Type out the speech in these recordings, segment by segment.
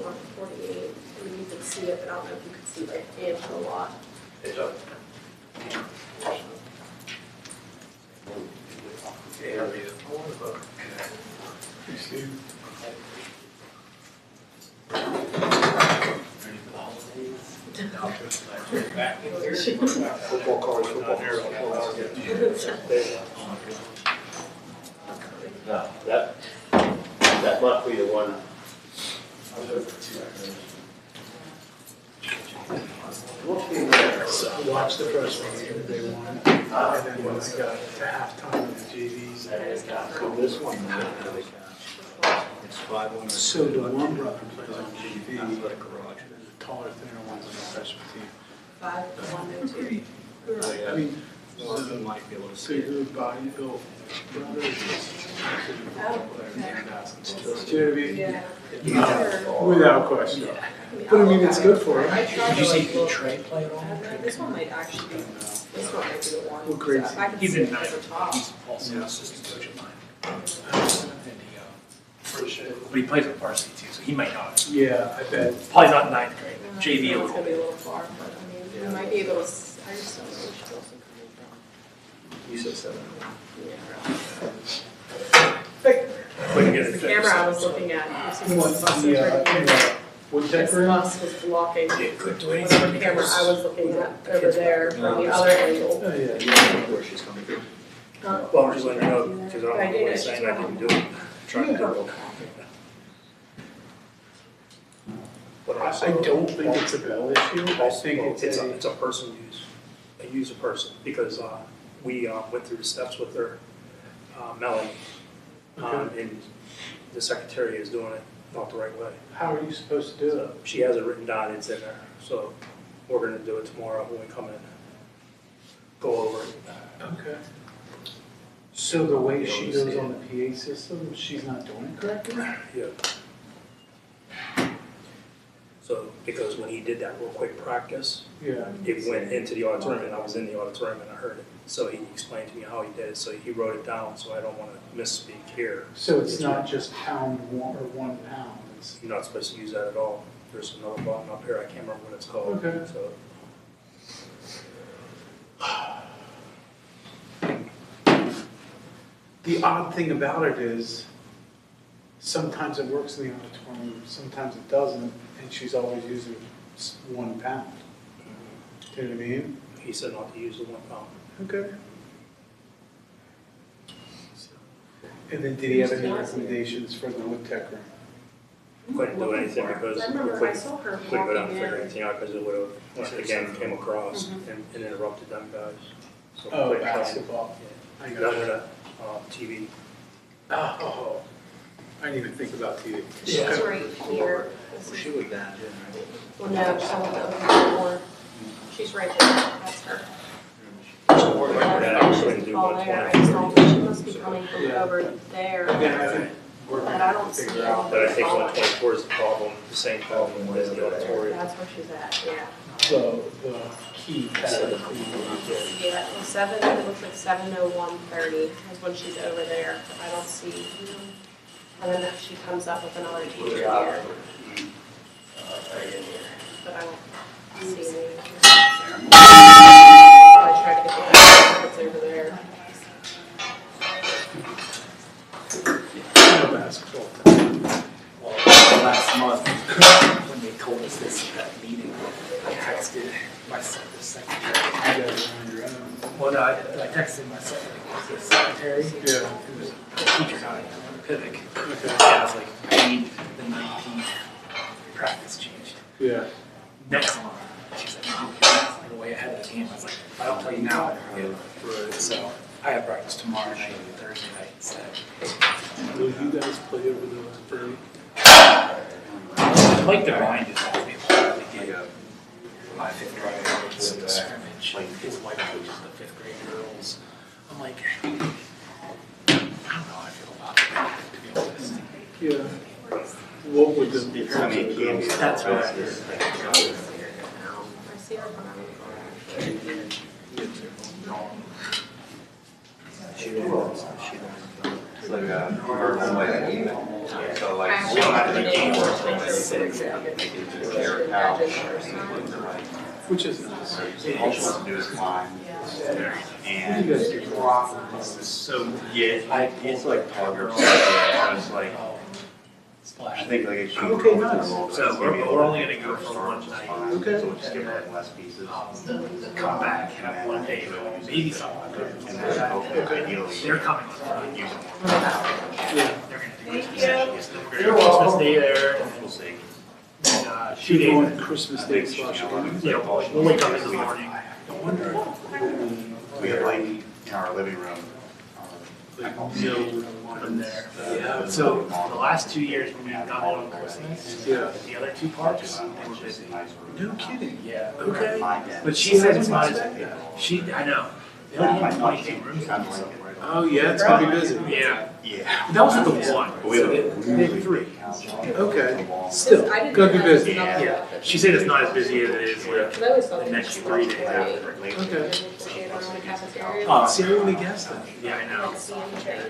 41 to 48. I mean, you can see it, but I don't know if you can see like Angela a lot. It's up. Hey, how are you? You see? Football cards, football cards. No, that must be the one. So I watched the first one, they won, and then when I got to halftime in the JVs, This one. so the one brother plays on JV, and the taller, thinner one's on the freshman team. 5, 1, and 2. I mean, One might be able to so see it. your body built brother is just, Oh, okay. do you know what I mean? Yeah. Without question. But I mean, it's good for I him. tried Did you to, see like, look. Trey play at all? This one might actually be, this one might be the one. What grade If I could He's see in it at ninth the top. grade. He's also an assistant coach of mine. And Appreciate it. but he plays with varsity too, so he might not. Yeah, I bet. Probably not ninth grade. It's JV. gonna be a little far, but I mean, we might be able to, I just don't know where she's also coming from. You said 7. Yeah. We can get it The fixed. camera I was looking at, you see What, the buses right here. the This woodpecker? bus was blocking Yeah, couldn't do whatever anything camera because I was looking at over there from the other angle. Oh, yeah. You don't know where she's coming from. Well, I'm just letting her know, because I don't But I know do what know he's she's saying I from can do it. Trying to do Yeah. it. But I also. don't think it's a bell issue, I think It's a person use, a user person, because we went through the steps with her, Melanie, and the secretary is doing it not the right way. How are you supposed to do it? So she has it written down, it's in there, so we're gonna do it tomorrow when we come in, go over it. Okay. So the way she goes on the PA system, she's not doing it correctly? Yeah. So, because when he did that real quick practice, Yeah. it went into the auditorium, and I was in the auditorium and I heard it. So he explained to me how he did it, so he wrote it down, so I don't want to misspeak here. So it's not just pound one or 1 pound, it's, You're not supposed to use that at all. There's another button up here, I can't remember what it's called. Okay. So, the odd thing about it is, sometimes it works in the auditorium, sometimes it doesn't, and she's always using 1 pound. Do you know what I mean? he said not to use the 1 pound. Okay. And then did he have any recommendations for the woodpecker? Couldn't do anything because I we remember I couldn't saw her go down walking and figure in. anything out because it would have, again, came across and interrupted them guys. So we Oh, couldn't try and- basketball. I Yeah. got That it. would have, TV. Oh, I didn't even think about TV. She's right here. This is- She was bad, Well, no, she's on the other one. She's right there, that's her. So we're like that, I couldn't do All there, I 120. just don't, she must be coming from Yeah. over there. Again, I think we're But I gonna don't see figure out But I think 124 is the problem, the same problem as the auditorium. That's where she's at, yeah. the key pad. Yeah, well, 7, it looks like 7:01:30 is when she's over there. I don't see, and then she comes up with another teacher here. But I don't see any. I try to get the it's over there. Basketball. Last month, when they told us this at that meeting, I texted my secretary. You guys are on your own. Well, no, I texted my secretary, Yeah. who was a teacher down at Pittsburgh. Okay. And I was like, I need the 19th practice changed. Yeah. Next month, she's like, you're way ahead of the game. I was like, if I don't tell you now, so I have practice tomorrow night and Thursday night instead. Will you guys play over the break? Like the grind is that they probably get my 5th grade girls in the scrimmage. Like his wife coaches the 5th grade girls. I'm like, I don't know how I feel about that, to be honest. Yeah. What would the parents do? That's right. I see her coming. She was, It's like a convertible way. So like, we don't have to do game work, make it six, make it a chair, couch, Which is nice. so all she wants to do is climb. And you guys do So, yeah, it's like Togger, so it's like, I think like a sheet. Okay, nice. So we're only gonna go for one night. Okay. So we'll just give her like less pieces. Come back, have one day, maybe something. And then hopefully ideally. They're coming on Friday. Use it more. Yeah. They're gonna do Christmas. We're gonna do Christmas Day there, and We'll see. then, 2 She's days. going Christmas Day slash again. Yeah, we'll wake up in the morning. We have like in our living room. From there. Yeah. So the last 2 years when we've done it on Christmas, Yeah. the other two parks, they were busy. No kidding. Yeah. Okay. But she said it's not as, I know. They only have 22 rooms. Oh, yeah, it's gonna be busy. Yeah. Yeah. But that was at the one. We have So they have three. Okay, still, I didn't gonna be know that was busy. another- Yeah. She said it's not as busy as it is like Because I always thought the they next just 3 went days. after. Okay. Negotiate on the cafeteria. Oh, See, I wouldn't have guessed that. Yeah, I know. Like, see and train.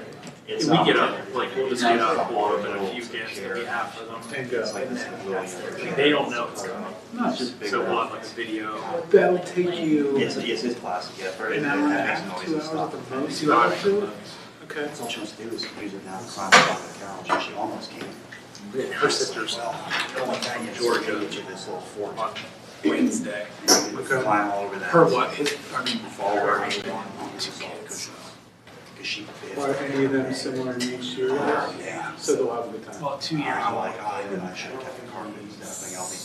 We get up, like, we'll just get up, we'll open a few gifts that we have for them. And go. Like, they don't know it's coming. Nice. So we'll have like a video. That'll take you It's classic, yeah, for it, an that hour and a makes half, noise 2 and hours stuff. at the most. 2 hours. to it? Okay. That's all she wants to do is use it now, climb up on the couch, and she almost came. Her sister's in Georgia To this little fort. on Wednesday. Okay. Climb all over that. Her what? I mean, Fall her over. two kids. Cause she Are any of them similar in age to yours? Yeah. So they'll have a good time. Well, 2 years I'm old. like, oh, then I should have kept the carpet and stuff, like, I'll be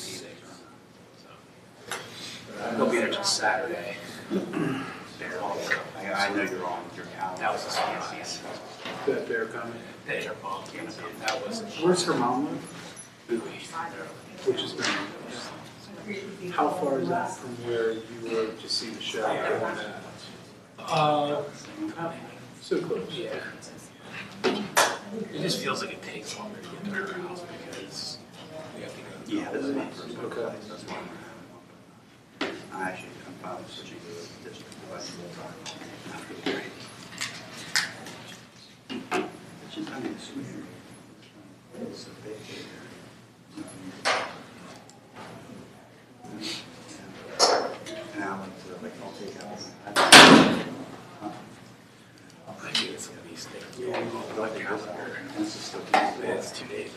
They'll be there till Saturday. I know you're on your calendar. That was a surprise. That bear comment. That her mom came to me. That was Where's her mom live? buoy. Which is been, how far is that from where you were to see the show? Uh, So close. yeah. It just feels like it takes longer to get to her house because we have to go. Yeah, this is my first Okay. place, that's why I'm actually, I'm finally switching to the district device full time. Not really great. It's just, I mean, it's weird. It's a big and I went to, like, I'll take out. I do some of these things. Like calendar. This is still. It's 2 days.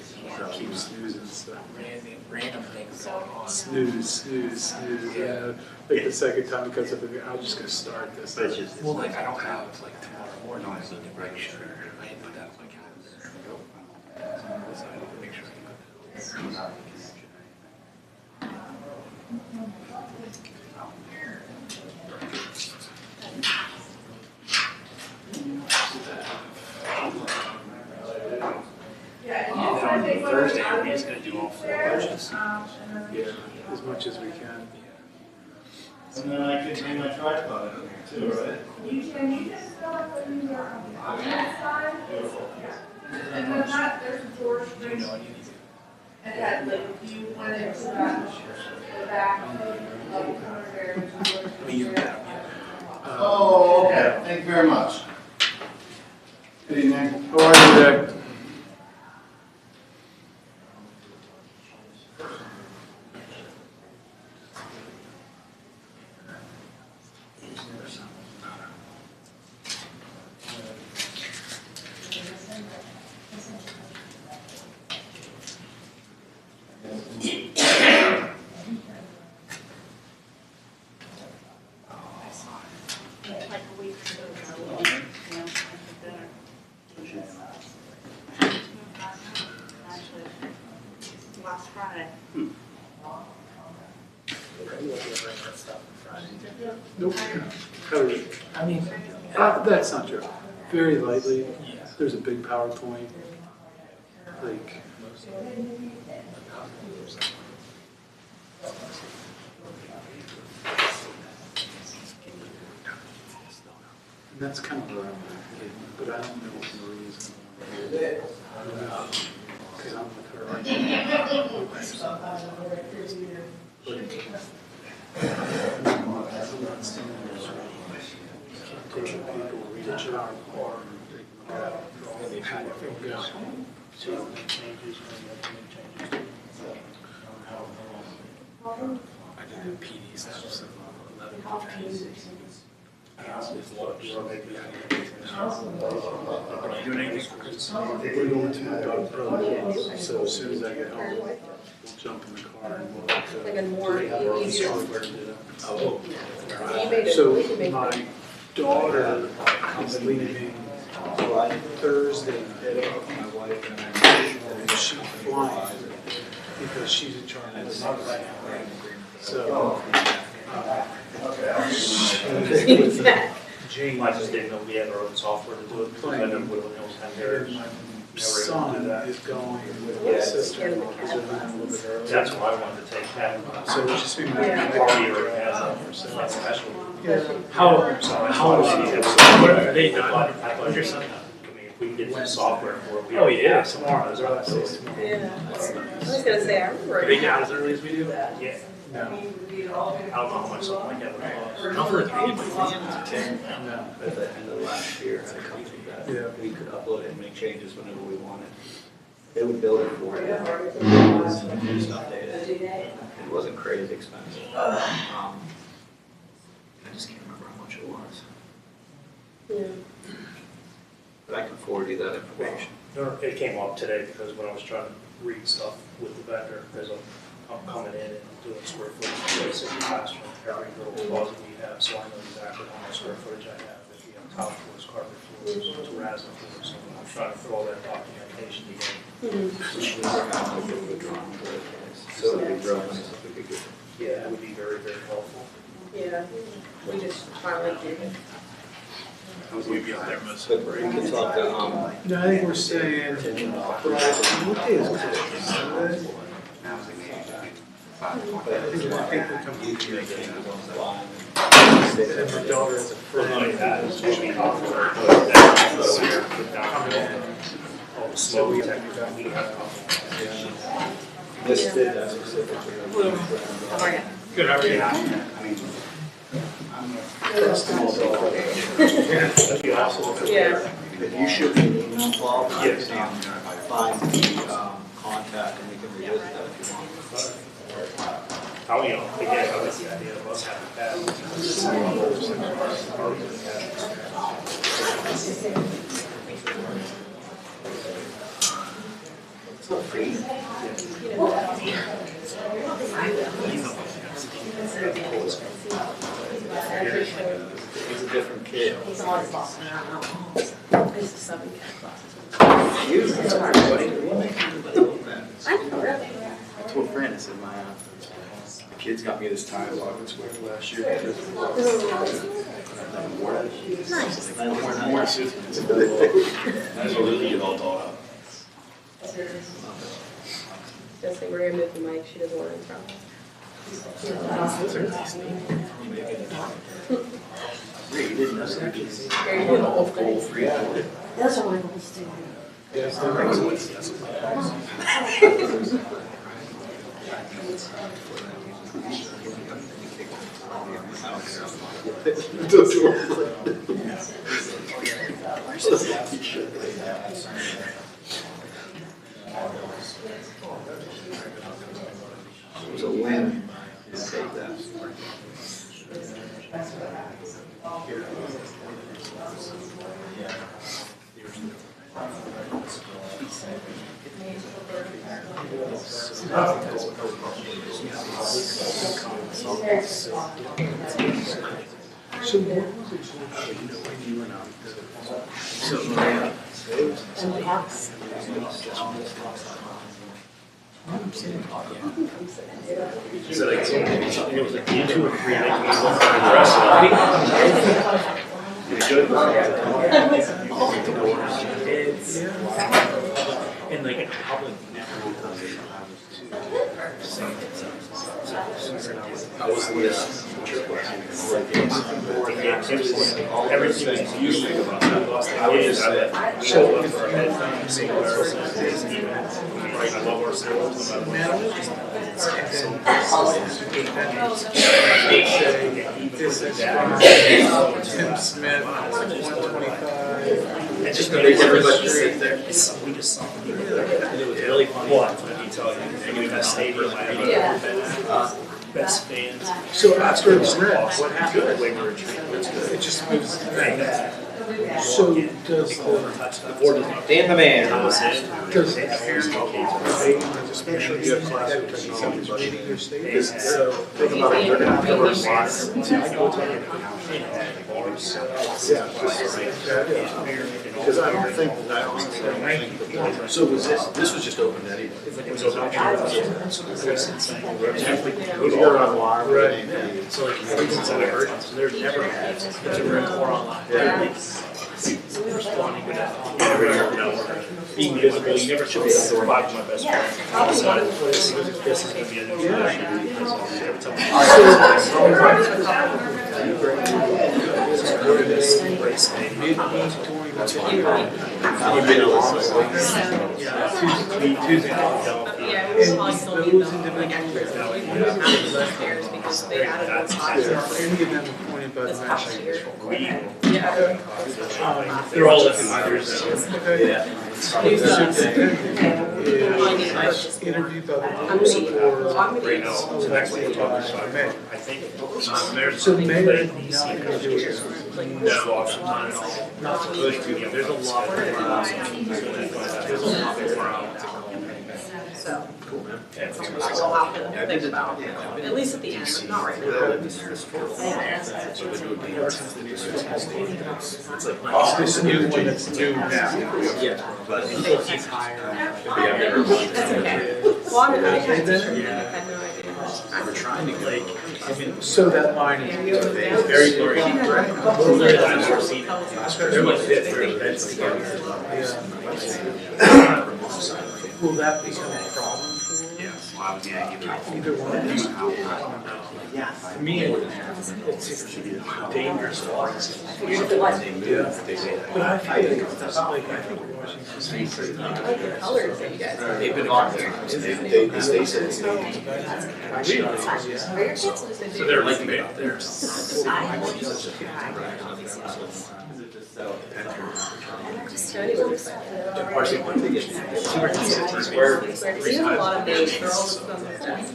Keep snoozing stuff. Random things going on. Snooze, snooze, snooze. Yeah. Like the second time it comes up, I'm just gonna start this. But it's just. Well, like I don't have like tomorrow morning. I need to make sure I didn't put that on my calendar. So I need to make sure I put that. And then on Thursday, we're just gonna do all 4 lunches. Yeah, as much as we can. And then I could bring my tripod too, right? You can just fill up the new on that side. And then that, there's a door Do you string, know what you need to do? and it had like, if you went into the back, like, corner there. I mean, you got Oh, okay, thank you very much. Good evening. How are you there? Like a week ago. Actually, last Friday. Nope. Covered. I mean, That's not true. Very lightly. yeah. There's a big PowerPoint. Like, and that's kind of where I'm at, but I don't know what Maria's going to do. Because I'm with her. I'm not standing there. Taking people, read a PowerPoint, and taking how it goes. I did have PDs that was 11 days. If lunch, or maybe I didn't. Are you doing anything for Christmas? We're going to Dog Pro, so as soon as I get home, we'll jump in the car and we'll have to. Like a more easier. Oh. You made it. So We can make my daughter comes leaving Thursday, and she's flying because she's in charge of the mother. So, Jane, I just didn't know we had our own software to do it. I know Will Hills had theirs. my son is going with my sister because they're leaving a little bit early. That's why I wanted to take that. So it's just been my. Already already has that, so that's special. How is he? What are they done? I thought your son, I mean, if we can get some software for it. we Oh, yeah, have tomorrow, some- those are last days tomorrow. Yeah. I was gonna say, I remember. Do they get out as early as we do? Yeah, No, I don't know how much something like that would cost. How for a three, like, no. At the end of last year, had a company Yeah. that we could upload it and make changes whenever we wanted. They would build it for you. Just update it. It wasn't crazy expensive. I just can't remember how much it was. Yeah. But I can forward you that information. It came up today because when I was trying to read stuff with the vendor, because I'm coming in and doing square footage, basically classroom, every little closet we have, so I know exactly how much square footage I have. If we have top floors, carpet floors, terrazzo floors, so I'm trying to put all that documentation together. So it'd be real nice if we could get. Yeah, it would be very, very helpful. Yeah, we just finally did it. We'd be out there most of But we could talk to, No, I think we're saying, Friday, what day is it? Sunday? I think we come to you. And my daughter is a Well, not only friend. that, it's just be helpful. All the smoke detectors, we have. this did that specifically. How are you? Good, how are you? That'd be awesome. Yeah. If you shoot me an email, Paul, I Yes. can find the contact and we can revisit that if you want. How, you know, again, I like the idea of us having that. He's a different kid. He's on his boss. I don't know. He's a subbing cat You, everybody, what makes everybody look bad? I know, really. I told Fran, I said, my kids got me this tie lock this week last year. Nice. More suits. That's what really get all dolled up. Just say we're gonna move the mic, she doesn't want to interrupt. Yeah, you didn't know that. Here, you do the whole thing. That's what my goals do. Yes, that makes sense. It was a win. Take that. So what was it, you know, when you went out, so, And the house. So like, it was like 2 or 3 making me look like the rest of it. And like, public I was this. everything was used. I would just say, So if I love our schools. this is from Tim Smith, 125. It's just Makes everybody sit there. We just saw it. And it was really funny. Well, let me tell you, anyway, that stadium, I have best fans. So after it's red, what happened? The way we were treated. That's good. It just moves. So does the board does not. Dan the man. Does the parent, just make sure you have class with technology budgeting your state? So think about it, they're gonna have to run lots. Because I don't think, so was this was just open that evening? It was open. You go online. Right. So like, it's an emergency, there's never, it's a more online. Responding without, being visible, you never should be surviving my best friend. So this is gonna be an introduction. Because every Tuesday night, Yeah, we will probably still need them, like, extra because they added one spot. Any of them appointed by the This past year. Yeah. they're all left years. Is interviewed by the board or Right now, so next week we're talking about, May. I think, there's. So May but is DC not gonna do it. No, not at all. Not supposed to, yeah, there's a lot more. There's a lot more. So, Cool, man. we'll have to think about, at least at the end, not right now. This new one that's new now. Yeah. But It's higher. That's okay. Well, I had no idea. We're trying to like, So that line is Very blurry. Very dinosaur scene. They're like this, they're eventually. Will that become a problem for either one of these? For me, it's dangerous. But I feel like, I think Washington State. The colors that you guys have. they've been on there. they stay safe. So they're like me out there. Parsing one thing is super consistent square. We have a lot of names, they're all listed on their desk.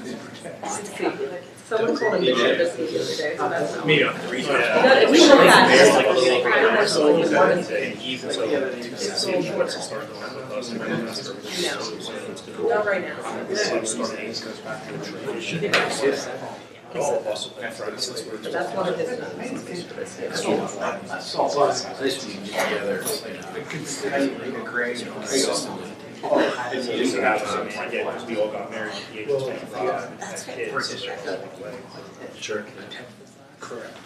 Someone called a midget biscuit the other day, so that's not. Me on the reason. If we look at There's it, like a little I don't know, so like one of the- and even so, what's the start going with us? No, not right now. All of us will have friends since we're. But that's one of his notes. Nice when you get together, It's just that happens, I mean, again, because we all got married at the age of 25, and had kids. Sure. Correct.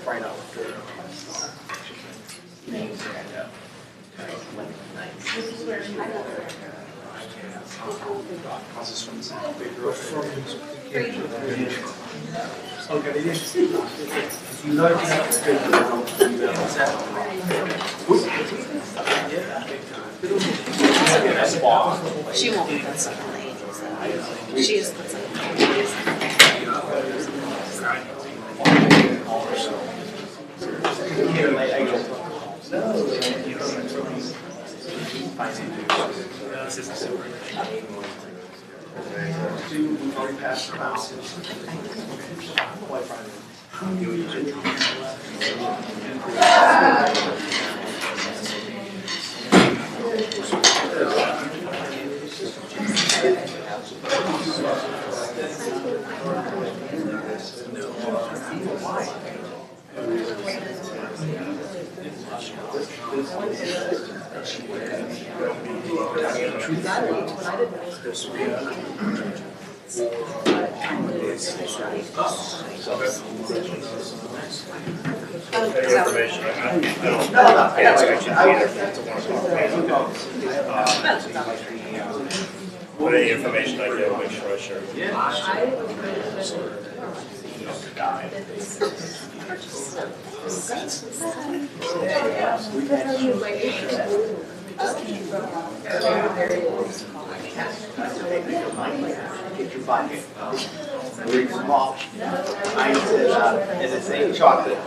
Right out there. She won't be put some late, so she is put some. Any information, I don't expect you to be there for 1 o'clock. But any information I get, I'll make sure I share. Get your bucket. Read them off. I said, and it's ain't chocolate.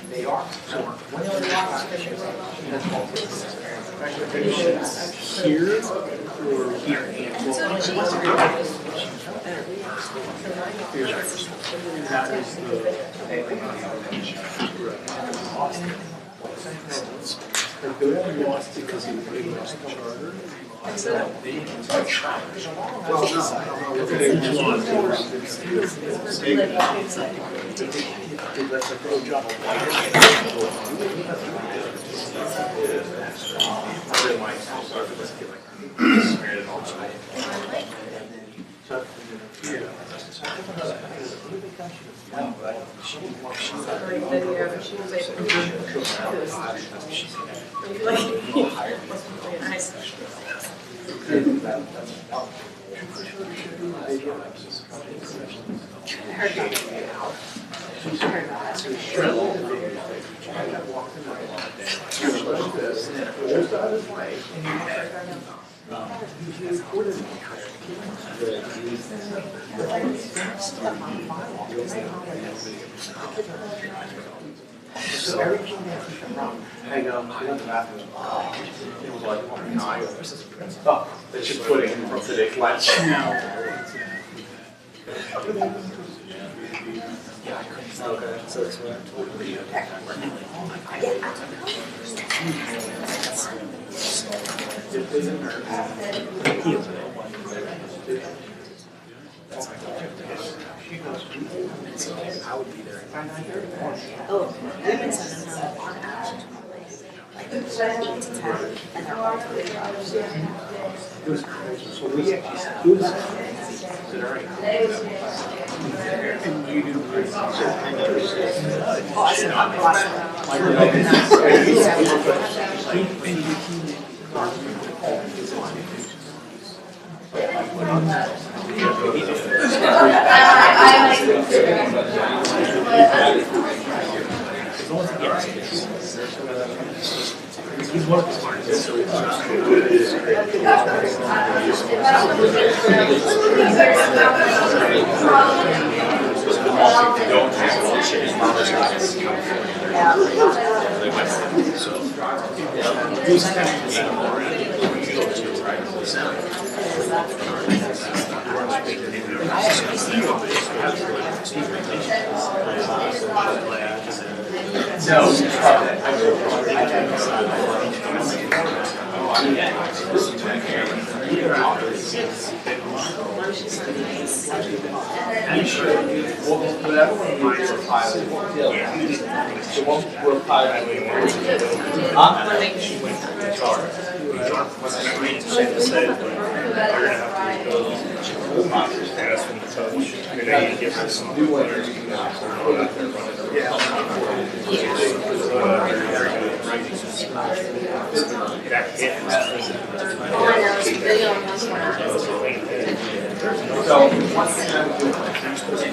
They are. Here or here? That is the lost because he lost the charter. Well, no. That's a pro job. So everything I go, I went to the bathroom. It was like, oh, they should put it in from today's lunch. Okay, so it's I would be there. Oh, we've been sending her on average like 8 to 10, and they're all $3. It was crazy. So we actually, it was, And you do great. Oh, I said, I'm He's one of the smartest. It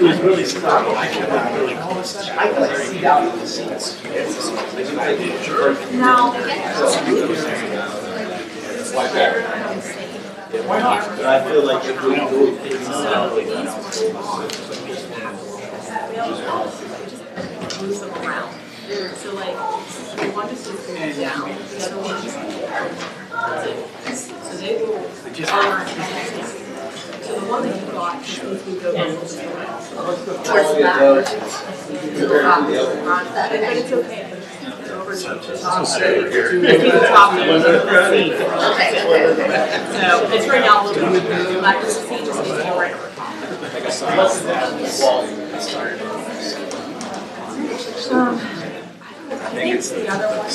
was really strong. I could see down in the seats. Now, Why not? But I feel like if we do it, move them around. So like, one is just going down, the other one is so they will, so the one that you got, just needs to go towards the back. But it's okay. Over to the top. The top of the seat. So it's right now a little bit left of the seat, just needs to go right over top. I think it's the other one.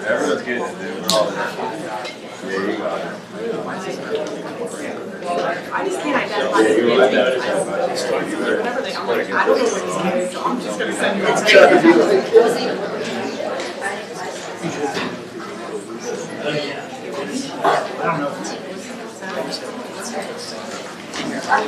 Everyone's getting it, dude. We're all there. Yeah, you got it. I just can't identify the things. Whatever they are, I don't know what it is, so I'm just gonna send you a Yeah.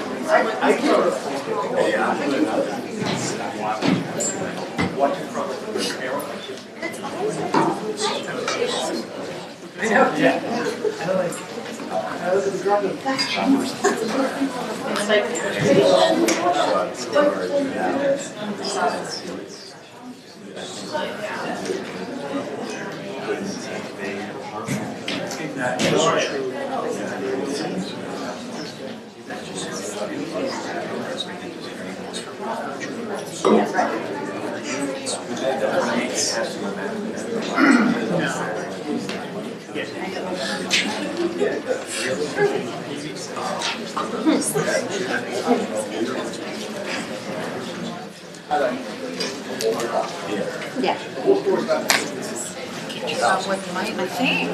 With my thing.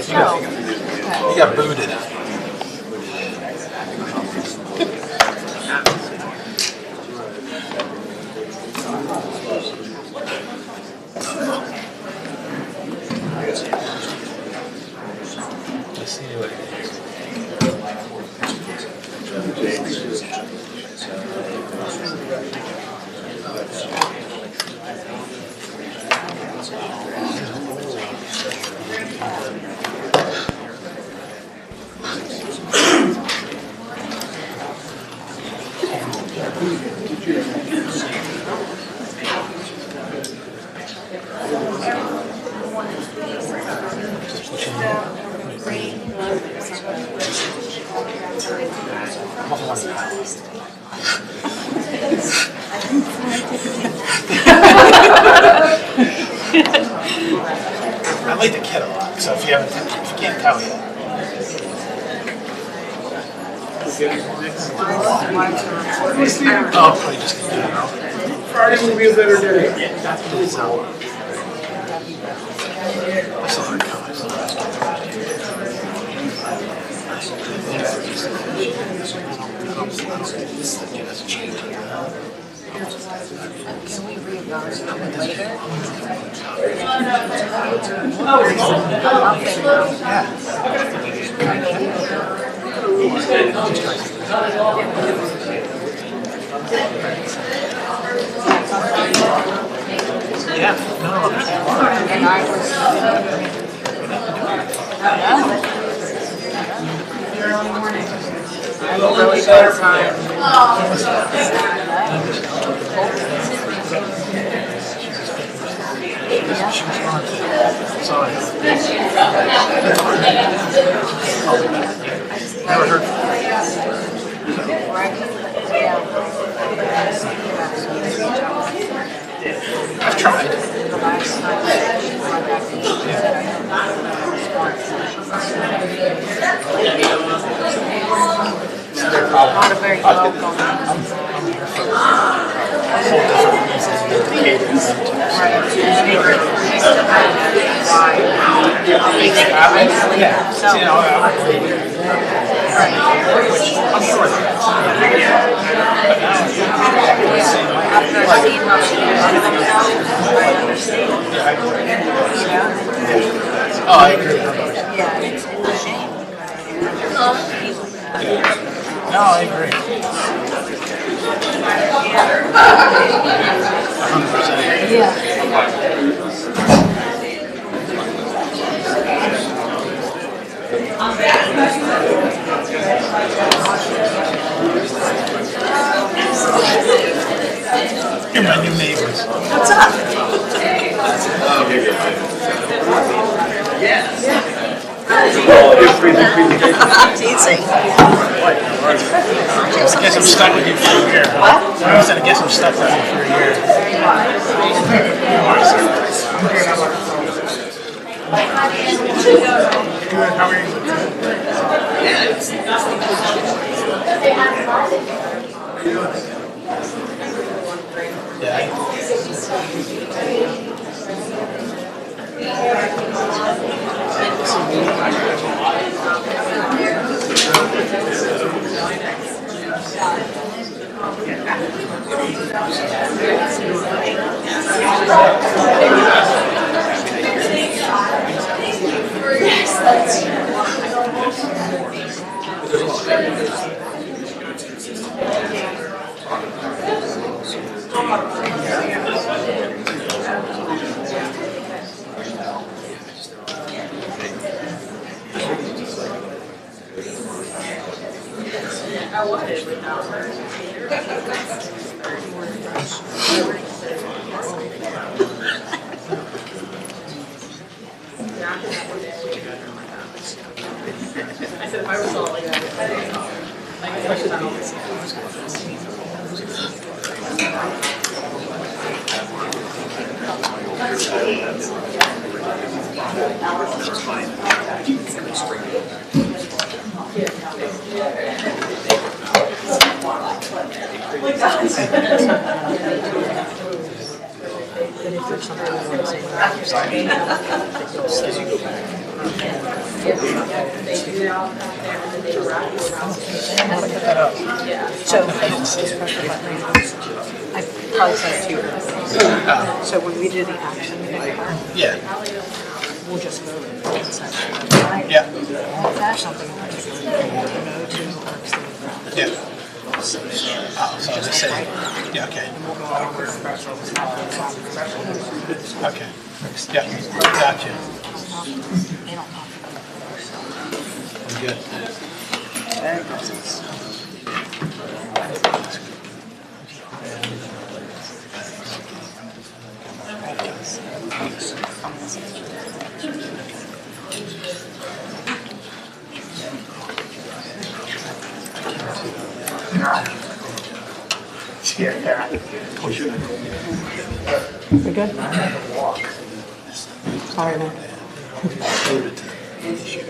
So. You got booted. I see what it is. I like the kid a lot, so if you can't tell yet. Oh, probably just Friday will be a better day. yeah, that's what it's all. I saw her come. Can we reevaluate later? Yeah, no, And I was, I had a really bad time. sorry. Never heard. I've tried. Not a very welcome. I'm sure oh, I agree. Yeah, it's a shame. No, I agree. 100%. Yeah. You're my new neighbors. What's up? Teasing. I guess I'm stuck with you for a year. What? I said, I guess I'm stuck with you for a year. Good, how are I said if I was all like that, especially on all this. So, I probably sent it to you. So when we do the action, Yeah. we'll just vote it. Yeah. That's something in particular, no to works. Yeah. Oh, so just say, yeah, okay. Okay. Yeah, gotcha. They don't have Good. We're good? Sorry, man.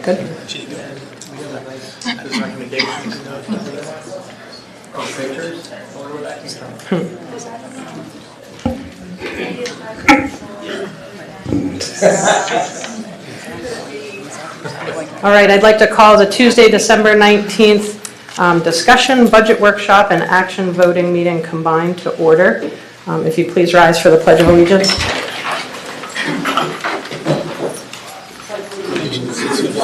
Good? All right, I'd like to call the Tuesday, December 19th discussion, budget workshop, and action voting meeting combined to order. If you please rise for the Pledge of Allegiance.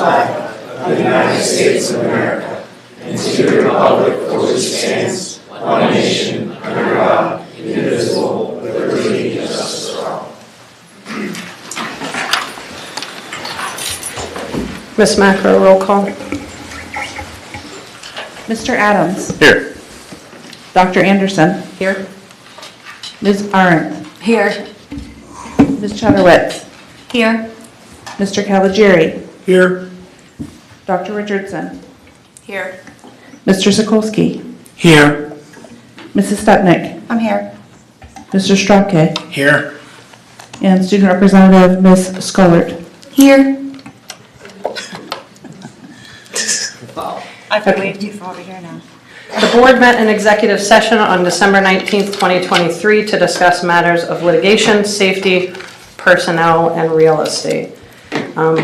Of the United States of America, and to the republic for which it stands, one nation, under God, indivisible, with liberty and justice for all. Ms. Macro, roll call. Mr. Adams. Here. Dr. Anderson. Here. Ms. Arendt. Here. Ms. Chudowitz. Here. Mr. Caligiuri. Here. Dr. Richardson. Here. Mr. Sokolsky. Here. Mrs. Stepnick. I'm here. Mr. Strauke. Here. And Student Representative Ms. Scullert. Here. I feel way too far over here now. The board met in executive session on December 19th, 2023 to discuss matters of litigation, safety, personnel, and real estate.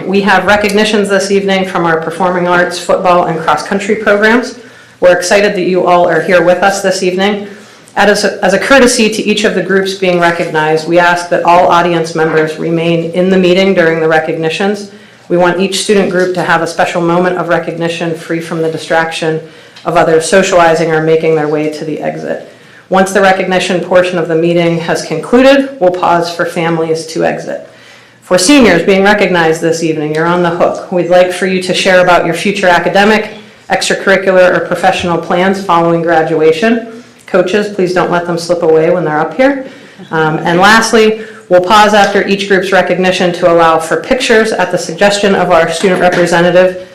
We have recognitions this evening from our performing arts, football, and cross-country programs. We're excited that you all are here with us this evening. As a courtesy to each of the groups being recognized, we ask that all audience members remain in the meeting during the recognitions. We want each student group to have a special moment of recognition free from the distraction of others socializing or making their way to the exit. Once the recognition portion of the meeting has concluded, we'll pause for families to exit. For seniors being recognized this evening, you're on the hook. We'd like for you to share about your future academic, extracurricular, or professional plans following graduation. Coaches, please don't let them slip away when they're up here. And lastly, we'll pause after each group's recognition to allow for pictures at the suggestion of our student representative.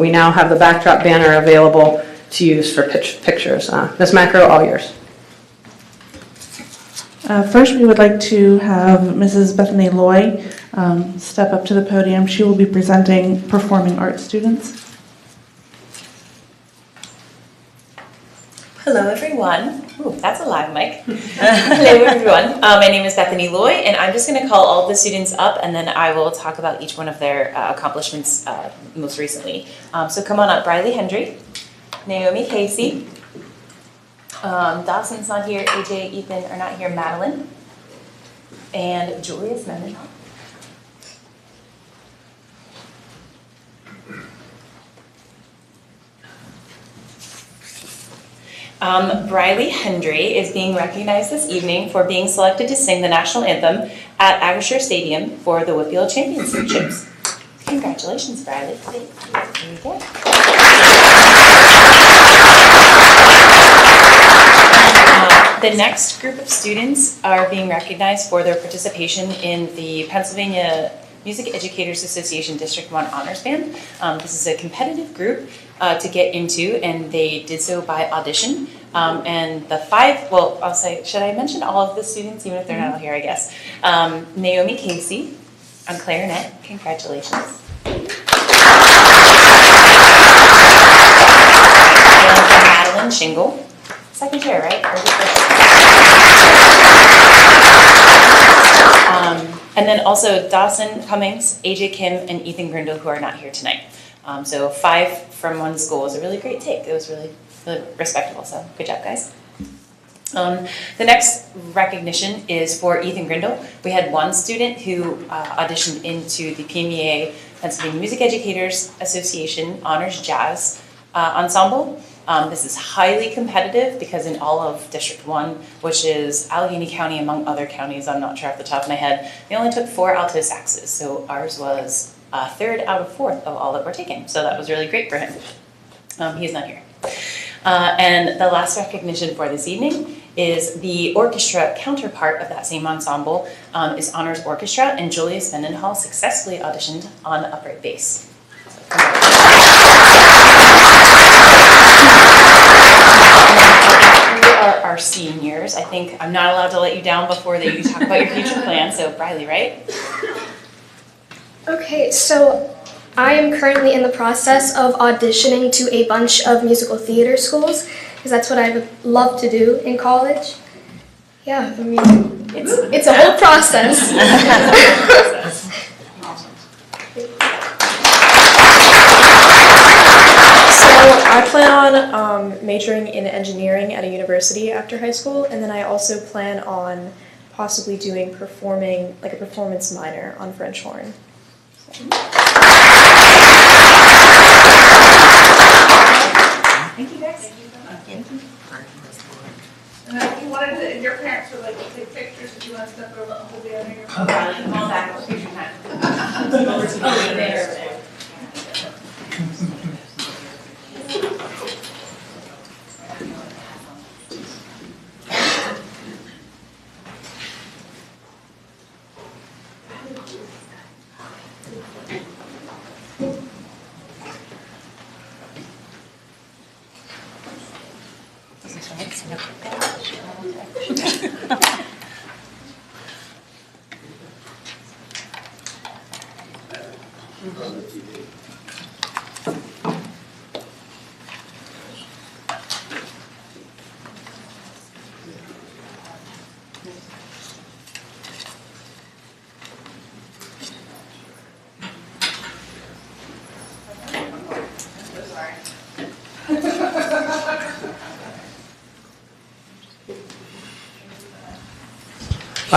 We now have the backdrop banner available to use for pictures. Ms. Macro, all yours. First, we would like to have Mrs. Bethany Loy step up to the podium. She will be presenting performing arts students. Hello, everyone. Ooh, that's a live mic. Hello, everyone. My name is Bethany Loy, and I'm just going to call all the students up, and then I will talk about each one of their accomplishments most recently. So come on up. Briley Hendry, Naomi Casey, Dawson's not here, AJ, Ethan are not here, Madeline, and Julius Mendenhall. Briley Hendry is being recognized this evening for being selected to sing the national anthem at Agasher Stadium for the Whitfield Championships. Congratulations, Briley. Here you go. The next group of students are being recognized for their participation in the Pennsylvania Music Educators Association District 1 Honors Band. This is a competitive group to get into, and they did so by audition. And the five, well, I'll say, should I mention all of the students, even if they're not all here, I guess? Naomi Casey on clarinet, congratulations. And Madeline Shingle, second chair, right? Or and then also Dawson Cummings, AJ Kim, and Ethan Grindle, who are not here tonight. So 5 from one school is a really great take. It was really, really respectable, so good job, guys. The next recognition is for Ethan Grindle. We had one student who auditioned into the PMEA, Pennsylvania Music Educators Association Honors Jazz Ensemble. This is highly competitive because in all of District 1, which is Allegheny County among other counties, I'm not sure off the top of my head, they only took 4 alto saxes, so ours was 3rd out of 4th of all that we're taking, so that was really great for him. He's not here. And the last recognition for this evening is the orchestra counterpart of that same ensemble is Honors Orchestra, and Julia Spendenhall successfully auditioned on upright bass. Our seniors. I think I'm not allowed to let you down before that you talk about your future plans, so Briley, right? Okay, so I am currently in the process of auditioning to a bunch of musical theater schools, because that's what I would love to do in college. Yeah, I mean, it's a whole process. So I plan on majoring in engineering at a university after high school, and then I also plan on possibly doing performing, like a performance minor on French horn. Thank you guys. And if you wanted to, if your parents would like to take pictures, if you want to step over and hold the other your phone. Come on back, picture time.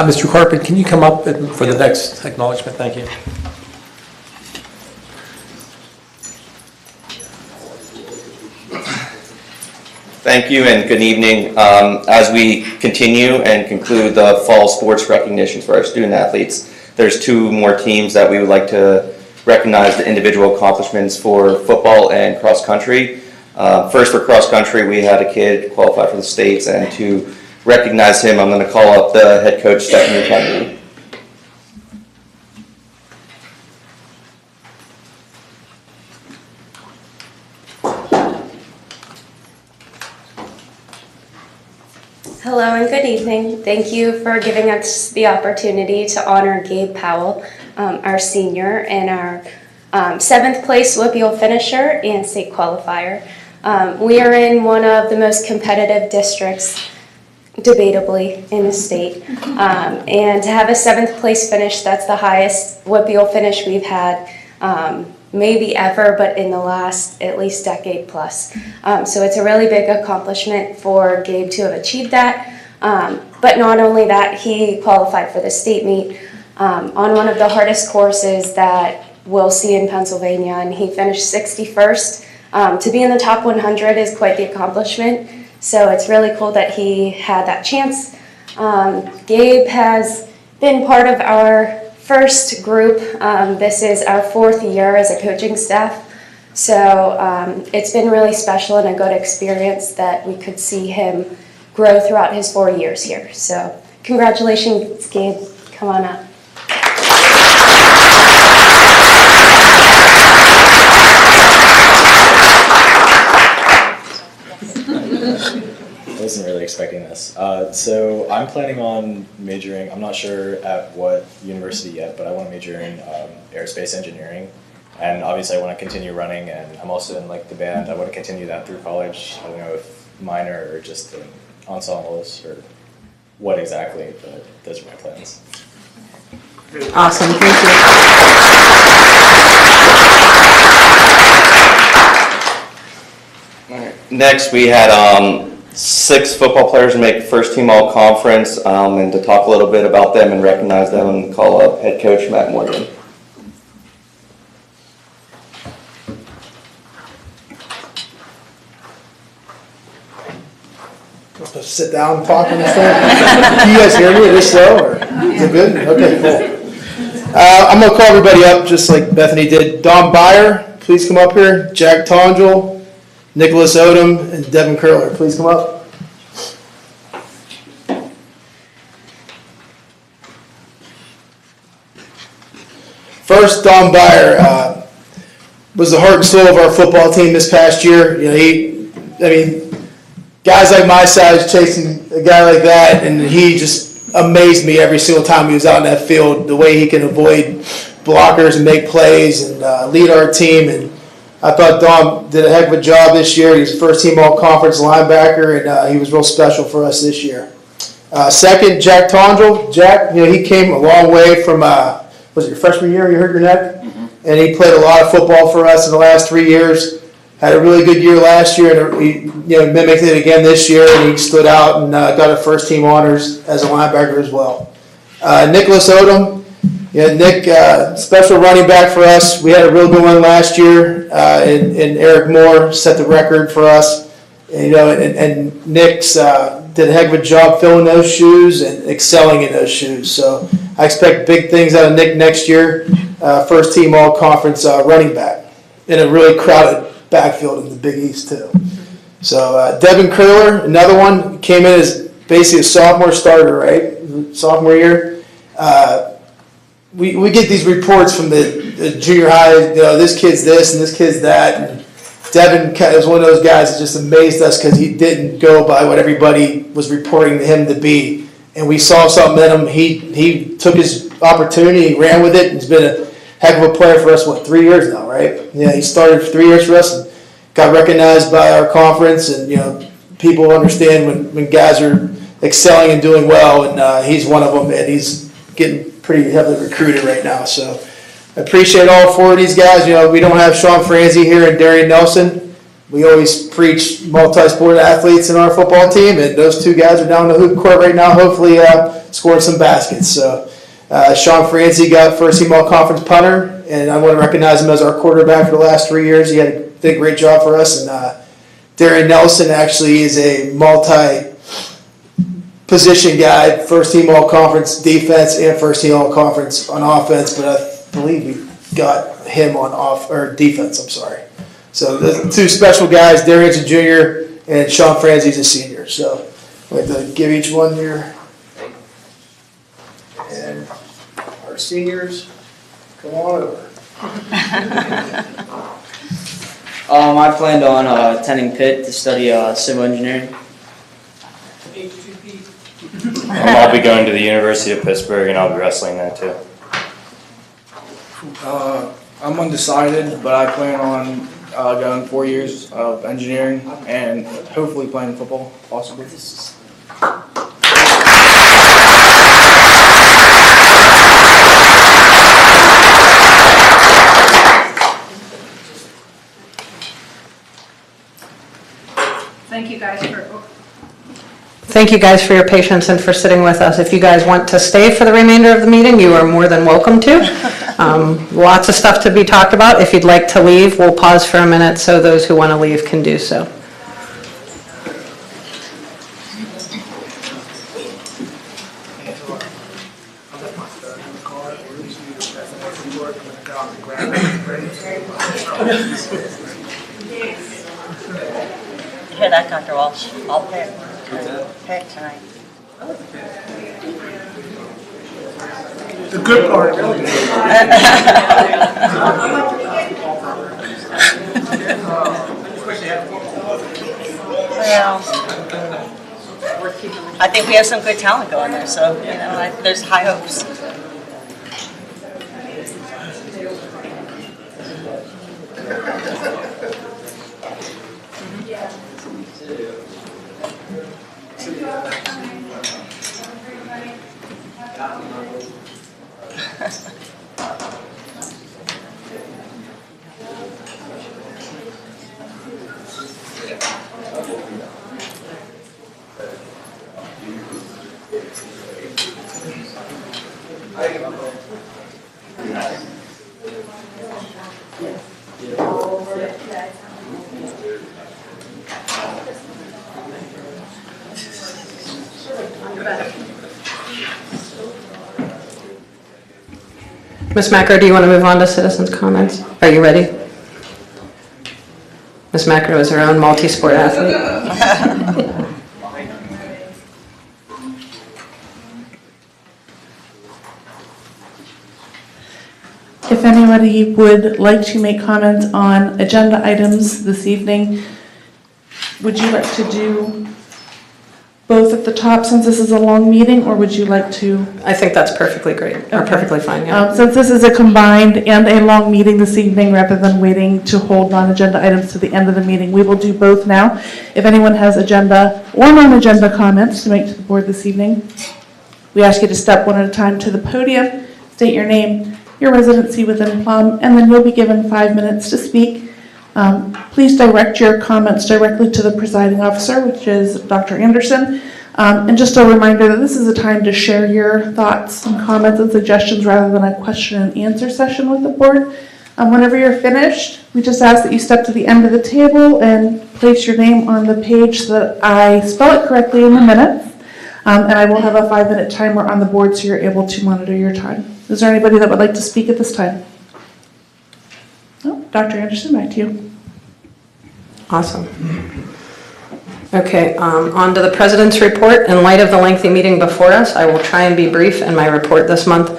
Mr. Carpenter, can you come up for the next acknowledgement? Thank you. Thank you and good evening. As we continue and conclude the fall sports recognitions for our student athletes, there's 2 more teams that we would like to recognize the individual accomplishments for football and cross country. First for cross country, we had a kid qualify for the states, and to recognize him, I'm going to call up the head coach, Stephanie Kennedy. Hello and good evening. Thank you for giving us the opportunity to honor Gabe Powell, our senior, and our 7th place Whippeal finisher and state qualifier. We are in one of the most competitive districts, debatably, in the state. And to have a 7th place finish, that's the highest Whippeal finish we've had maybe ever, but in the last at least decade plus. So it's a really big accomplishment for Gabe to have achieved that. But not only that, he qualified for the state meet on one of the hardest courses that we'll see in Pennsylvania, and he finished 61st. To be in the top 100 is quite the accomplishment. So it's really cool that he had that chance. Gabe has been part of our first group. This is our 4th year as a coaching staff. So it's been really special and a good experience that we could see him grow throughout his 4 years here. So congratulations, Gabe. Come on up. I wasn't really expecting this. So I'm planning on majoring, I'm not sure at what university yet, but I want to major in aerospace engineering. And obviously I want to continue running, and I'm also in like the band. I want to continue that through college. I don't know if minor or just in ensembles or what exactly, but those are my plans. Awesome, thank you. All right. Next, we had 6 football players make first team all conference, and to talk a little bit about them and recognize them, and call up head coach Matt Morgan. Sit down and talk on this thing. Can you guys hear me? Is this slow? Or is it good? Okay, cool. I'm going to call everybody up just like Bethany did. Don Byer, please come up here. Jack Tondrel, Nicholas Odom, and Devin Curler, please come up. First, Don Byer was the heart and soul of our football team this past year. You know, guys like my size chasing a guy like that, and he just amazed me every single time he was out in that field, the way he can avoid blockers and make plays and lead our team. And I thought Don did a heck of a job this year. He was first team all-conference linebacker, and he was real special for us this year. Second, Jack Tondrel. Jack, he came a long way from, was it your freshman year you hurt your neck? Mm-hmm. And he played a lot of football for us in the last 3 years. Had a really good year last year, and he mimicked it again this year, and he stood out and got a first-team honors as a linebacker as well. Nicholas Odom, Nick, special running back for us. We had a real good one last year, and Eric Moore set the record for us. And Nick's did a heck of a job filling those shoes and excelling in those shoes. So I expect big things out of Nick next year. First-team all-conference running back in a really crowded backfield in the Big East too. So Devin Curler, another one, came in as basically a sophomore starter, right? Sophomore year. We get these reports from the junior high, this kid's this and this kid's that. And Devin was one of those guys that just amazed us because he didn't go by what everybody was reporting to him to be. And we saw something in him. He took his opportunity, he ran with it, and he's been a heck of a player for us, 3 years now, right? Yeah, he started for 3 years for us and got recognized by our conference, and people understand when guys are excelling and doing well, and he's one of them, and he's getting pretty heavily recruited right now. So I appreciate all 4 of these guys. We don't have Sean Franzi here and Darian Nelson. We always preach multi-sport athletes in our football team, and those 2 guys are down the hoop court right now, hopefully scoring some baskets. So Sean Franzi got first team all-conference punter, and I want to recognize him as our quarterback for the last 3 years. He did a great job for us. And Darian Nelson actually is a multi-position guy, first team all-conference defense and first team all-conference on offense, but I believe we got him on defense, I'm sorry. So the 2 special guys, Darian's a junior and Sean Franzi's a senior. So I'd like to give each one here. And our seniors, come on over. I planned on attending Pitt to study civil engineering. I'll be going to the University of Pittsburgh, and I'll be wrestling there too. I'm undecided, but I plan on going 4 years of engineering and hopefully playing football, possibly. Thank you guys for your patience and for sitting with us. If you guys want to stay for the remainder of the meeting, you are more than welcome to. Lots of stuff to be talked about. If you'd like to leave, we'll pause for a minute so those who want to leave can do so. Hear that, Dr. Walsh? All there. pick tonight. The good part. Well, I think we have some good talent going there, so, you know, there's high hopes. Ms. Macro, do you want to move on to citizens' comments? Are you ready? Ms. Macro is her own multi-sport athlete. If anybody would like to make comments on agenda items this evening, would you like to do both at the top since this is a long meeting, or would you like to? I think that's perfectly great, or perfectly fine, yeah. Since this is a combined and a long meeting this evening, rather than waiting to hold non-agenda items to the end of the meeting, we will do both now. If anyone has agenda or non-agenda comments to make to the board this evening, we ask you to step one at a time to the podium, state your name, your residency within Plum, and then you'll be given 5 minutes to speak. Please direct your comments directly to the presiding officer, which is Dr. Anderson. And just a reminder that this is a time to share your thoughts and comments and suggestions rather than a question and answer session with the board. Whenever you're finished, we just ask that you step to the end of the table and place your name on the page so that I spell it correctly in the minutes. And I will have a 5-minute timer on the board so you're able to monitor your time. Is there anybody that would like to speak at this time? No? Dr. Anderson, back to you. Awesome. Okay, on to the President's report. In light of the lengthy meeting before us, I will try and be brief in my report this month.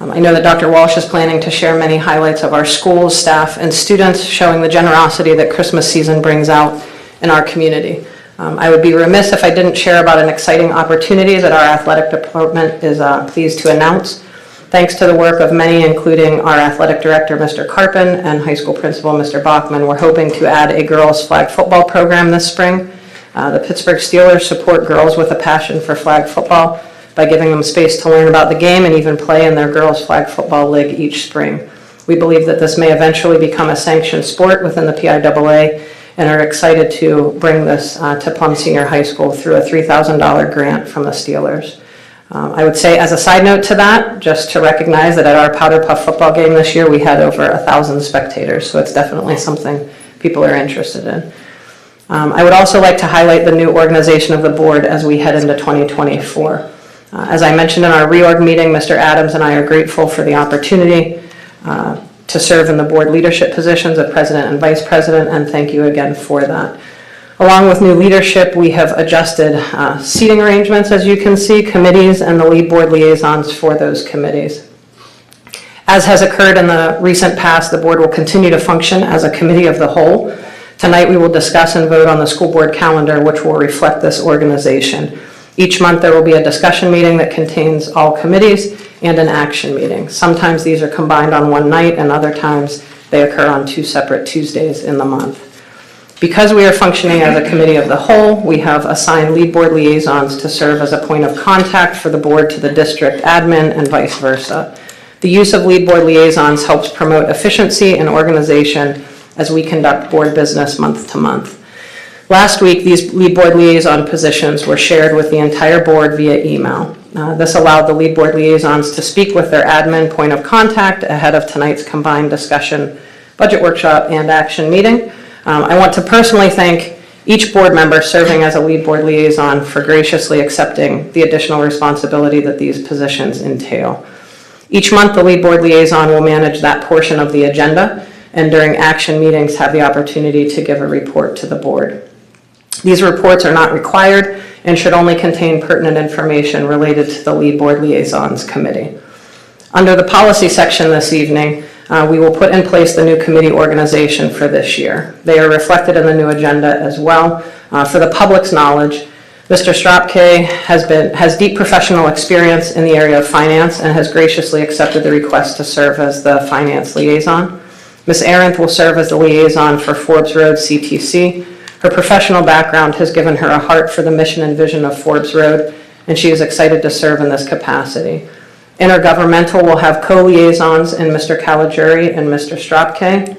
I know that Dr. Walsh is planning to share many highlights of our schools, staff, and students, showing the generosity that Christmas season brings out in our community. I would be remiss if I didn't share about an exciting opportunity that our athletic department is pleased to announce. Thanks to the work of many, including our athletic director, Mr. Carpin, and high school principal, Mr. Bachman, we're hoping to add a girls' flag football program this spring. The Pittsburgh Steelers support girls with a passion for flag football by giving them space to learn about the game and even play in their girls' flag football league each spring. We believe that this may eventually become a sanctioned sport within the PIAA and are excited to bring this to Plum Senior High School through a $3,000 grant from the Steelers. I would say, as a side note to that, just to recognize that at our Powder Puff football game this year, we had over 1,000 spectators, so it's definitely something people are interested in. I would also like to highlight the new organization of the board as we head into 2024. As I mentioned in our reorg meeting, Mr. Adams and I are grateful for the opportunity to serve in the board leadership positions of president and vice president, and thank you again for that. Along with new leadership, we have adjusted seating arrangements, as you can see, committees, and the lead board liaisons for those committees. As has occurred in the recent past, the board will continue to function as a committee of the whole. Tonight, we will discuss and vote on the school board calendar, which will reflect this organization. Each month, there will be a discussion meeting that contains all committees and an action meeting. Sometimes these are combined on one night, and other times they occur on 2 separate Tuesdays in the month. Because we are functioning as a committee of the whole, we have assigned lead board liaisons to serve as a point of contact for the board to the district admin and vice versa. The use of lead board liaisons helps promote efficiency and organization as we conduct board business month to month. Last week, these lead board liaison positions were shared with the entire board via email. This allowed the lead board liaisons to speak with their admin point of contact ahead of tonight's combined discussion, budget workshop, and action meeting. I want to personally thank each board member serving as a lead board liaison for graciously accepting the additional responsibility that these positions entail. Each month, the lead board liaison will manage that portion of the agenda, and during action meetings have the opportunity to give a report to the board. These reports are not required and should only contain pertinent information related to the Lead Board Liaisons Committee. Under the policy section this evening, we will put in place the new committee organization for this year. They are reflected in the new agenda as well. For the public's knowledge, Mr. Stropke has deep professional experience in the area of finance and has graciously accepted the request to serve as the finance liaison. Ms. Arendt will serve as the liaison for Forbes Road CTC. Her professional background has given her a heart for the mission and vision of Forbes Road, and she is excited to serve in this capacity. Intergovernmental will have co-liaisons in Mr. Caligiuri and Mr. Stropke.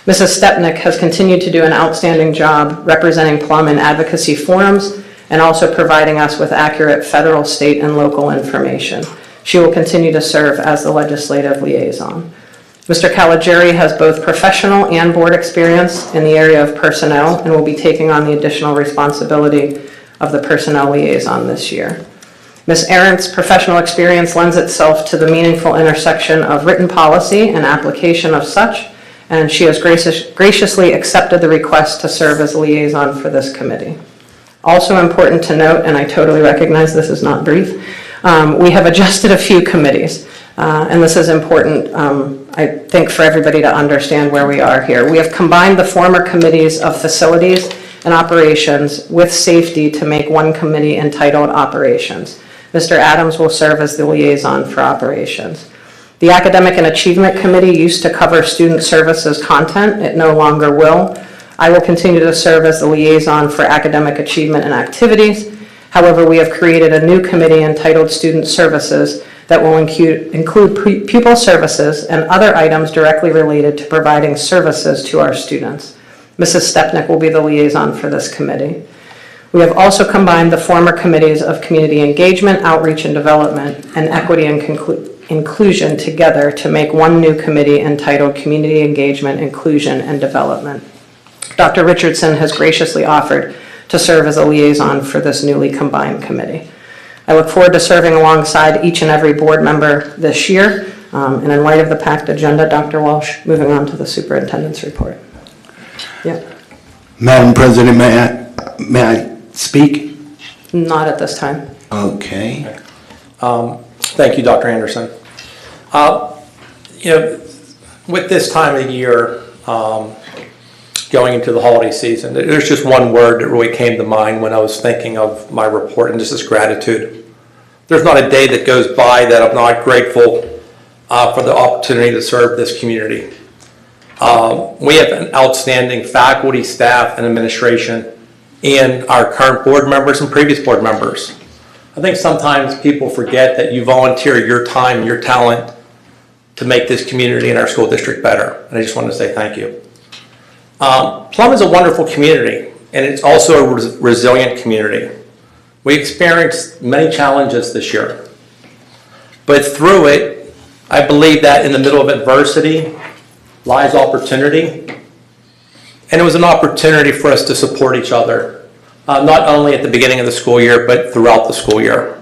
Mrs. Stepnick has continued to do an outstanding job representing Plum in advocacy forums and also providing us with accurate federal, state, and local information. She will continue to serve as the legislative liaison. Mr. Caligiuri has both professional and board experience in the area of personnel and will be taking on the additional responsibility of the personnel liaison this year. Ms. Arendt's professional experience lends itself to the meaningful intersection of written policy and application of such, and she has graciously accepted the request to serve as liaison for this committee. Also important to note, and I totally recognize this is not brief, we have adjusted a few committees, and this is important, I think, for everybody to understand where we are here. We have combined the former committees of facilities and operations with safety to make one committee entitled Operations. Mr. Adams will serve as the liaison for operations. The Academic and Achievement Committee used to cover student services content. It no longer will. I will continue to serve as the liaison for academic achievement and activities. However, we have created a new committee entitled Student Services that will include pupil services and other items directly related to providing services to our students. Mrs. Stepnick will be the liaison for this committee. We have also combined the former committees of Community Engagement, Outreach and Development, and Equity and Inclusion together to make one new committee entitled Community Engagement, Inclusion, and Development. Dr. Richardson has graciously offered to serve as a liaison for this newly combined committee. I look forward to serving alongside each and every board member this year. And in light of the packed agenda, Dr. Walsh, moving on to the superintendent's report. Yep. Madam President, may I speak? Not at this time. Okay. Thank you, Dr. Anderson. With this time of year, going into the holiday season, there's just one word that really came to mind when I was thinking of my report, and this is gratitude. There's not a day that goes by that I'm not grateful for the opportunity to serve this community. We have an outstanding faculty, staff, and administration, and our current board members and previous board members. I think sometimes people forget that you volunteer your time and your talent to make this community and our school district better, and I just wanted to say thank you. Plum is a wonderful community, and it's also a resilient community. We experienced many challenges this year, but through it, I believe that in the middle of adversity lies opportunity, and it was an opportunity for us to support each other, not only at the beginning of the school year, but throughout the school year.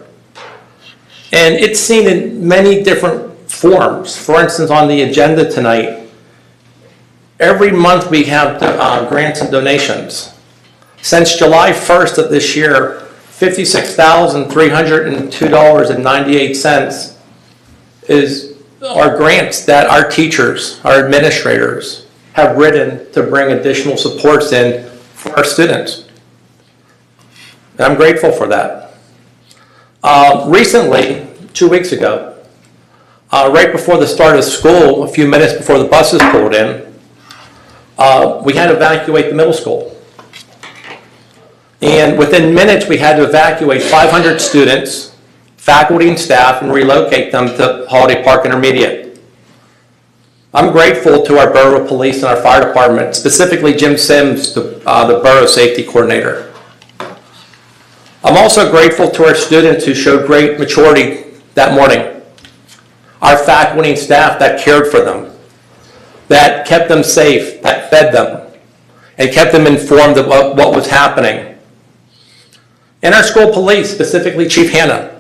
And it's seen in many different forms. For instance, on the agenda tonight, every month we have grants and donations. Since July 1st of this year, $56,302.98 is our grants that our teachers, our administrators have written to bring additional supports in for our students. And I'm grateful for that. Recently, 2 weeks ago, right before the start of school, a few minutes before the buses pulled in, we had to evacuate the middle school. And within minutes, we had to evacuate 500 students, faculty and staff, and relocate them to Holiday Park Intermediate. I'm grateful to our Borough Police and our Fire Department, specifically Jim Sims, the Borough Safety Coordinator. I'm also grateful to our students who showed great maturity that morning. Our faculty and staff that cared for them, that kept them safe, that fed them, and kept them informed of what was happening. And our school police, specifically Chief Hanna,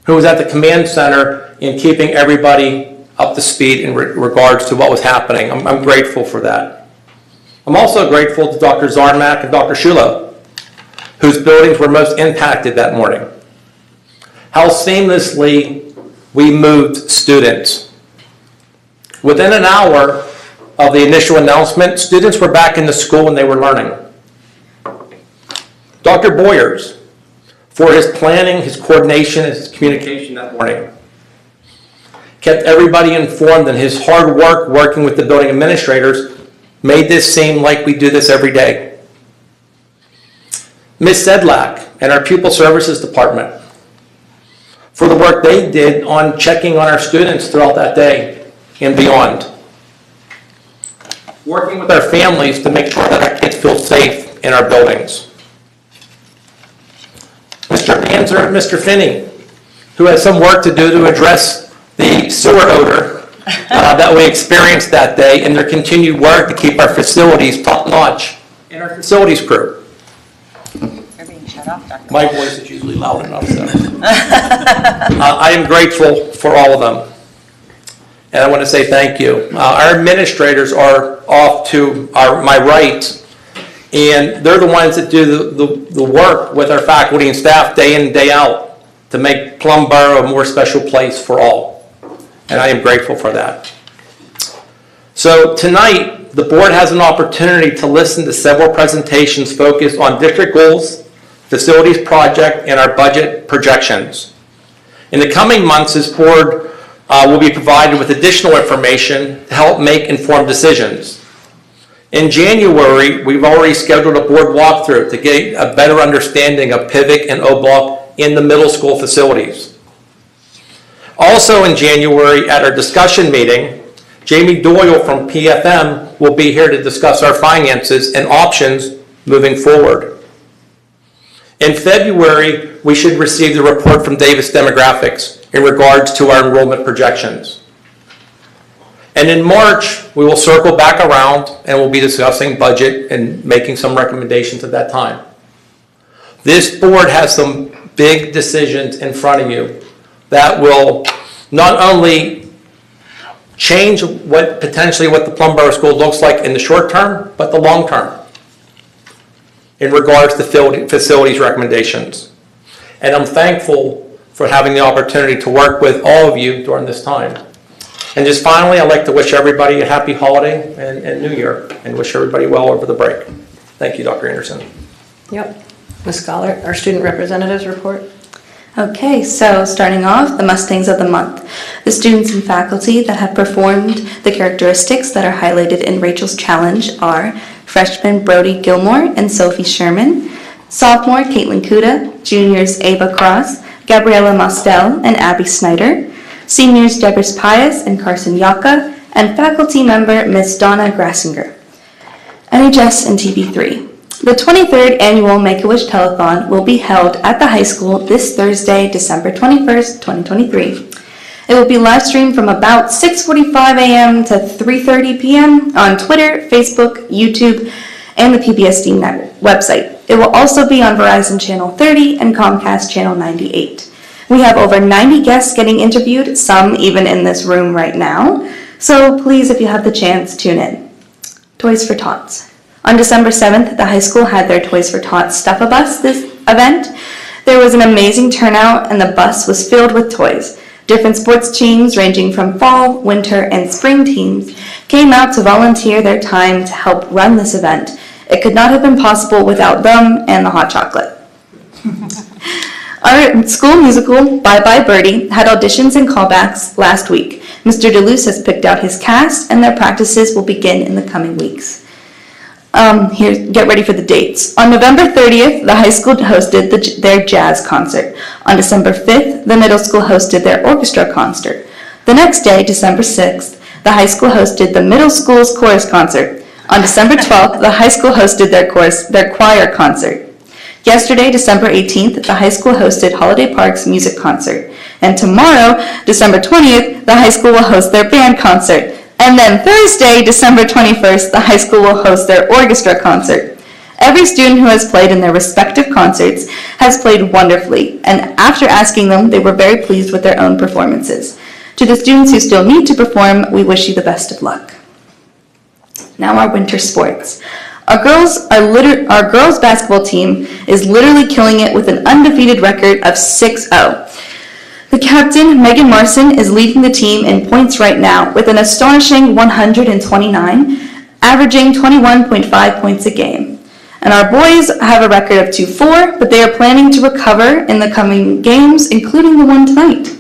who was at the command center in keeping everybody up to speed in regards to what was happening. I'm grateful for that. I'm also grateful to Dr. Zarmak and Dr. Shulo, whose buildings were most impacted that morning. How seamlessly we moved students. Within an hour of the initial announcement, students were back in the school and they were learning. Dr. Boyers, for his planning, his coordination, and his communication that morning, kept everybody informed, and his hard work working with the building administrators made this seem like we do this every day. Ms. Sedlak and our Pupil Services Department, for the work they did on checking on our students throughout that day and beyond. Working with our families to make sure that our kids feel safe in our buildings. Mr. Panzer and Mr. Finney, who has some work to do to address the sewer odor that we experienced that day, and their continued work to keep our facilities top-notch, and our facilities crew. You're being shut off, Dr. My voice is usually loud enough, so. I am grateful for all of them. And I want to say thank you. Our administrators are off to my right, and they're the ones that do the work with our faculty and staff day in and day out to make Plum Borough a more special place for all. And I am grateful for that. So tonight, the board has an opportunity to listen to several presentations focused on district goals, facilities project, and our budget projections. In the coming months, this board will be provided with additional information to help make informed decisions. In January, we've already scheduled a board walkthrough to get a better understanding of PIVIC and OBLOC in the middle school facilities. Also in January, at our discussion meeting, Jamie Doyle from PFM will be here to discuss our finances and options moving forward. In February, we should receive the report from Davis Demographics in regards to our enrollment projections. And in March, we will circle back around and we'll be discussing budget and making some recommendations at that time. This board has some big decisions in front of you that will not only change potentially what the Plum Borough School looks like in the short term, but the long term in regards to facilities recommendations. And I'm thankful for having the opportunity to work with all of you during this time. And just finally, I'd like to wish everybody a happy holiday and New Year, and wish everybody well over the break. Thank you, Dr. Anderson. Yep. Ms. Scholar, our student representatives report. Okay, so starting off, the Mustangs of the Month. The students and faculty that have performed the characteristics that are highlighted in Rachel's challenge are freshmen Brody Gilmore and Sophie Sherman, sophomore Caitlin Kuda, juniors Ava Cross, Gabriella Mostel, and Abby Snyder, seniors Debris Pius and Carson Yaka, and faculty member Ms. Donna Grassinger. NHS and TB3. The 23rd annual Make-A-Wish Telethon will be held at the high school this Thursday, December 21st, 2023. It will be live streamed from about 6:45 a.m. to 3:30 p.m. on Twitter, Facebook, YouTube, and the PBSD website. It will also be on Verizon Channel 30 and Comcast Channel 98. We have over 90 guests getting interviewed, some even in this room right now. So please, if you have the chance, tune in. Toys for Tots. On December 7th, the high school had their Toys for Tots Stuff-A-Bus this event. There was an amazing turnout and the bus was filled with toys. Different sports teams ranging from fall, winter, and spring teams came out to volunteer their time to help run this event. It could not have been possible without them and the hot chocolate. Our school musical, Bye Bye Birdie, had auditions and callbacks last week. Mr. DeLuce has picked out his cast, and their practices will begin in the coming weeks. Get ready for the dates. On November 30th, the high school hosted their jazz concert. On December 5th, the middle school hosted their orchestra concert. The next day, December 6th, the high school hosted the middle school's chorus concert. On December 12th, the high school hosted their choir concert. Yesterday, December 18th, the high school hosted Holiday Park's music concert. And tomorrow, December 20th, the high school will host their band concert. And then Thursday, December 21st, the high school will host their orchestra concert. Every student who has played in their respective concerts has played wonderfully, and after asking them, they were very pleased with their own performances. To the students who still need to perform, we wish you the best of luck. Now our winter sports. Our girls basketball team is literally killing it with an undefeated record of 6-0. The captain, Megan Marson, is leading the team in points right now with an astonishing 129, averaging 21.5 points a game. And our boys have a record of 2-4, but they are planning to recover in the coming games, including the one tonight.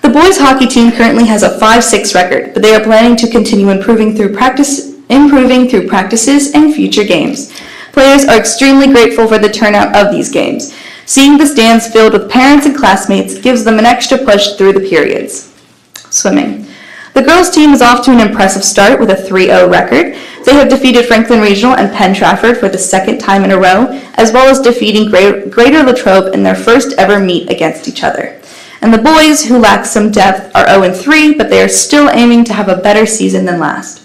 The boys hockey team currently has a 5-6 record, but they are planning to continue improving through practices and future games. Players are extremely grateful for the turnout of these games. Seeing the stands filled with parents and classmates gives them an extra push through the periods. Swimming. The girls' team is off to an impressive start with a 3-0 record. They have defeated Franklin Regional and Penn Trafford for the second time in a row, as well as defeating Greater Latrobe in their first ever meet against each other. And the boys, who lack some depth, are 0-3, but they are still aiming to have a better season than last.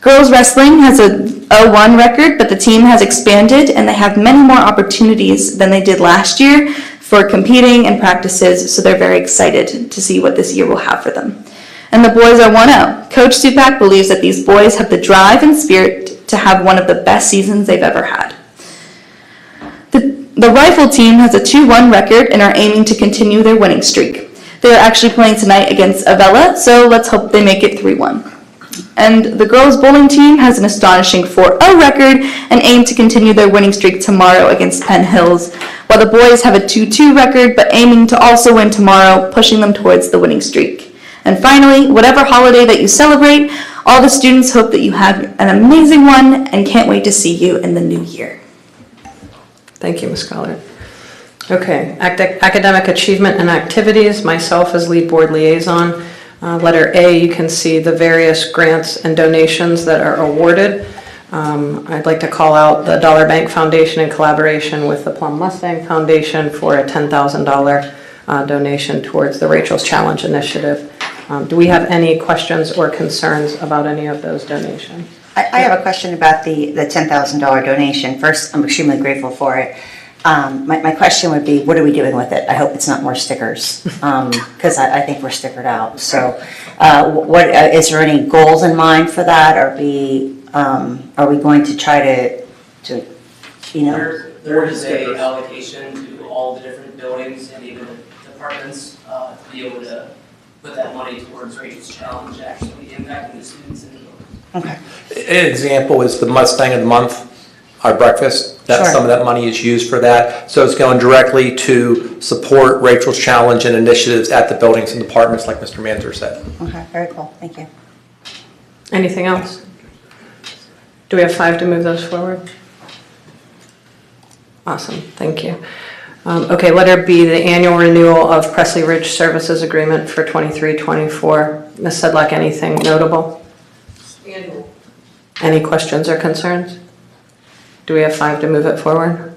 Girls wrestling has a 0-1 record, but the team has expanded and they have many more opportunities than they did last year for competing and practices, so they're very excited to see what this year will have for them. And the boys are 1-0. Coach Stupak believes that these boys have the drive and spirit to have one of the best seasons they've ever had. The rifle team has a 2-1 record and are aiming to continue their winning streak. They are actually playing tonight against Avella, so let's hope they make it 3-1. And the girls bowling team has an astonishing 4-0 record and aim to continue their winning streak tomorrow against Penn Hills, while the boys have a 2-2 record but aiming to also win tomorrow, pushing them towards the winning streak. And finally, whatever holiday that you celebrate, all the students hope that you have an amazing one and can't wait to see you in the new year. Thank you, Ms. Collard. Okay, academic achievement and activities, myself as lead board liaison. Letter A, you can see the various grants and donations that are awarded. I'd like to call out the Dollar Bank Foundation in collaboration with the Plum Mustang Foundation for a $10,000 donation towards the Rachel's Challenge initiative. Do we have any questions or concerns about any of those donations? I have a question about the $10,000 donation. First, I'm extremely grateful for it. My question would be, what are we doing with it? I hope it's not more stickers, because I think we're stickered out. So what is there any goals in mind for that? Are we going to try to you know? There is a allocation to all the different buildings and even departments to be able to put that money towards Rachel's Challenge, actually impacting the students in the building. Okay. An example is the Mustang of the Month, our breakfast. Some of that money is used for that. So it's going directly to support Rachel's Challenge and initiatives at the buildings and departments, like Mr. Manzer said. Okay, very cool. Thank you. Anything else? Do we have 5 to move those forward? Awesome, thank you. Okay, letter B, the annual renewal of Presley Ridge Services Agreement for 23-24. Ms. Sedlak, anything notable? Annual. Any questions or concerns? Do we have 5 to move it forward?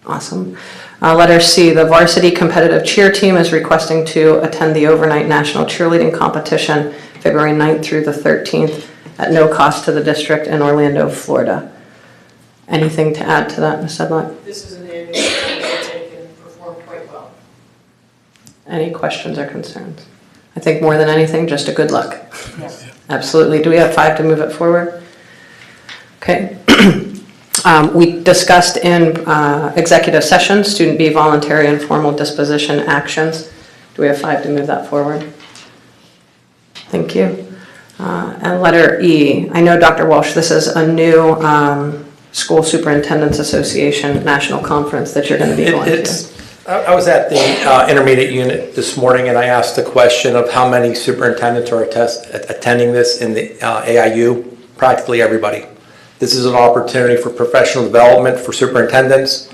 Awesome. Letter C, the varsity competitive cheer team is requesting to attend the overnight national cheerleading competition February 9th through the 13th at no cost to the district in Orlando, Florida. Anything to add to that, Ms. Sedlak? This is an annual that they can perform quite well. Any questions or concerns? I think more than anything, just a good luck. Yes. Absolutely. Do we have 5 to move it forward? Okay. We discussed in executive session, student B voluntary and formal disposition actions. Do we have 5 to move that forward? Thank you. And letter E, I know, Dr. Walsh, this is a new School Superintendents Association National Conference that you're going to be going to. I was at the intermediate unit this morning and I asked the question of how many superintendents are attending this in the AIU. Practically everybody. This is an opportunity for professional development for superintendents.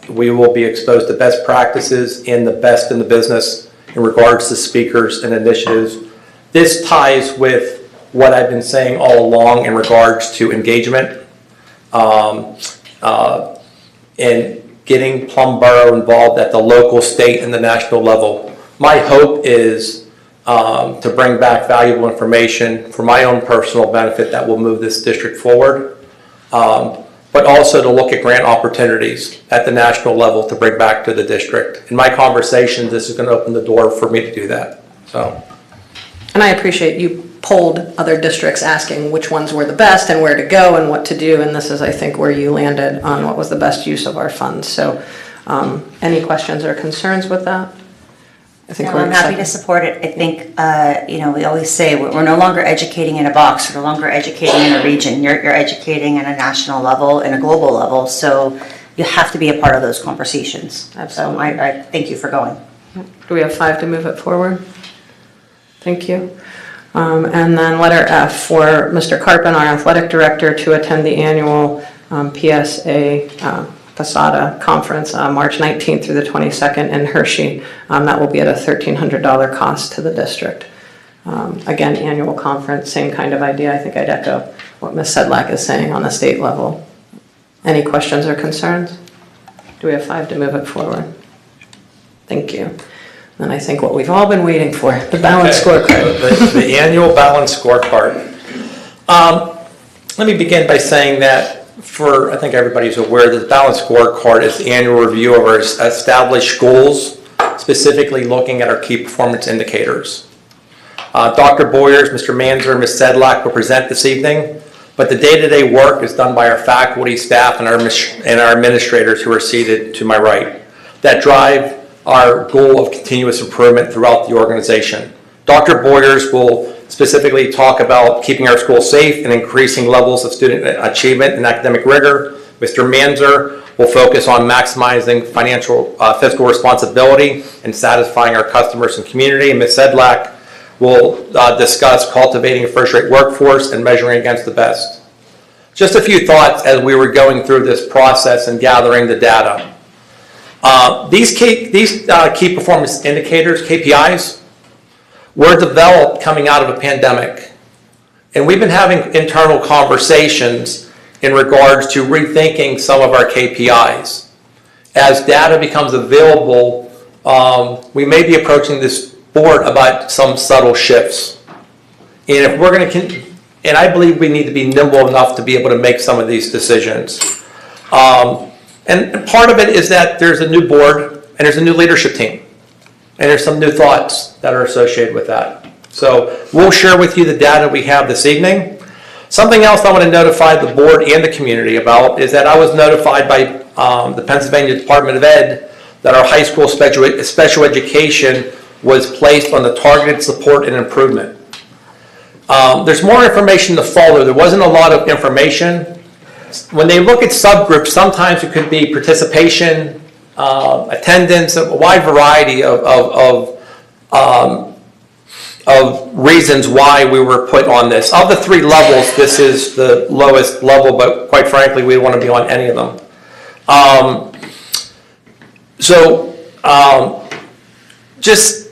We will be exposed to best practices and the best in the business in regards to speakers and initiatives. This ties with what I've been saying all along in regards to engagement and getting Plum Borough involved at the local, state, and the national level. My hope is to bring back valuable information for my own personal benefit that will move this district forward, but also to look at grant opportunities at the national level to bring back to the district. In my conversations, this is going to open the door for me to do that. So. And I appreciate you polled other districts asking which ones were the best and where to go and what to do, and this is, I think, where you landed on what was the best use of our funds. So any questions or concerns with that? I think No, I'm happy to support it. I think, we always say we're no longer educating in a box. We're no longer educating in a region. You're educating at a national level and a global level. So you have to be a part of those conversations. Absolutely. So I thank you for going. Do we have 5 to move it forward? Thank you. And then letter F for Mr. Carpin, our athletic director, to attend the annual PSA Posada Conference March 19th through the 22nd in Hershey. That will be at a $1,300 cost to the district. Again, annual conference, same kind of idea. I think I'd echo what Ms. Sedlak is saying on the state level. Any questions or concerns? Do we have 5 to move it forward? Thank you. And I think what we've all been waiting for, the balanced scorecard. The annual balanced scorecard. Let me begin by saying that I think everybody's aware that the balanced scorecard is the annual review of our established goals, specifically looking at our key performance indicators. Dr. Boyers, Mr. Manzer, and Ms. Sedlak will present this evening, but the day-to-day work is done by our faculty, staff, and our administrators who are seated to my right that drive our goal of continuous improvement throughout the organization. Dr. Boyers will specifically talk about keeping our school safe and increasing levels of student achievement and academic rigor. Mr. Manzer will focus on maximizing fiscal responsibility and satisfying our customers and community. And Ms. Sedlak will discuss cultivating a first-rate workforce and measuring against the best. Just a few thoughts as we were going through this process and gathering the data. These key performance indicators, KPIs, were developed coming out of a pandemic. And we've been having internal conversations in regards to rethinking some of our KPIs. As data becomes available, we may be approaching this board about some subtle shifts. And if we're going to, and I believe we need to be nimble enough to be able to make some of these decisions. And part of it is that there's a new board and there's a new leadership team. And there's some new thoughts that are associated with that. So we'll share with you the data we have this evening. Something else I want to notify the board and the community about is that I was notified by the Pennsylvania Department of Ed that our high school special education was placed on the targeted support and improvement. There's more information to follow. There wasn't a lot of information. When they look at subgroups, sometimes it could be participation, attendance, a wide variety of reasons why we were put on this. Of the 3 levels, this is the lowest level, but quite frankly, we want to be on any of them. Just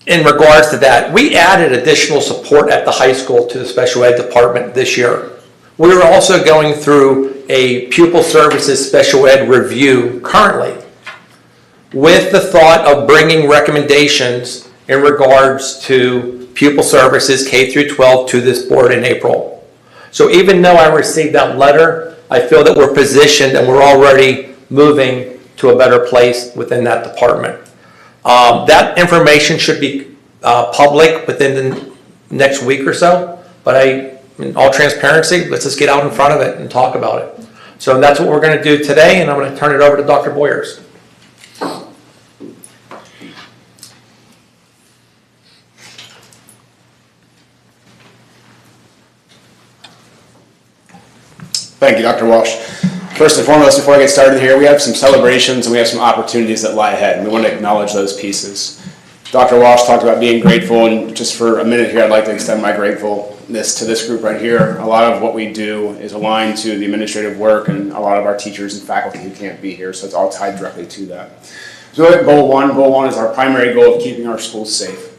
in regards to that, we added additional support at the high school to the special ed department this year. We are also going through a pupil services special ed review currently with the thought of bringing recommendations in regards to pupil services K through 12 to this board in April. So even though I received that letter, I feel that we're positioned and we're already moving to a better place within that department. That information should be public within the next week or so, but in all transparency, let's just get out in front of it and talk about it. So that's what we're going to do today, and I'm going to turn it over to Dr. Boyers. Thank you, Dr. Walsh. First and foremost, before I get started here, we have some celebrations and we have some opportunities that lie ahead, and we want to acknowledge those pieces. Dr. Walsh talked about being grateful, and just for a minute here, I'd like to extend my gratefulness to this group right here. A lot of what we do is aligned to the administrative work and a lot of our teachers and faculty who can't be here, so it's all tied directly to that. So goal one is our primary goal of keeping our schools safe.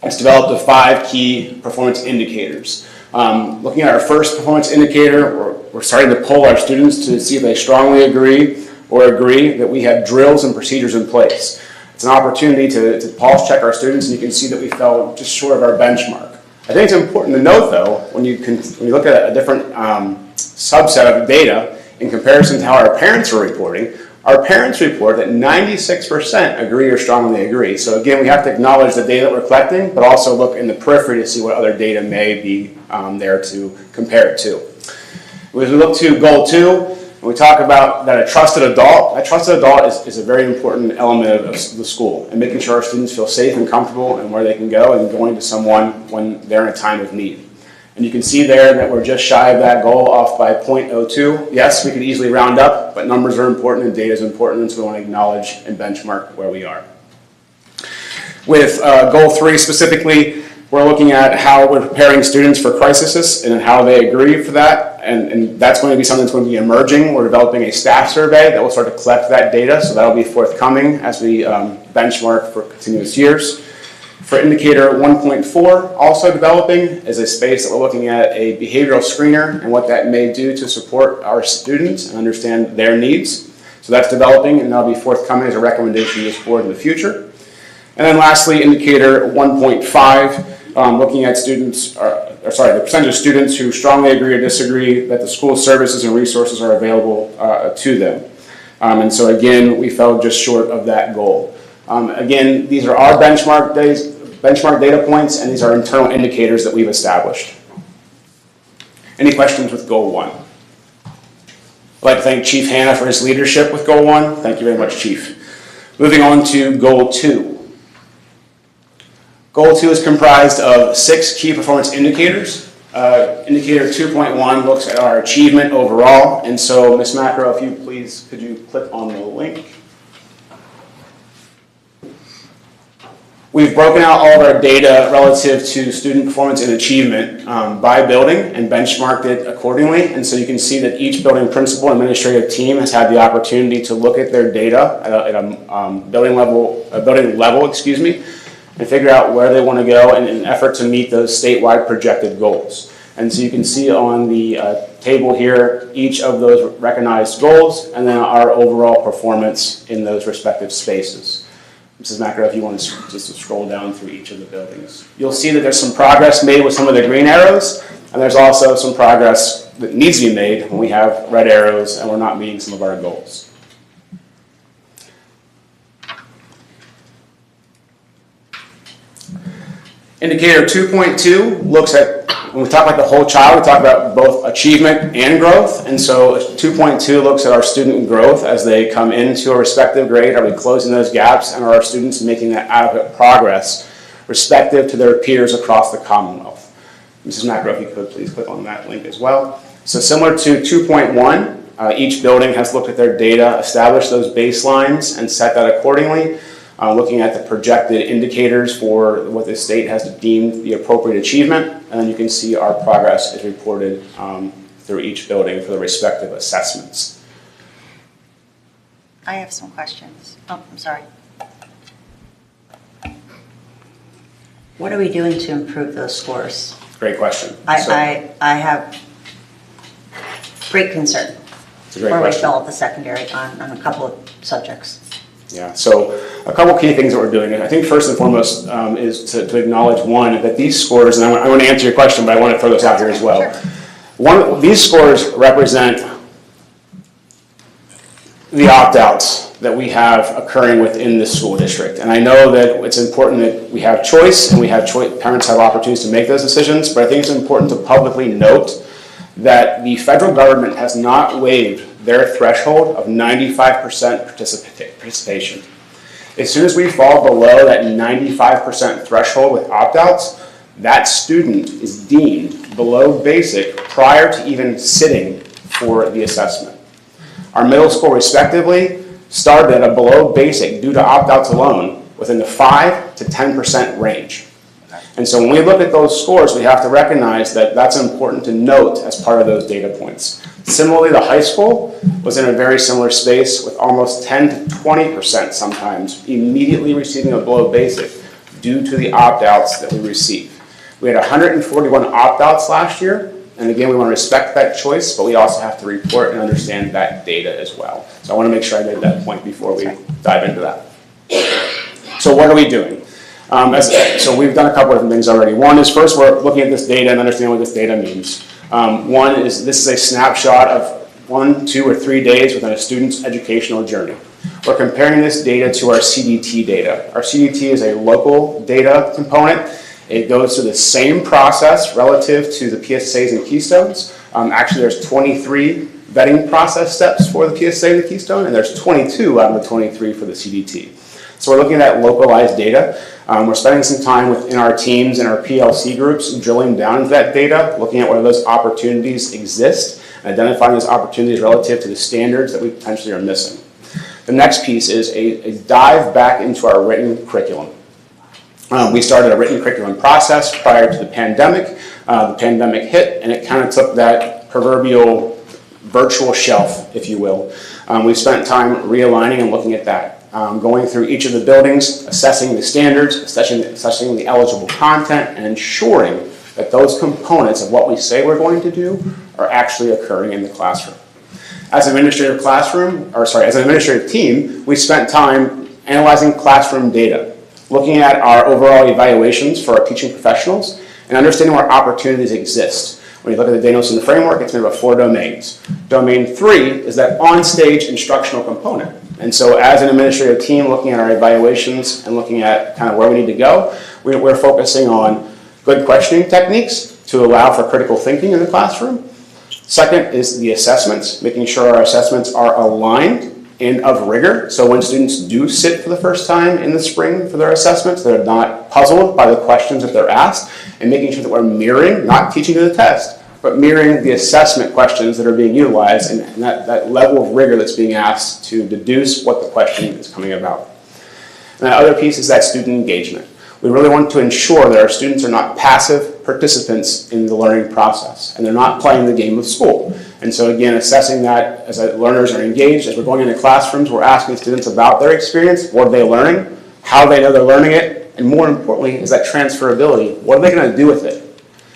It's developed the 5 key performance indicators. Looking at our first performance indicator, we're starting to poll our students to see if they strongly agree or agree that we have drills and procedures in place. It's an opportunity to pulse check our students, and you can see that we fell just short of our benchmark. I think it's important to note, though, when you look at a different subset of data in comparison to how our parents are reporting, Our parents report that 96% agree or strongly agree. So again, we have to acknowledge the data that we're collecting, but also look in the periphery to see what other data may be there to compare it to. As we look to goal 2, and we talk about that a trusted adult is a very important element of the school, and making sure our students feel safe and comfortable and where they can go and going to someone when they're in a time of need. And you can see there that we're just shy of that goal, off by 0.02. Yes, we could easily round up, but numbers are important and data is important, and so we want to acknowledge and benchmark where we are. With goal 3 specifically, we're looking at how we're preparing students for crises and how they agree for that, and that's going to be something that's going to be emerging. We're developing a staff survey that will start to collect that data, so that'll be forthcoming as we benchmark for continuous years. For indicator 1.4, also developing, is a space that we're looking at a behavioral screener and what that may do to support our students and understand their needs. So that's developing, and that'll be forthcoming as a recommendation to this board in the future. And then lastly, indicator 1.5, looking at students, the percentage of students who strongly agree or disagree that the school services and resources are available to them. And so again, we fell just short of that goal. Again, these are our benchmark data points, and these are internal indicators that we've established. Any questions with goal 1? I'd like to thank Chief Hanna for his leadership with goal 1. Thank you very much, Chief. Moving on to goal 2. Goal 2 is comprised of 6 key performance indicators. Indicator 2.1 looks at our achievement overall, and so Ms. Macro, if you please, could you click on the link? We've broken out all of our data relative to student performance and achievement by building and benchmarked it accordingly. And so you can see that each building principal and administrative team has had the opportunity to look at their data at a building level, and figure out where they want to go in an effort to meet those statewide projected goals. And so you can see on the table here each of those recognized goals and then our overall performance in those respective spaces. Mrs. Macro, if you want to just scroll down through each of the buildings. You'll see that there's some progress made with some of the green arrows, and there's also some progress that needs to be made when we have red arrows and we're not meeting some of our goals. Indicator 2.2 looks at, when we talk about the whole child, we talk about both achievement and growth. And so 2.2 looks at our student growth as they come into a respective grade. Are we closing those gaps, and are our students making that adequate progress respective to their peers across the Commonwealth? Mrs. Macro, if you could please click on that link as well. So similar to 2.1, each building has looked at their data, established those baselines, and set that accordingly. Looking at the projected indicators for what the state has deemed the appropriate achievement, and then you can see our progress is reported through each building for the respective assessments. I have some questions. Oh, I'm sorry. What are we doing to improve those scores? Great question. I have great concern. It's a great where question. we fell at the secondary on a couple of subjects. Yeah, so a couple key things that we're doing. I think first and foremost is to acknowledge, one, that these scores, and I want to answer your question, but I want to throw this out here as well. These scores represent the opt-outs that we have occurring within the school district. And I know that it's important that we have choice, and parents have opportunities to make those decisions, but I think it's important to publicly note that the federal government has not waived their threshold of 95% participation. As soon as we fall below that 95% threshold with opt-outs, that student is deemed below basic prior to even sitting for the assessment. Our middle school, respectively, started at a below basic due to opt-outs alone within the 5 to 10% range. And so when we look at those scores, we have to recognize that that's important to note as part of those data points. Similarly, the high school was in a very similar space with almost 10 to 20% sometimes immediately receiving a below basic due to the opt-outs that we received. We had 141 opt-outs last year, and again, we want to respect that choice, but we also have to report and understand that data as well. So I want to make sure I made that point before we dive into that. So what are we doing? So we've done a couple of different things already. One is, first, we're looking at this data and understanding what this data means. One is, this is a snapshot of 1, 2, or 3 days within a student's educational journey. We're comparing this data to our CDT data. Our CDT is a local data component. It goes through the same process relative to the PSSAs and Keystones. Actually, there's 23 vetting process steps for the PSA and the Keystone, and there's 22 out of the 23 for the CDT. So we're looking at localized data. We're spending some time within our teams and our PLC groups drilling down into that data, looking at where those opportunities exist, and identifying those opportunities relative to the standards that we potentially are missing. The next piece is a dive back into our written curriculum. We started a written curriculum process prior to the pandemic. The pandemic hit, and it kind of took that proverbial virtual shelf, if you will. We spent time realigning and looking at that, going through each of the buildings, assessing the standards, assessing the eligible content, and ensuring that those components of what we say we're going to do are actually occurring in the classroom. As an administrative team, we spent time analyzing classroom data, looking at our overall evaluations for our teaching professionals, and understanding where opportunities exist. When you look at the Danielson framework, it's made up of 4 domains. Domain 3 is that on-stage instructional component. And so as an administrative team, looking at our evaluations and looking at kind of where we need to go, we're focusing on good questioning techniques to allow for critical thinking in the classroom. Second is the assessments, making sure our assessments are aligned and of rigor. So when students do sit for the first time in the spring for their assessments, they're not puzzled by the questions that they're asked, and making sure that we're mirroring, not teaching to the test, but mirroring the assessment questions that are being utilized and that level of rigor that's being asked to deduce what the question is coming about. And that other piece is that student engagement. We really want to ensure that our students are not passive participants in the learning process, and they're not playing the game of school. And so again, assessing that as learners are engaged, as we're going into classrooms, we're asking students about their experience, what are they learning, how do they know they're learning it, and more importantly, is that transferability, what are they going to do with it?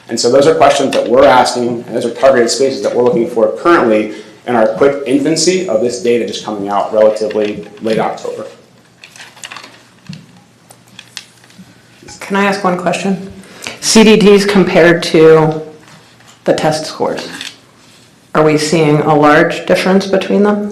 And so those are questions that we're asking, and those are targeted spaces that we're looking for currently in our quick infancy of this data just coming out relatively late October. Can I ask one question? CDTs compared to the test scores. Are we seeing a large difference between them?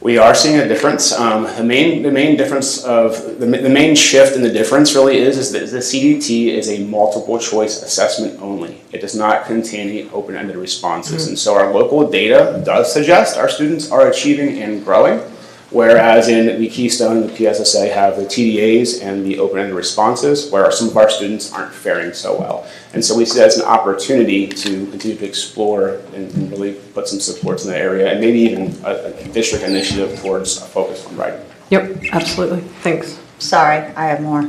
We are seeing a difference. The main difference of the main shift in the difference really is that the CDT is a multiple choice assessment only. It does not contain any open-ended responses, and so our local data does suggest our students are achieving and growing, whereas in the Keystone and the PSSA have the TDAs and the open-ended responses, where some of our students aren't faring so well. And so we see that as an opportunity to continue to explore and really put some supports in the area, and maybe even a district initiative towards a focus on writing. Yep, absolutely. Thanks. Sorry, I have more.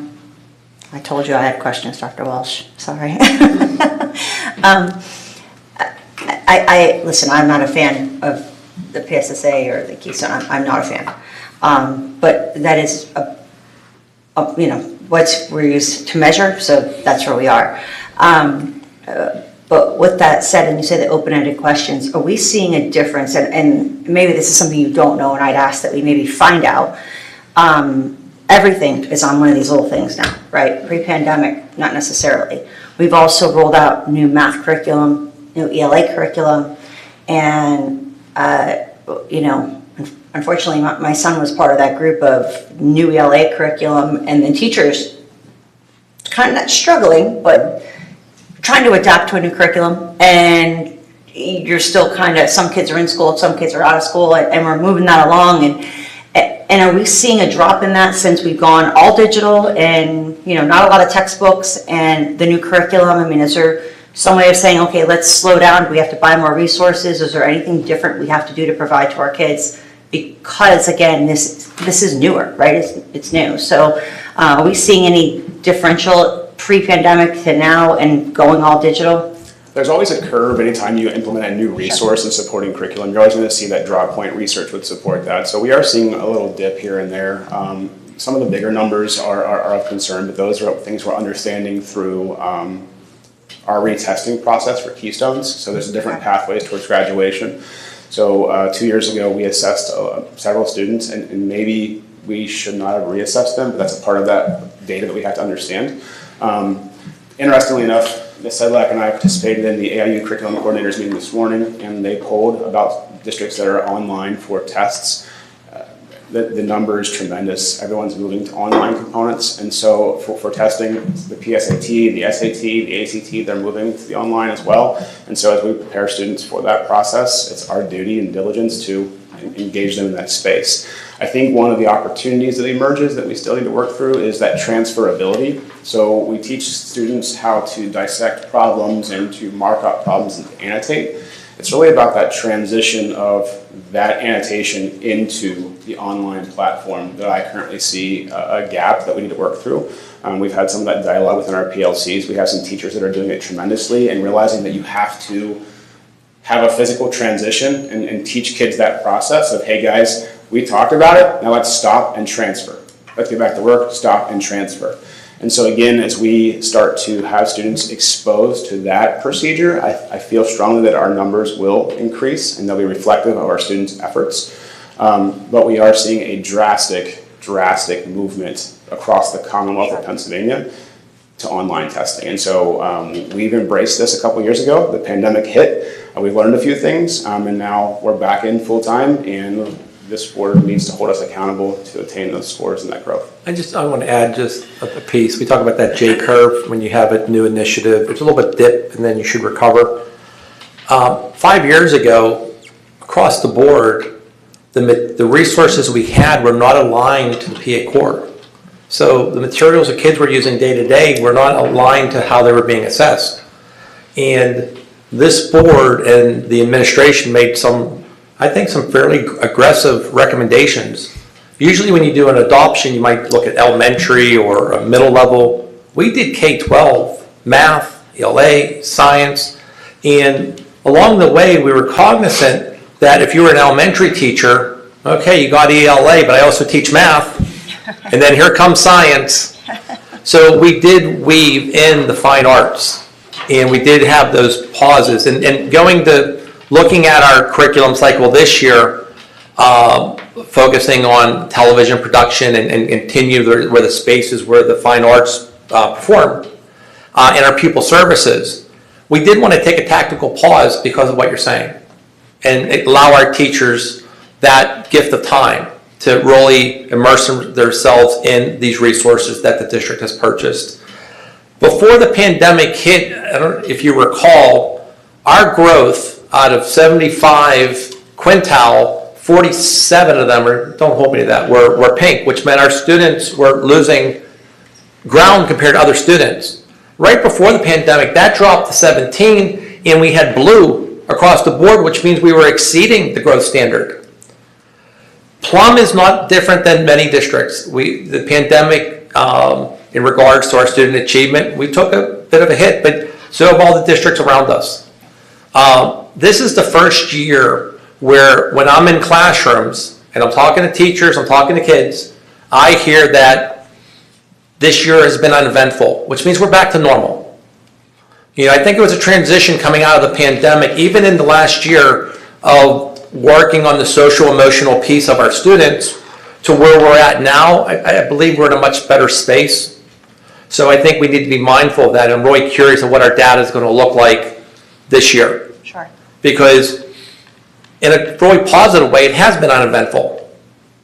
I told you I had questions, Dr. Walsh. Sorry. Listen, I'm not a fan of the PSSA or the Keystone. I'm not a fan. But that is, we're used to measure, so that's where we are. But with that said, and you say the open-ended questions, are we seeing a difference? And maybe this is something you don't know, and I'd ask that we maybe find out. Everything is on one of these little things now, right? Pre-pandemic, not necessarily. We've also rolled out new math curriculum, new ELA curriculum, and unfortunately, my son was part of that group of new ELA curriculum, and the teachers kind of not struggling, but trying to adapt to a new curriculum, and you're still kind of, some kids are in school, some kids are out of school, and we're moving that along, and are we seeing a drop in that since we've gone all digital and, not a lot of textbooks and the new curriculum? I mean, is there some way of saying, okay, let's slow down, do we have to buy more resources? Is there anything different we have to do to provide to our kids? Because again, this is newer, right? It's new. So are we seeing any differential pre-pandemic to now and going all digital? There's always a curve anytime you implement a new resource in supporting curriculum. You're always going to see that draw point research would support that. So we are seeing a little dip here and there. Some of the bigger numbers are of concern, but those are things we're understanding through our retesting process for Keystones. So there's different pathways towards graduation. So 2 years ago, we assessed several students, and maybe we should not have reassessed them, but that's a part of that data that we have to understand. Interestingly enough, Ms. Sedlak and I participated in the AIU Curriculum Coordinators meeting this morning, and they polled about districts that are online for tests. The number is tremendous. Everyone's moving to online components, and so for testing, the PSAT, the SAT, the ACT, they're moving to the online as well. And so as we prepare students for that process, it's our duty and diligence to engage them in that space. I think one of the opportunities that emerges that we still need to work through is that transferability. So we teach students how to dissect problems and to mark up problems and to annotate. It's really about that transition of that annotation into the online platform that I currently see a gap that we need to work through. We've had some of that dialogue within our PLCs. We have some teachers that are doing it tremendously and realizing that you have to have a physical transition and teach kids that process of, hey guys, we talked about it, now let's stop and transfer. Let's get back to work, stop and transfer. And so again, as we start to have students exposed to that procedure, I feel strongly that our numbers will increase and they'll be reflective of our students' efforts. But we are seeing a drastic movement across the Commonwealth of Pennsylvania to online testing. And so we've embraced this a couple years ago. The pandemic hit, we've learned a few things, and now we're back in full time, and this board needs to hold us accountable to attain those scores and that growth. I want to add just a piece. We talk about that J curve when you have a new initiative. There's a little bit dip and then you should recover. 5 years ago, across the board, the resources we had were not aligned to the PA core. So the materials that kids were using day to day were not aligned to how they were being assessed. And this board and the administration made some fairly aggressive recommendations. Usually when you do an adoption, you might look at elementary or a middle level. We did K-12, math, ELA, science, and along the way we were cognizant that if you were an elementary teacher, okay, you got ELA, but I also teach math, and then here comes science. So we did weave in the fine arts, and we did have those pauses, and going to looking at our curriculum cycle this year, focusing on television production and continue where the spaces where the fine arts perform, and our pupil services, we did want to take a tactical pause because of what you're saying and allow our teachers that gift of time to really immerse themselves in these resources that the district has purchased. Before the pandemic hit, I don't know if you recall, our growth out of 75 quintile, 47 of them, or don't hold me to that, were pink, which meant our students were losing ground compared to other students. Right before the pandemic, that dropped to 17, and we had blue across the board, which means we were exceeding the growth standard. Plum is not different than many districts. The pandemic, in regards to our student achievement, we took a bit of a hit, but so have all the districts around us. This is the first year where when I'm in classrooms and I'm talking to teachers, I'm talking to kids, I hear that this year has been uneventful, which means we're back to normal. You know, I think it was a transition coming out of the pandemic, even in the last year of working on the social emotional piece of our students to where we're at now. I believe we're in a much better space. So I think we need to be mindful of that. I'm really curious of what our data is going to look like this year. Sure. Because in a really positive way, it has been uneventful.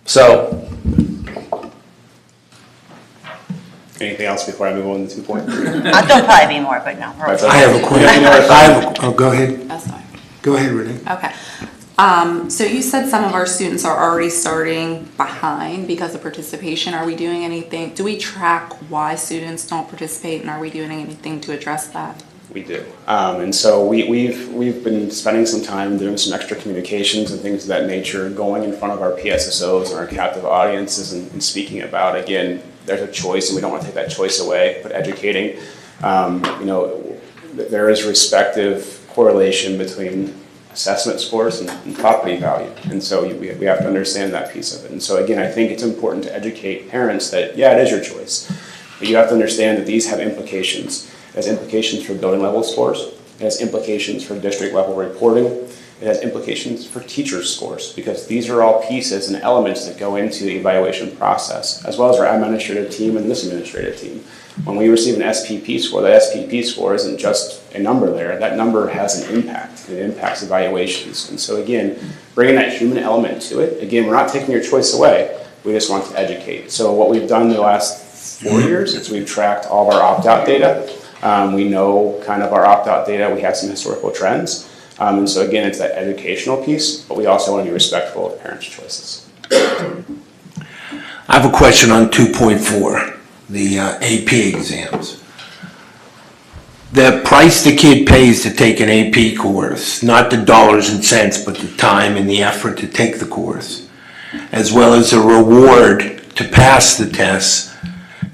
So. Anything else before I move on to 2.3? There'll probably be more, but no. I have a question. Go ahead. That's fine. Go ahead, Renee. Okay. So you said some of our students are already starting behind because of participation. Are we doing anything? Do we track why students don't participate, and are we doing anything to address that? We do. And so we've been spending some time doing some extra communications and things of that nature, going in front of our PSSOs and our captive audiences and speaking about, again, there's a choice and we don't want to take that choice away, but educating, there is respective correlation between assessment scores and property value. And so we have to understand that piece of it. And so again, I think it's important to educate parents that, yeah, it is your choice, but you have to understand that these have implications. It has implications for building level scores. It has implications for district level reporting. It has implications for teachers' scores, because these are all pieces and elements that go into the evaluation process, as well as our administrative team and this administrative team. When we receive an SPP score, that SPP score isn't just a number there. That number has an impact. It impacts evaluations. And so again, bringing that human element to it, again, we're not taking your choice away. We just want to educate. So what we've done the last 4 years is we've tracked all of our opt-out data. We know kind of our opt-out data. We have some historical trends. And so again, it's that educational piece, but we also want to be respectful of parents' choices. I have a question on 2.4, the AP exams. The price the kid pays to take an AP course, not the dollars and cents, but the time and the effort to take the course, as well as a reward to pass the test.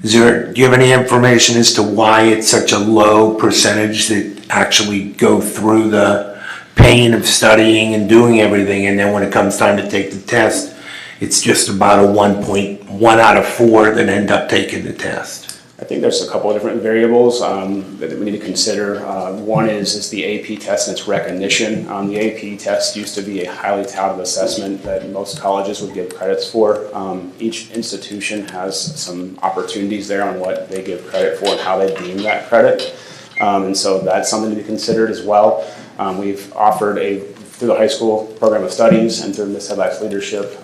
Do you have any information as to why it's such a low percentage that actually go through the pain of studying and doing everything, and then when it comes time to take the test, it's just about a 1.1 out of 4 that end up taking the test? I think there's a couple of different variables that we need to consider. One is the AP test and its recognition. The AP test used to be a highly touted assessment that most colleges would give credits for. Each institution has some opportunities there on what they give credit for and how they deem that credit. And so that's something to be considered as well. We've offered through the high school program of studies and through Ms. Hedlack's leadership,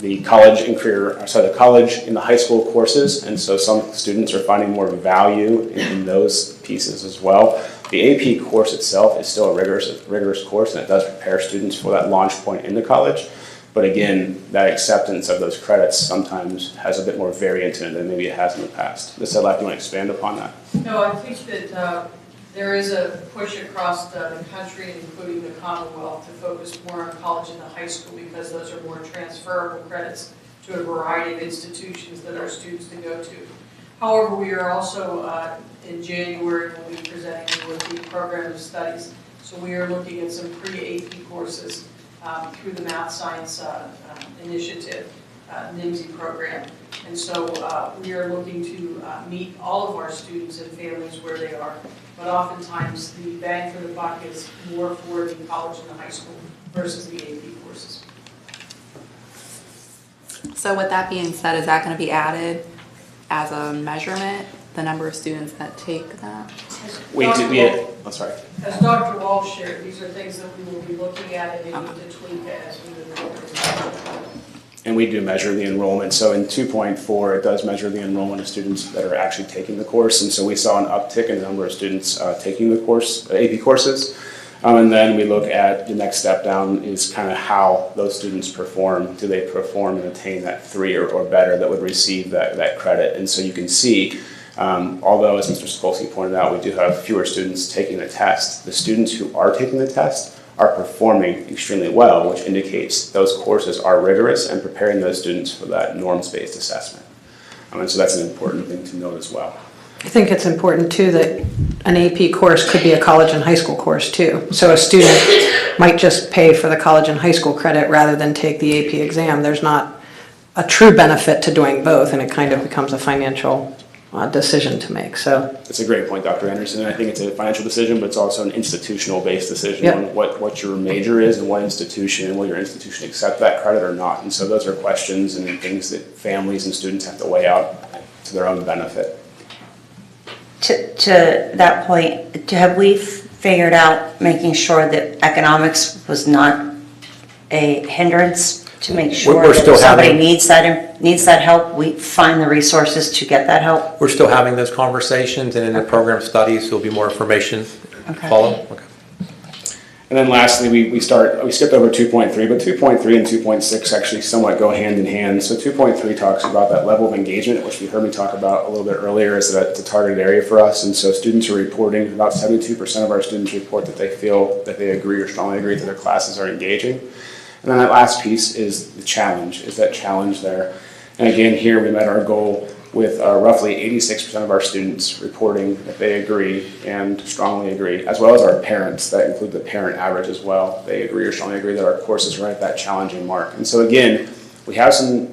the college and the high school courses, and so some students are finding more value in those pieces as well. The AP course itself is still a rigorous course, and it does prepare students for that launch point into college. But again, that acceptance of those credits sometimes has a bit more variance in it than maybe it has in the past. Ms. Hedlack, do you want to expand upon that? No, I think that there is a push across the country, including the Commonwealth, to focus more on college and the high school because those are more transferable credits to a variety of institutions that our students can go to. However, we are also in January when we presenting with the program of studies. So we are looking at some pre-AP courses through the Math Science Initiative, NIMSI program. And so we are looking to meet all of our students and families where they are. But oftentimes the bang for the buck is more for the college and the high school versus the AP courses. So with that being said, is that going to be added as a measurement, the number of students that take that? I'm sorry. As Dr. Walsh shared, these are things that we will be looking at and needing to tweak as we move forward. And we do measure the enrollment. So in 2.4, it does measure the enrollment of students that are actually taking the course. And so we saw an uptick in the number of students taking the course, AP courses. And then we look at the next step down is kind of how those students perform. Do they perform and attain that 3 or better that would receive that credit? And so you can see, although as Mr. Skolsky pointed out, we do have fewer students taking the test, the students who are taking the test are performing extremely well, which indicates those courses are rigorous and preparing those students for that norms-based assessment. And so that's an important thing to note as well. I think it's important too that an AP course could be a college and high school course too. So a student might just pay for the college and high school credit rather than take the AP exam. There's not a true benefit to doing both, and it kind of becomes a financial decision to make. So it's a great point, Dr. Anderson. I think it's a financial decision, but it's also an institutional-based decision on what your major is and what institution, and will your institution accept that credit or not. And so those are questions and things that families and students have to weigh out to their own benefit. To that point, have we figured out making sure that economics was not a hindrance to make sure We're still that if somebody having- needs that help, we find the resources to get that help? We're still having those conversations, and in the program studies, there'll be more information follow. Okay. And then lastly, we skipped over 2.3, but 2.3 and 2.6 actually somewhat go hand in hand. So 2.3 talks about that level of engagement, which you heard me talk about a little bit earlier, is that it's a targeted area for us. And so students are reporting, about 72% of our students report that they feel that they agree or strongly agree that their classes are engaging. And then that last piece is the challenge, is that challenge there. And again, here we met our goal with roughly 86% of our students reporting that they agree and strongly agree, as well as our parents. That include the parent average as well. They agree or strongly agree that our courses are at that challenging mark. And so again, we have some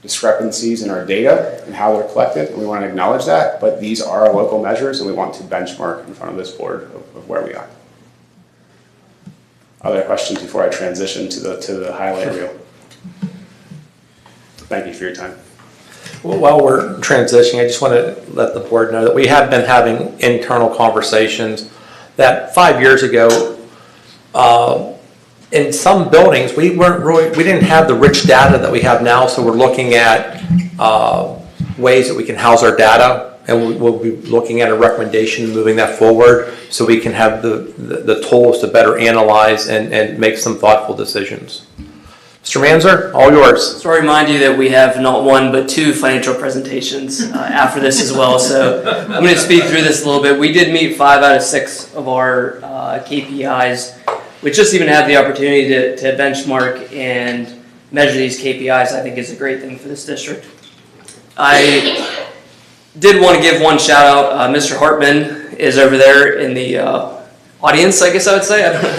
discrepancies in our data and how they're collected, and we want to acknowledge that, but these are local measures, and we want to benchmark in front of this board of where we are. other questions before I transition to the highlight reel? Thank you for your time. Well, while we're transitioning, I just want to let the board know that we have been having internal conversations that 5 years ago, in some buildings, we didn't have the rich data that we have now, so we're looking at ways that we can house our data, and we'll be looking at a recommendation, moving that forward, so we can have the tools to better analyze and make some thoughtful decisions. Mr. Manzer, all yours. So I remind you that we have not one but two financial presentations after this as well. So I'm going to speed through this a little bit. We did meet 5 out of 6 of our KPIs. We just even have the opportunity to benchmark and measure these KPIs. I think is a great thing for this district. I did want to give one shout out. Mr. Hartman is over there in the audience, I guess I would say. I don't know.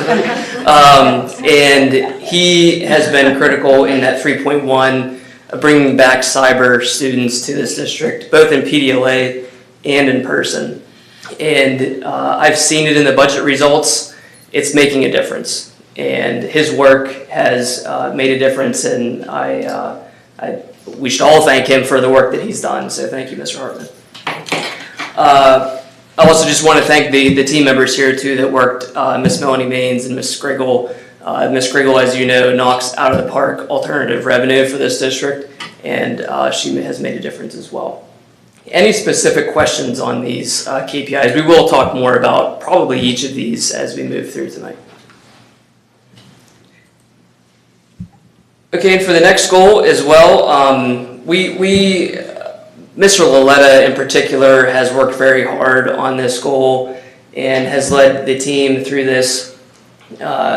And he has been critical in that 3.1, bringing back cyber students to this district, both in PDLA and in person. And I've seen it in the budget results. It's making a difference. And his work has made a difference, and we should all thank him for the work that he's done. So thank you, Mr. Hartman. I also just want to thank the team members here too that worked, Miss Melanie Maines and Miss Griggle. Miss Griggle, as you know, knocks out of the park alternative revenue for this district, and she has made a difference as well. Any specific questions on these KPIs? We will talk more about probably each of these as we move through tonight. Okay, and for the next goal as well, Mr. Laletta in particular has worked very hard on this goal and has led the team through this.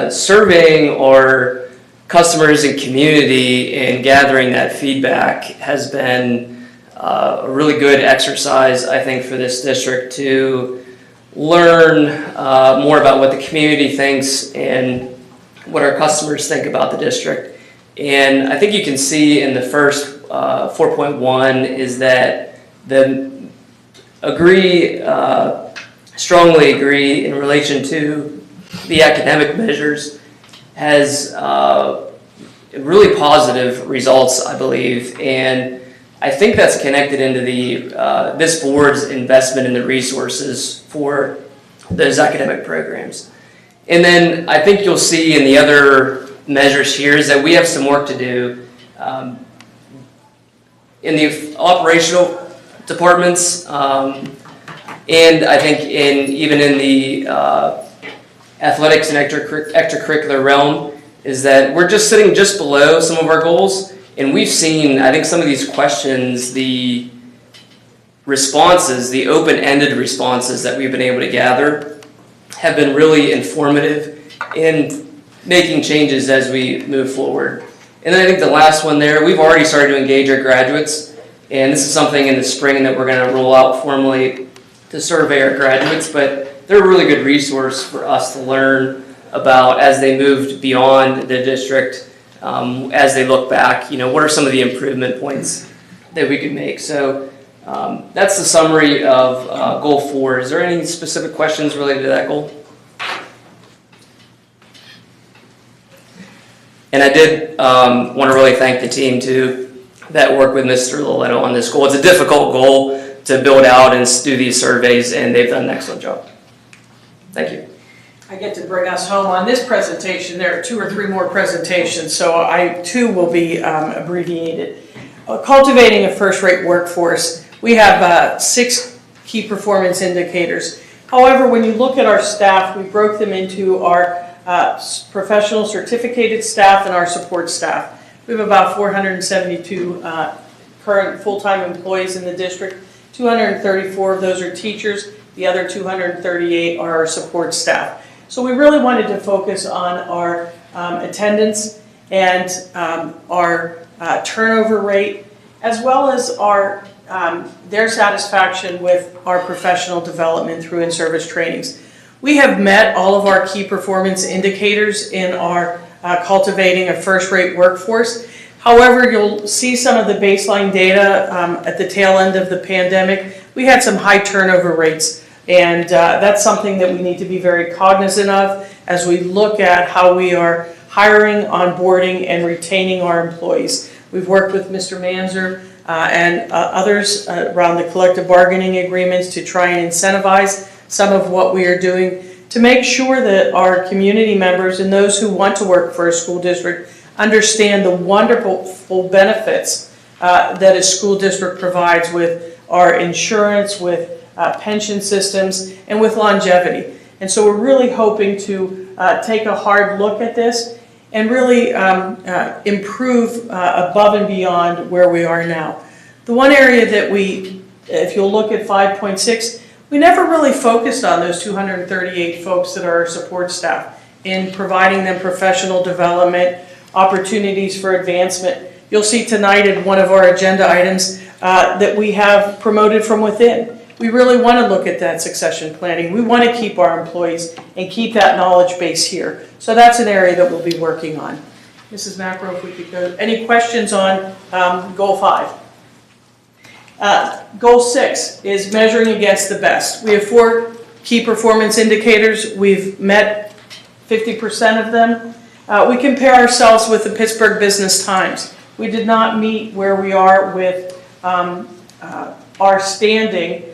Surveying our customers and community and gathering that feedback has been a really good exercise, I think, for this district to learn more about what the community thinks and what our customers think about the district. And I think you can see in the first 4.1 is that strongly agree in relation to the academic measures has really positive results, I believe, and I think that's connected into this board's investment in the resources for those academic programs. And then I think you'll see in the other measures here is that we have some work to do in the operational departments, and I think even in the athletics and extracurricular realm, is that we're just sitting just below some of our goals, and we've seen, I think, some of these questions, the responses, the open-ended responses that we've been able to gather have been really informative in making changes as we move forward. And then I think the last one there, we've already started to engage our graduates, and this is something in the spring that we're going to roll out formally to survey our graduates, but they're a really good resource for us to learn about as they moved beyond the district, as they look back, what are some of the improvement points that we could make. So that's the summary of goal 4. Is there any specific questions related to that goal? And I did want to really thank the team too that worked with Mr. Loletto on this goal. It's a difficult goal to build out and do these surveys, and they've done an excellent job. Thank you. I get to bring us home on this presentation. There are 2 or 3 more presentations, so I too will be abbreviated. Cultivating a first-rate workforce. We have 6 key performance indicators. However, when you look at our staff, we broke them into our professional certificated staff and our support staff. We have about 472 current full-time employees in the district. 234 of those are teachers. The other 238 are our support staff. So we really wanted to focus on our attendance and our turnover rate, as well as our their satisfaction with our professional development through in-service trainings. We have met all of our key performance indicators in our cultivating a first-rate workforce. However, you'll see some of the baseline data at the tail end of the pandemic. We had some high turnover rates And that's something that we need to be very cognizant of as we look at how we are hiring, onboarding, and retaining our employees. We've worked with Mr. Manzer and others around the collective bargaining agreements to try and incentivize some of what we are doing to make sure that our community members and those who want to work for a school district understand the wonderful benefits that a school district provides with our insurance, with pension systems, and with longevity. And so we're really hoping to take a hard look at this and really improve above and beyond where we are now. The one area that we, if you'll look at 5.6, we never really focused on those 238 folks that are our support staff in providing them professional development, opportunities for advancement. You'll see tonight in one of our agenda items that we have promoted from within. We really want to look at that succession planning. We want to keep our employees and keep that knowledge base here. So that's an area that we'll be working on. Mrs. Macro, if we could go. Any questions on Goal 5? Goal 6 is measuring against the best. We have 4 key performance indicators. We've met 50% of them. We compare ourselves with the Pittsburgh Business Times. We did not meet where we are with our standing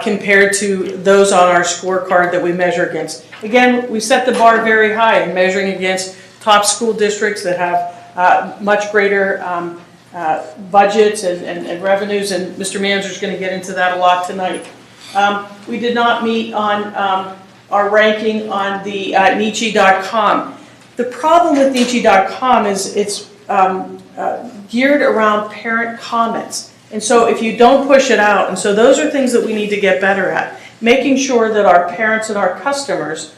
compared to those on our scorecard that we measure against. Again, we set the bar very high in measuring against top school districts that have much greater budgets and revenues, and Mr. Manzer's going to get into that a lot tonight. We did not meet on our ranking on the Nietzsche.com. The problem with Nietzsche.com is it's geared around parent comments. And so if you don't push it out, and so those are things that we need to get better at, making sure that our parents and our customers,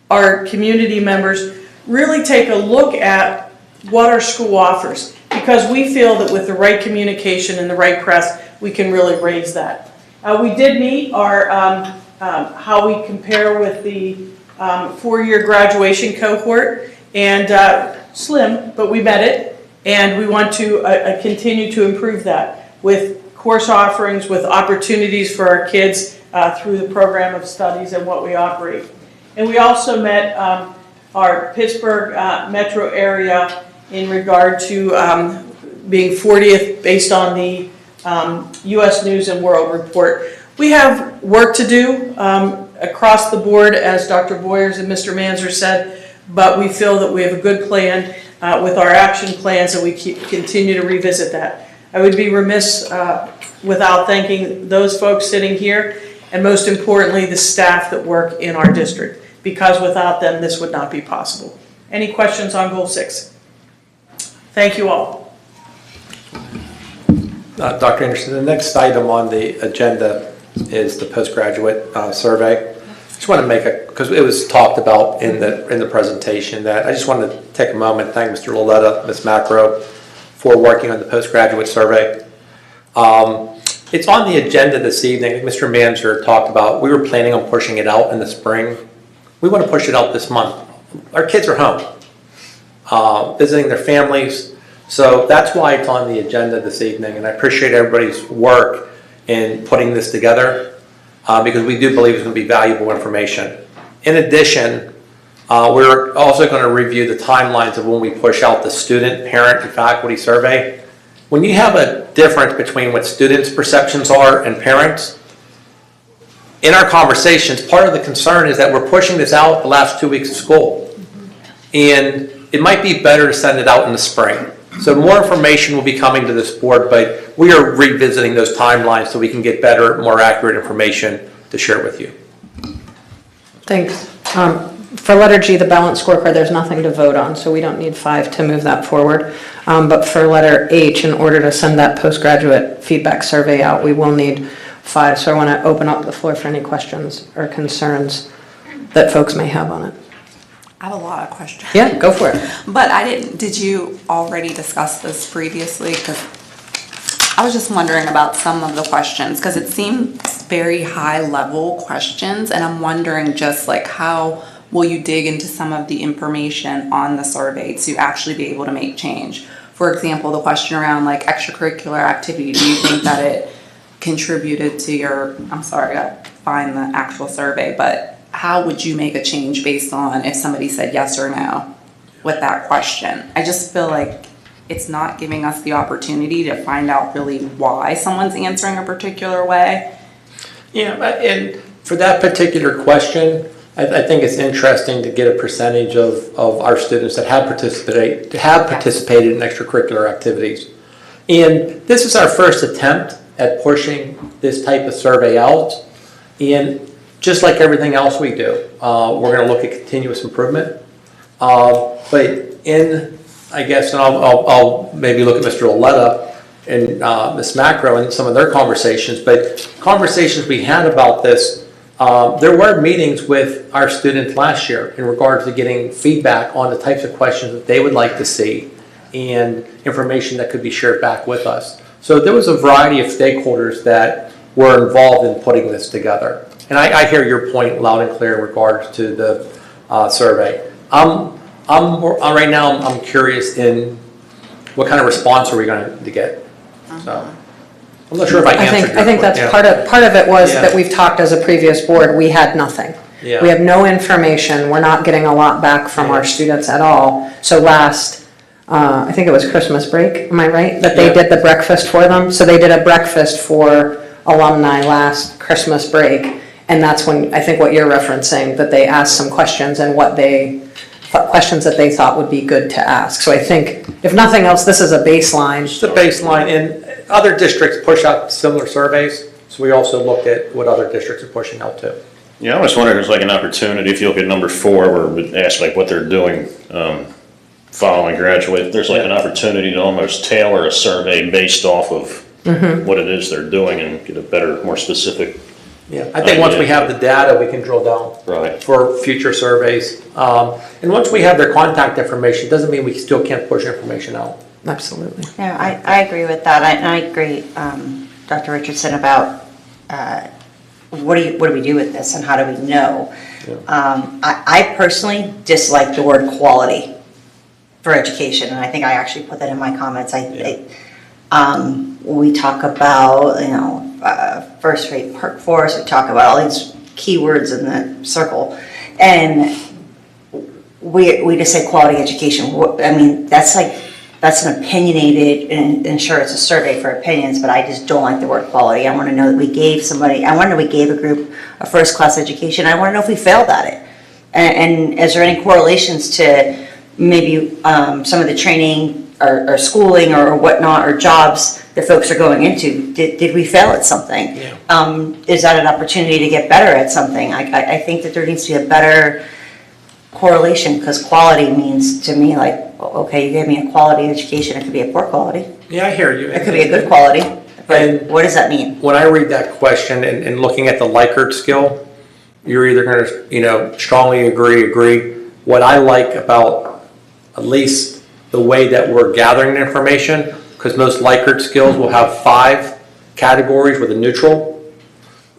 our community members, really take a look at what our school offers, because we feel that with the right communication and the right press, we can really raise that. We did meet our how we compare with the 4-year graduation cohort, and slim, but we met it, and we want to continue to improve that with course offerings, with opportunities for our kids through the program of studies and what we operate. And we also met our Pittsburgh metro area in regard to being 40th based on the U.S. News and World Report. We have work to do across the board, as Dr. Boyers and Mr. Manzer said, but we feel that we have a good plan with our action plans, and we continue to revisit that. I would be remiss without thanking those folks sitting here, and most importantly, the staff that work in our district, because without them, this would not be possible. Any questions on Goal 6? Thank you all. Dr. Anderson, the next item on the agenda is the postgraduate survey. I just want to make because it was talked about in the presentation, that I just wanted to take a moment and thank Mr. Loletta, Ms. Macro, for working on the postgraduate survey. It's on the agenda this evening. Mr. Manzer talked about, we were planning on pushing it out in the spring. We want to push it out this month. Our kids are home, visiting their families. So that's why it's on the agenda this evening, and I appreciate everybody's work in putting this together because we do believe it's going to be valuable information. In addition, we're also going to review the timelines of when we push out the student, parent, and faculty survey. When you have a difference between what students' perceptions are and parents, in our conversations, part of the concern is that we're pushing this out the last 2 weeks of school. And it might be better to send it out in the spring. So more information will be coming to this board, but we are revisiting those timelines so we can get better, more accurate information to share with you. Thanks. For letter G, the balanced scorecard, there's nothing to vote on, so we don't need 5 to move that forward. But for letter H, in order to send that postgraduate feedback survey out, we will need 5. So I want to open up the floor for any questions or concerns that folks may have on it. I have a lot of questions. Yeah, go for it. But did you already discuss this previously? Because I was just wondering about some of the questions, because it seems very high level questions, and I'm wondering just like how will you dig into some of the information on the survey to actually be able to make change? For example, the question around like extracurricular activity, do you think that it contributed to your, I'm sorry, I gotta find the actual survey, but how would you make a change based on if somebody said yes or no with that question? I just feel like it's not giving us the opportunity to find out really why someone's answering a particular way. Yeah, and for that particular question, I think it's interesting to get a percentage of our students that have participated in extracurricular activities. And this is our first attempt at pushing this type of survey out. And just like everything else we do, we're going to look at continuous improvement. But I guess, and I'll maybe look at Mr. Oletta and Ms. Macro and some of their conversations, but conversations we had about this, there were meetings with our students last year in regards to getting feedback on the types of questions that they would like to see and information that could be shared back with us. So there was a variety of stakeholders that were involved in putting this together. And I hear your point loud and clear in regards to the survey. Right now, I'm curious in what kind of response are we going to get. So I'm not sure if I answered I think that's part of it was that we've talked as a previous board, we had nothing. Yeah. We have no information. We're not getting a lot back from our students at all. So last, I think it was Christmas break, am I right? That they did the breakfast for them. So they did a breakfast for alumni last Christmas break. And that's when, I think what you're referencing, that they asked some questions and questions that they thought would be good to ask. So I think, if nothing else, this is a baseline. It's a baseline, and other districts push out similar surveys, so we also looked at what other districts are pushing out too. Yeah, I always wonder if there's like an opportunity, if you look at number 4, where it asks like what they're doing following graduate, there's like an opportunity to almost tailor a survey based off of what it is they're doing and get a better, more specific. Yeah, I think once we have the data, we can drill down for future surveys. And once we have their contact information, doesn't mean we still can't push information out. Absolutely. Yeah, I agree with that. I agree, Dr. Richardson, about what do we do with this and how do we know? I personally dislike the word quality for education, and I think I actually put that in my comments. We talk about, first-rate workforce, we talk about all these keywords in the circle, and we just say quality education. I mean, that's an opinionated, and sure, it's a survey for opinions, but I just don't like the word quality. I want to know that we gave a group a first-class education. I want to know if we failed at it. And is there any correlations to maybe some of the training or schooling or whatnot, or jobs that folks are going into? Did we fail at something? Is that an opportunity to get better at something? I think that there needs to be a better correlation, because quality means to me like, okay, you gave me a quality education, it could be a poor quality. Yeah, I hear you. It could be a good quality, but And what does that mean? when I read that question and looking at the Likert skill, you're either going to, strongly agree. What I like about at least the way that we're gathering the information, because most Likert skills will have 5 categories with a neutral,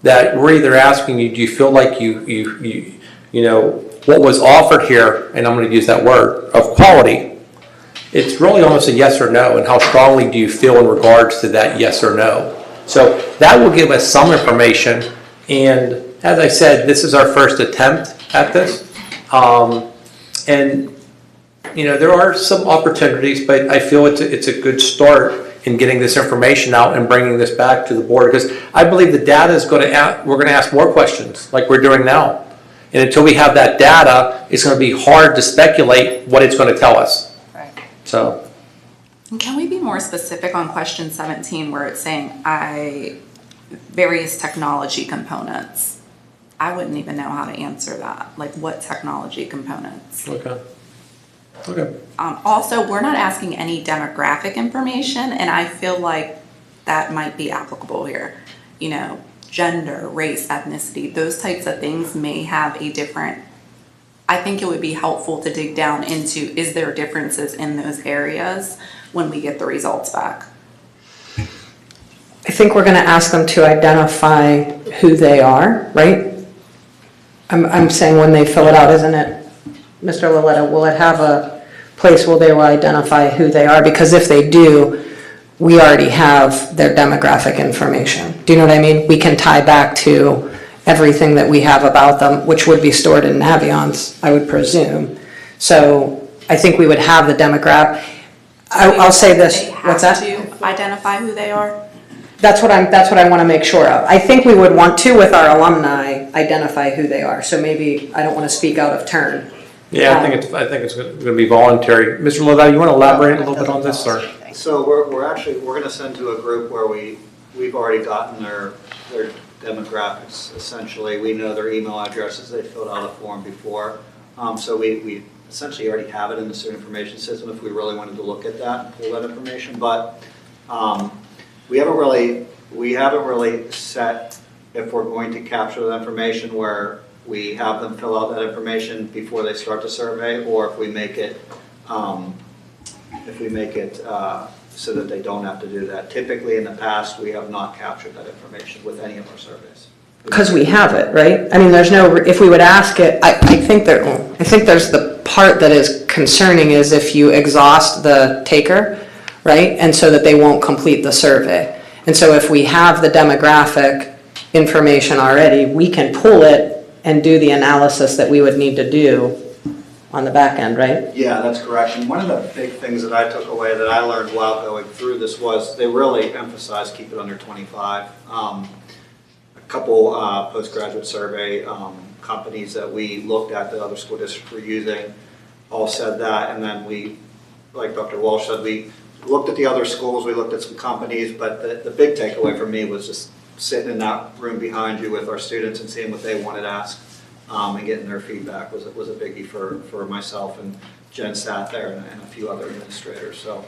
that we're either asking you, do you feel like what was offered here, and I'm going to use that word, of quality, it's really almost a yes or no, and how strongly do you feel in regards to that yes or no. So that will give us some information, and as I said, this is our first attempt at this. There are some opportunities, but I feel it's a good start in getting this information out and bringing this back to the board, because I believe the data is we're going to ask more questions like we're doing now. And until we have that data, it's going to be hard to speculate what it's going to tell us. Right. So. And can we be more specific on question 17, where it's saying various technology components? I wouldn't even know how to answer that. Like, what technology components? Okay. Also, we're not asking any demographic information, and I feel like that might be applicable here. Gender, race, ethnicity, those types of things may have a different. I think it would be helpful to dig down into, is there differences in those areas when we get the results back? I think we're going to ask them to identify who they are, right? I'm saying when they fill it out, isn't it, Mr. Loletta, will it have a place where they will identify who they are? Because if they do, we already have their demographic information. Do you know what I mean? We can tie back to everything that we have about them, which would be stored in Navion's, I would presume. So I think we would have the demographic. I'll say this, what's that? They have to identify who they are? That's what I want to make sure of. I think we would want to, with our alumni, identify who they are. So maybe, I don't want to speak out of turn. Yeah, I think it's going to be voluntary. Mr. Lavelle, you want to elaborate a little bit on this, or? So we're going to send to a group where we've already gotten their demographics, essentially. We know their email addresses, they filled out a form before. So we essentially already have it in the student information system if we really wanted to look at that and pull that information. But we haven't really set if we're going to capture that information where we have them fill out that information before they start the survey, or if we make it so that they don't have to do that. Typically in the past, we have not captured that information with any of our surveys. Because we have it, right? I mean, there's no, if we would ask it, I think there's the part that is concerning is if you exhaust the taker, right? And so that they won't complete the survey. And so if we have the demographic information already, we can pull it and do the analysis that we would need to do on the back end, right? Yeah, that's correct. And one of the big things that I took away that I learned while going through this was they really emphasized keep it under 25. A couple postgraduate survey companies that we looked at that other school districts were using all said that, and then we, like Dr. Walsh said, we looked at the other schools, we looked at some companies, but the big takeaway for me was just sitting in that room behind you with our students and seeing what they wanted to ask and getting their feedback was a biggie for myself, and Jen sat there and a few other administrators. So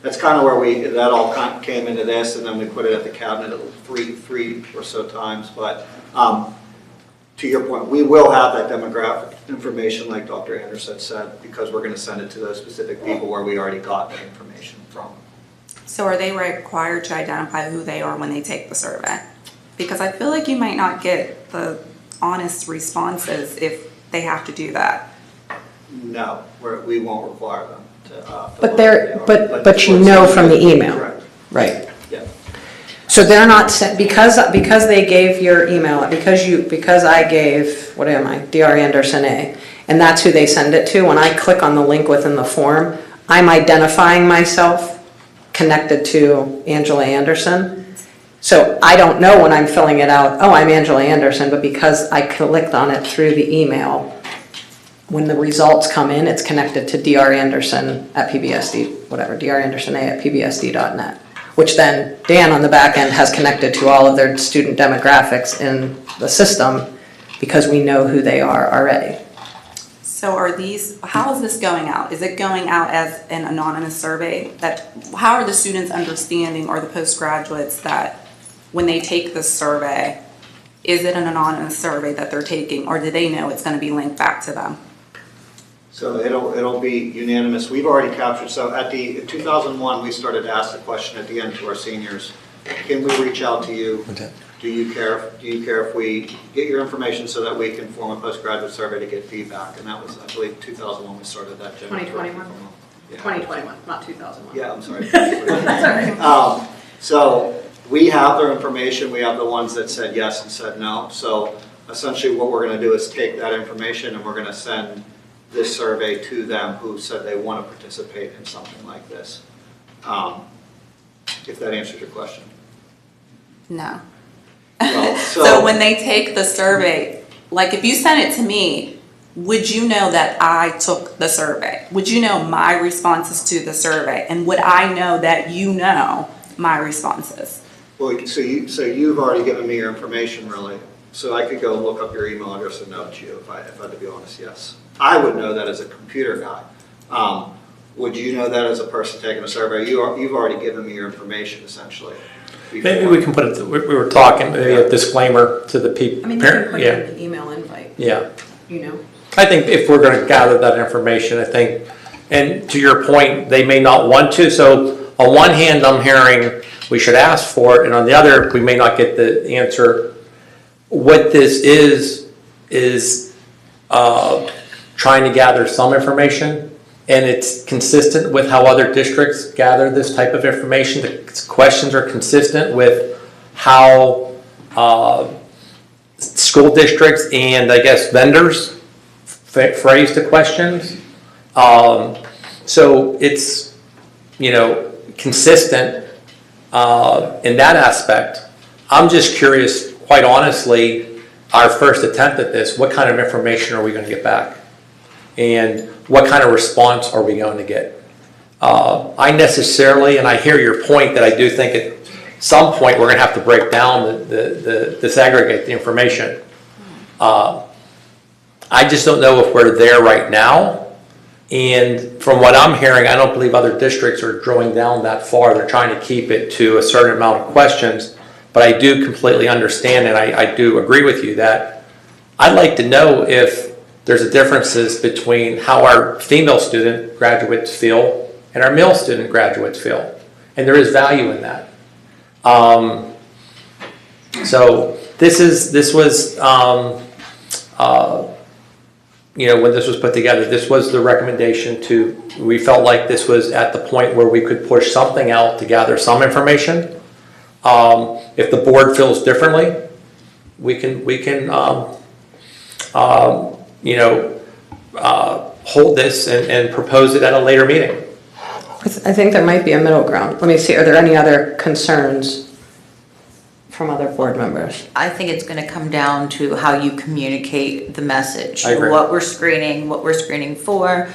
that's kind of where that all kind of came into this, and then we put it at the cabinet three or so times. But to your point, we will have that demographic information like Dr. Anderson said, because we're going to send it to those specific people where we already got that information from. So are they required to identify who they are when they take the survey? Because I feel like you might not get the honest responses if they have to do that. No, we won't require them to. But you know from the email, correct. Right? Yeah. So they're not sent, because they gave your email, because I gave, what am I, Dr. Anderson A, and that's who they send it to. When I click on the link within the form, I'm identifying myself connected to Angela Anderson. So I don't know when I'm filling it out, oh, I'm Angela Anderson, but because I clicked on it through the email, when the results come in, it's connected to Dr. Anderson at PBSD, whatever, Dr. Anderson A at pbsd.net, which then Dan on the back end has connected to all of their student demographics in the system because we know who they are already. So how is this going out? Is it going out as an anonymous survey? How are the students understanding, or the postgraduates, that when they take this survey, is it an anonymous survey that they're taking, or do they know it's going to be linked back to them? So it'll be unanimous. We've already captured, so in 2001, we started to ask the question at the end to our seniors, can we reach out to you? Do you care if we get your information so that we can form a postgraduate survey to get feedback? And that was, I believe, 2001 we started that. 2021? Yeah. 2021, not 2001. Yeah, I'm sorry. So we have their information. We have the ones that said yes and said no. So essentially what we're going to do is take that information and we're going to send this survey to them who said they want to participate in something like this. If that answers your question. No. Well, so when they take the survey, like if you sent it to me, would you know that I took the survey? Would you know my responses to the survey? And would I know that you know my responses? Well, so you've already given me your information, really. So I could go look up your email address and know it's you, if I had to be honest, yes. I would know that as a computer guy. Would you know that as a person taking a survey? You've already given me your information, essentially. Maybe we can put it, we were talking, maybe a disclaimer to the people. I mean, they can put it in the email invite. Yeah. You know? I think if we're going to gather that information, I think, and to your point, they may not want to. So on one hand, I'm hearing we should ask for it, and on the other, we may not get the answer. What this is trying to gather some information and it's consistent with how other districts gather this type of information. The questions are consistent with how school districts and I guess vendors phrase the questions. So it's, consistent in that aspect. I'm just curious, quite honestly, our first attempt at this, what kind of information are we going to get back? And what kind of response are we going to get? I necessarily, and I hear your point that I do think at some point we're going to have to break down disaggregate the information. I just don't know if we're there right now. And from what I'm hearing, I don't believe other districts are drilling down that far. They're trying to keep it to a certain amount of questions. But I do completely understand, and I do agree with you that I'd like to know if there's a differences between how our female student graduates feel and our male student graduates feel. And there is value in that. So this was when this was put together, this was the recommendation we felt like this was at the point where we could push something out to gather some information. If the board feels differently, we can hold this and propose it at a later meeting. I think there might be a middle ground. Let me see, are there any other concerns from other board members? I think it's going to come down to how you communicate the message. I agree. What we're screening for.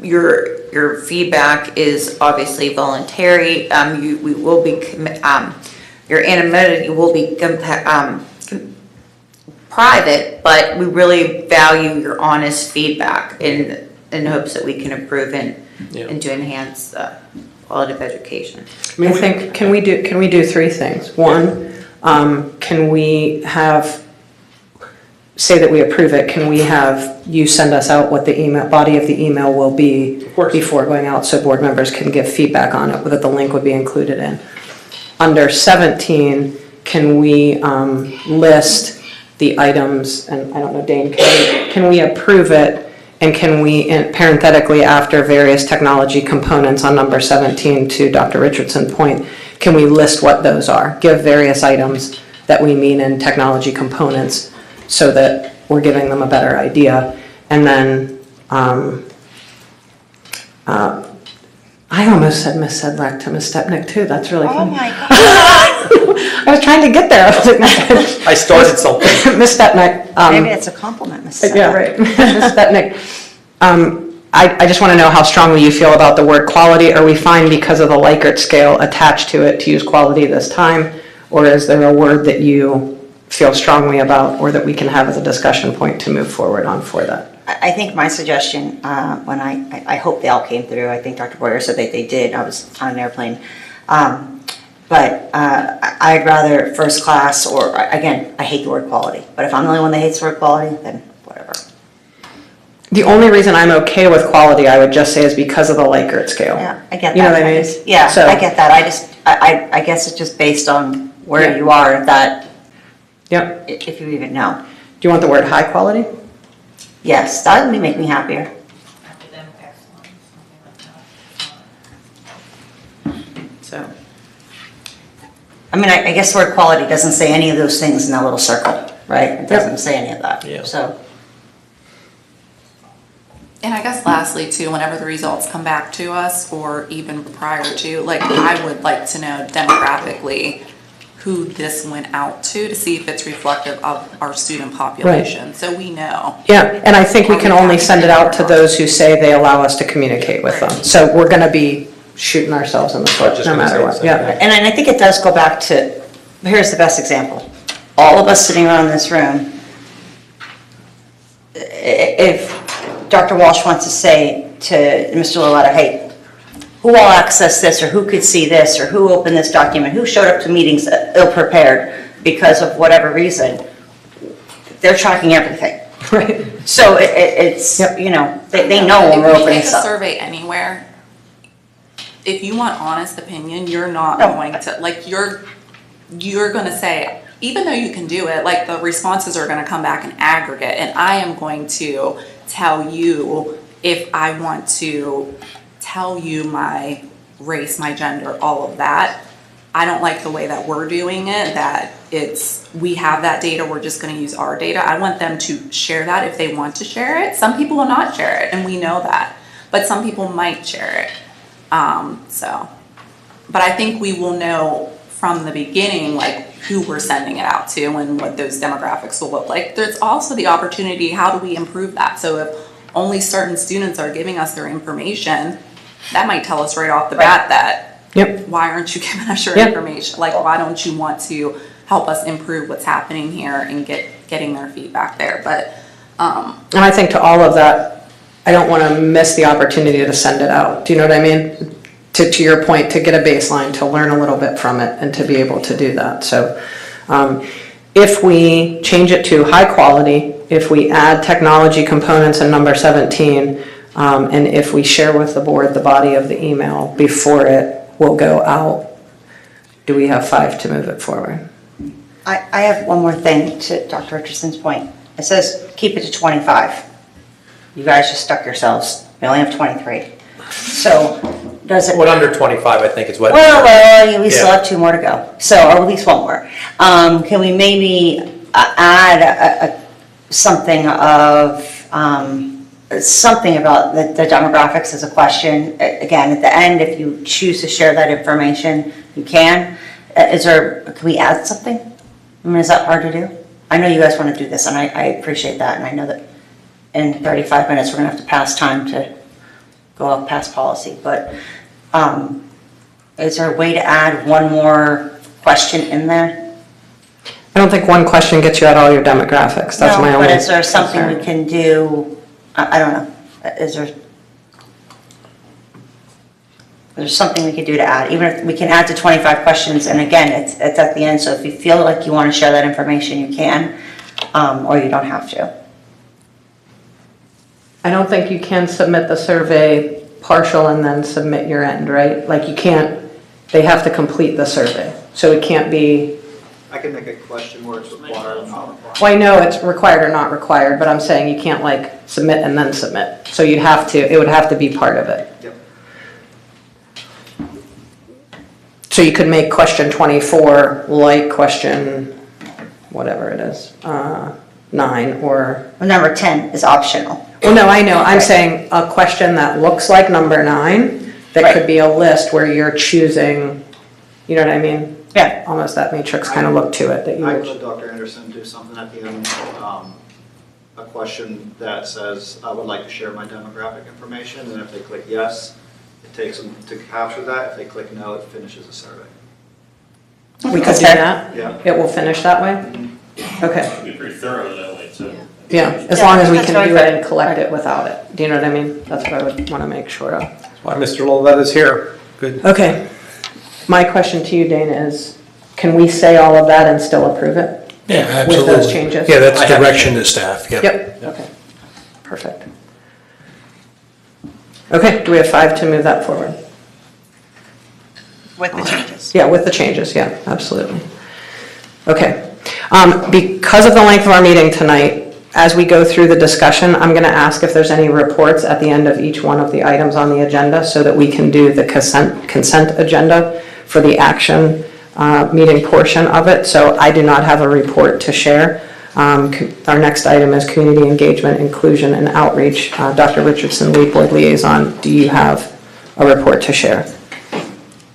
Your feedback is obviously voluntary. We will be your anonymity will be private, but we really value your honest feedback in hopes that we can improve and to enhance the quality of education. I think, can we do three things? One, can we say that we approve it, can we have you send us out what the body of the email will be before going out so board members can give feedback on it, that the link would be included in. Under 17, can we list the items, and I don't know, Dane, can we approve it, and can we, parenthetically, after various technology components on number 17 to Dr. Richardson's point, can we list what those are? Give various items that we mean in technology components so that we're giving them a better idea. And then, I almost said Miss Sedlak to Miss Stepnick too. That's really funny. Oh my God. I was trying to get there. I was like, I started something. Miss Stepnick. Maybe it's a compliment, Miss Stepnick. Yeah, right. Miss Stepnick. I just want to know how strongly you feel about the word quality. Are we fine because of the Likert scale attached to it to use quality this time? Or is there a word that you feel strongly about or that we can have as a discussion point to move forward on for that? I think my suggestion, when I hope they all came through, I think Dr. Boyer said that they did, I was on an airplane. But I'd rather first class, or again, I hate the word quality, but if I'm the only one that hates the word quality, then whatever. The only reason I'm okay with quality, I would just say, is because of the Likert scale. Yeah, I get that. You know what I mean? Yeah, So- I get that. I guess it's just based on where you are that, if you even know. Do you want the word high quality? Yes, that would make me happier. So, I mean, I guess the word quality doesn't say any of those things in that little circle, right? It doesn't say any of that, so. And I guess lastly too, whenever the results come back to us or even prior to, I would like to know demographically who this went out to see if it's reflective of our student population, so we know. Yeah, and I think we can only send it out to those who say they allow us to communicate with them. So we're going to be shooting ourselves in the foot no matter what. Yeah. And I think it does go back to, here's the best example. All of us sitting around this room, if Dr. Walsh wants to say to Mr. Loletta, hey, who all accessed this, or who could see this, or who opened this document, who showed up to meetings ill-prepared because of whatever reason, they're tracking everything. Right. So it's, they know when we're opening If we take a stuff. survey anywhere, if you want honest opinion, you're not going to, you're going to say, even though you can do it, the responses are going to come back in aggregate, and I am going to tell you if I want to tell you my race, my gender, all of that, I don't like the way that we're doing it, that we have that data, we're just gonna use our data. I want them to share that if they want to share it. Some people will not share it, and we know that, but some people might share it. But I think we will know from the beginning, like, who we're sending it out to and what those demographics will look like. There's also the opportunity, how do we improve that? So if only certain students are giving us their information, that might tell us right off the bat that, why aren't you giving us your information? Like, why don't you want to help us improve what's happening here and getting their feedback there? But And I think to all of that, I don't want to miss the opportunity to send it out. Do you know what I mean? To your point, to get a baseline, to learn a little bit from it, and to be able to do that. So if we change it to high quality, if we add technology components in number 17, and if we share with the board the body of the email before it will go out, do we have 5 to move it forward? I have one more thing to Dr. Richardson's point. It says keep it to 25. You guys just stuck yourselves. We only have 23. So does it? What under 25, I think is what. Well, we still have 2 more to go. So, or at least 1 more. Can we maybe add something of, something about the demographics as a question? Again, at the end, if you choose to share that information, you can. Can we add something? I mean, is that hard to do? I know you guys want to do this, and I appreciate that, and I know that in 35 minutes, we're going to have to pass time to go up past policy, but is there a way to add 1 more question in there? I don't think 1 question gets you out all your demographics. That's my only but is there something concern. we can do? I don't know. Is there something we could do to add? Even if we can add to 25 questions, and again, it's at the end, so if you feel like you want to share that information, you can, or you don't have to. I don't think you can submit the survey partial and then submit your end, right? Like you can't, they have to complete the survey. So it can't be, I can make a question where it's required or not required. well, I know it's required or not required, but I'm saying you can't like submit and then submit. So you'd have to, it would have to be part of it. Yep. So you could make question 24 like question, whatever it is, 9 or. Well, number 10 is optional. Well, no, I know. I'm saying a question that looks like number 9, that could be a list where you're choosing, you know what I mean? Yeah. Almost that matrix kind of look to it that you I would. could let Dr. Anderson do something at the end, a question that says, I would like to share my demographic information, and if they click yes, it takes them to capture that. If they click no, it finishes the survey. We could do that? Yeah. It will finish that way? Okay. It'd be pretty thorough that way too. Yeah, as long as we can do it and collect it without it. Do you know what I mean? That's what I would want to make sure of. That's why Mr. Loletta is here. Good. Okay. My question to you, Dana, is can we say all of that and still approve it? Yeah, absolutely. With those changes? Yeah, that's direction to staff, yep. Yep, okay. Perfect. Okay, do we have 5 to move that forward? With the changes. Yeah, with the changes, yeah, absolutely. Okay. Because of the length of our meeting tonight, as we go through the discussion, I'm going to ask if there's any reports at the end of each one of the items on the agenda so that we can do the consent agenda for the action meeting portion of it. So I do not have a report to share. Our next item is community engagement, inclusion, and outreach. Dr. Richardson, lead board liaison, do you have a report to share?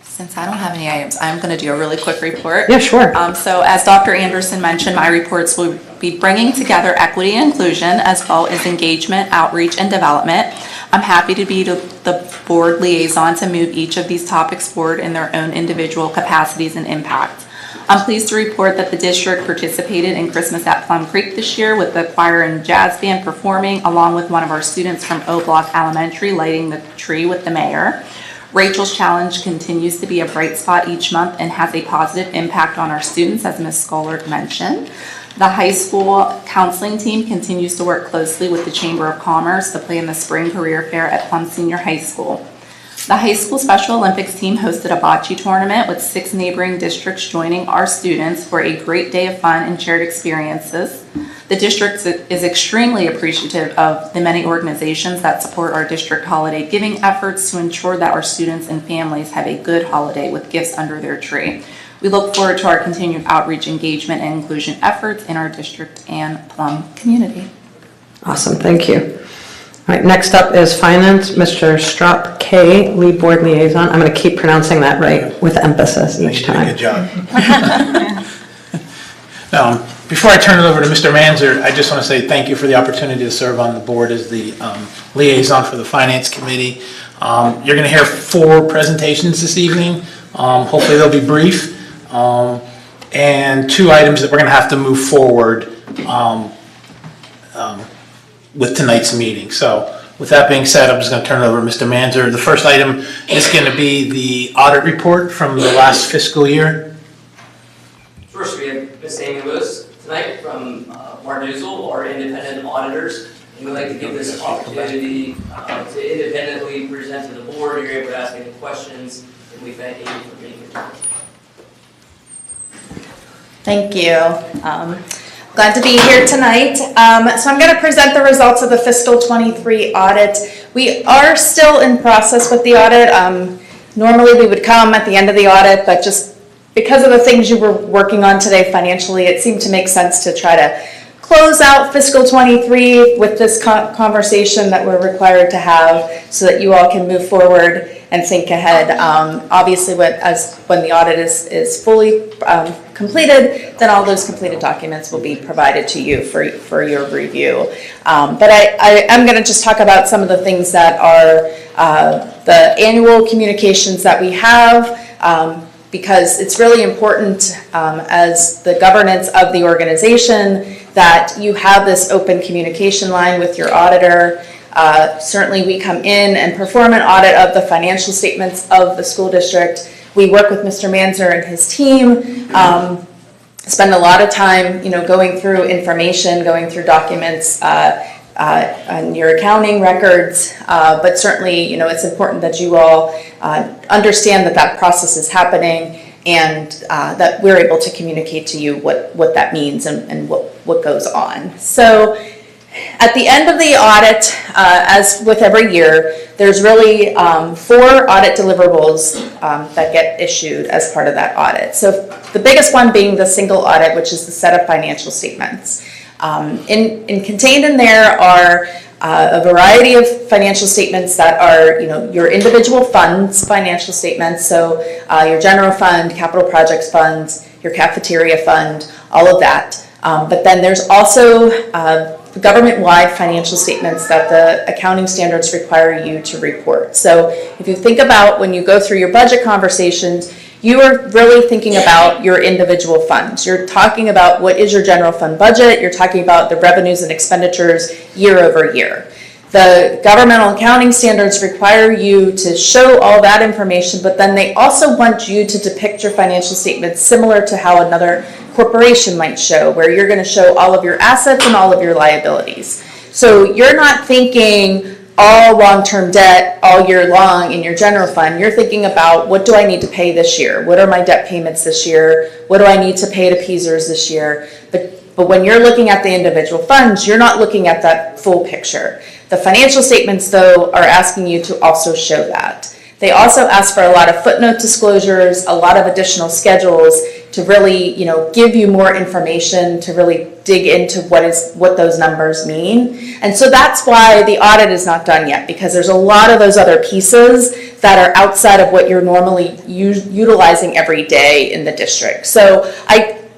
Since I don't have any items, I'm going to do a really quick report. Yeah, sure. So as Dr. Anderson mentioned, my reports will be bringing together equity and inclusion as well as engagement, outreach, and development. I'm happy to be the board liaison to move each of these topics forward in their own individual capacities and impact. I'm pleased to report that the district participated in Christmas at Plum Creek this year with the choir and jazz band performing along with one of our students from O Block Elementary lighting the tree with the mayor. Rachel's Challenge continues to be a bright spot each month and has a positive impact on our students, as Ms. Scollard mentioned. The high school counseling team continues to work closely with the Chamber of Commerce to plan the spring career fair at Plum Senior High School. The high school Special Olympics team hosted a bocce tournament with 6 neighboring districts joining our students for a great day of fun and shared experiences. The district is extremely appreciative of the many organizations that support our district holiday giving efforts to ensure that our students and families have a good holiday with gifts under their tree. We look forward to our continued outreach, engagement, and inclusion efforts in our district and Plum community. Awesome, thank you. All right, next up is Finance, Mr. Strop K, Lead Board Liaison. I'm going to keep pronouncing that right with emphasis each time. Good job. Before I turn it over to Mr. Manzer, I just want to say thank you for the opportunity to serve on the board as the liaison for the Finance Committee. You're going to hear 4 presentations this evening. Hopefully they'll be brief. And 2 items that we're going to have to move forward with tonight's meeting. So with that being said, I'm just going to turn it over to Mr. Manzer. The first item is going to be the audit report from the last fiscal year. First, we have Ms. Amy Lewis tonight from Marduzel, our independent auditors. And we'd like to give this opportunity to independently present to the board. You're able to ask any questions, and we thank you for being here. Thank you. Glad to be here tonight. So I'm going to present the results of the fiscal 23 audit. We are still in process with the audit. Normally we would come at the end of the audit, but just because of the things you were working on today financially, it seemed to make sense to try to close out fiscal 23 with this conversation that we're required to have so that you all can move forward and think ahead. Obviously, when the audit is fully completed, then all those completed documents will be provided to you for your review. But I am going to just talk about some of the things that are the annual communications that we have, because it's really important as the governance of the organization that you have this open communication line with your auditor. Certainly we come in and perform an audit of the financial statements of the school district. We work with Mr. Manzer and his team, spend a lot of time, going through information, going through documents, on your accounting records, but certainly, it's important that you all understand that process is happening and that we're able to communicate to you what that means and what goes on. So at the end of the audit, as with every year, there's really 4 audit deliverables that get issued as part of that audit. So the biggest one being the single audit, which is the set of financial statements. Contained in there are a variety of financial statements that are, your individual funds financial statements, so your general fund, capital projects funds, your cafeteria fund, all of that. But then there's also government-wide financial statements that the accounting standards require you to report. So if you think about when you go through your budget conversations, you are really thinking about your individual funds. You're talking about what is your general fund budget. You're talking about the revenues and expenditures year over year. The governmental accounting standards require you to show all that information, but then they also want you to depict your financial statements similar to how another corporation might show, where you're going to show all of your assets and all of your liabilities. So you're not thinking all long-term debt all year long in your general fund. You're thinking about, what do I need to pay this year? What are my debt payments this year? What do I need to pay to PSERS this year? But when you're looking at the individual funds, you're not looking at that full picture. The financial statements, though, are asking you to also show that. They also ask for a lot of footnote disclosures, a lot of additional schedules to really, give you more information, to really dig into what those numbers mean. And so that's why the audit is not done yet, because there's a lot of those other pieces that are outside of what you're normally utilizing every day in the district. So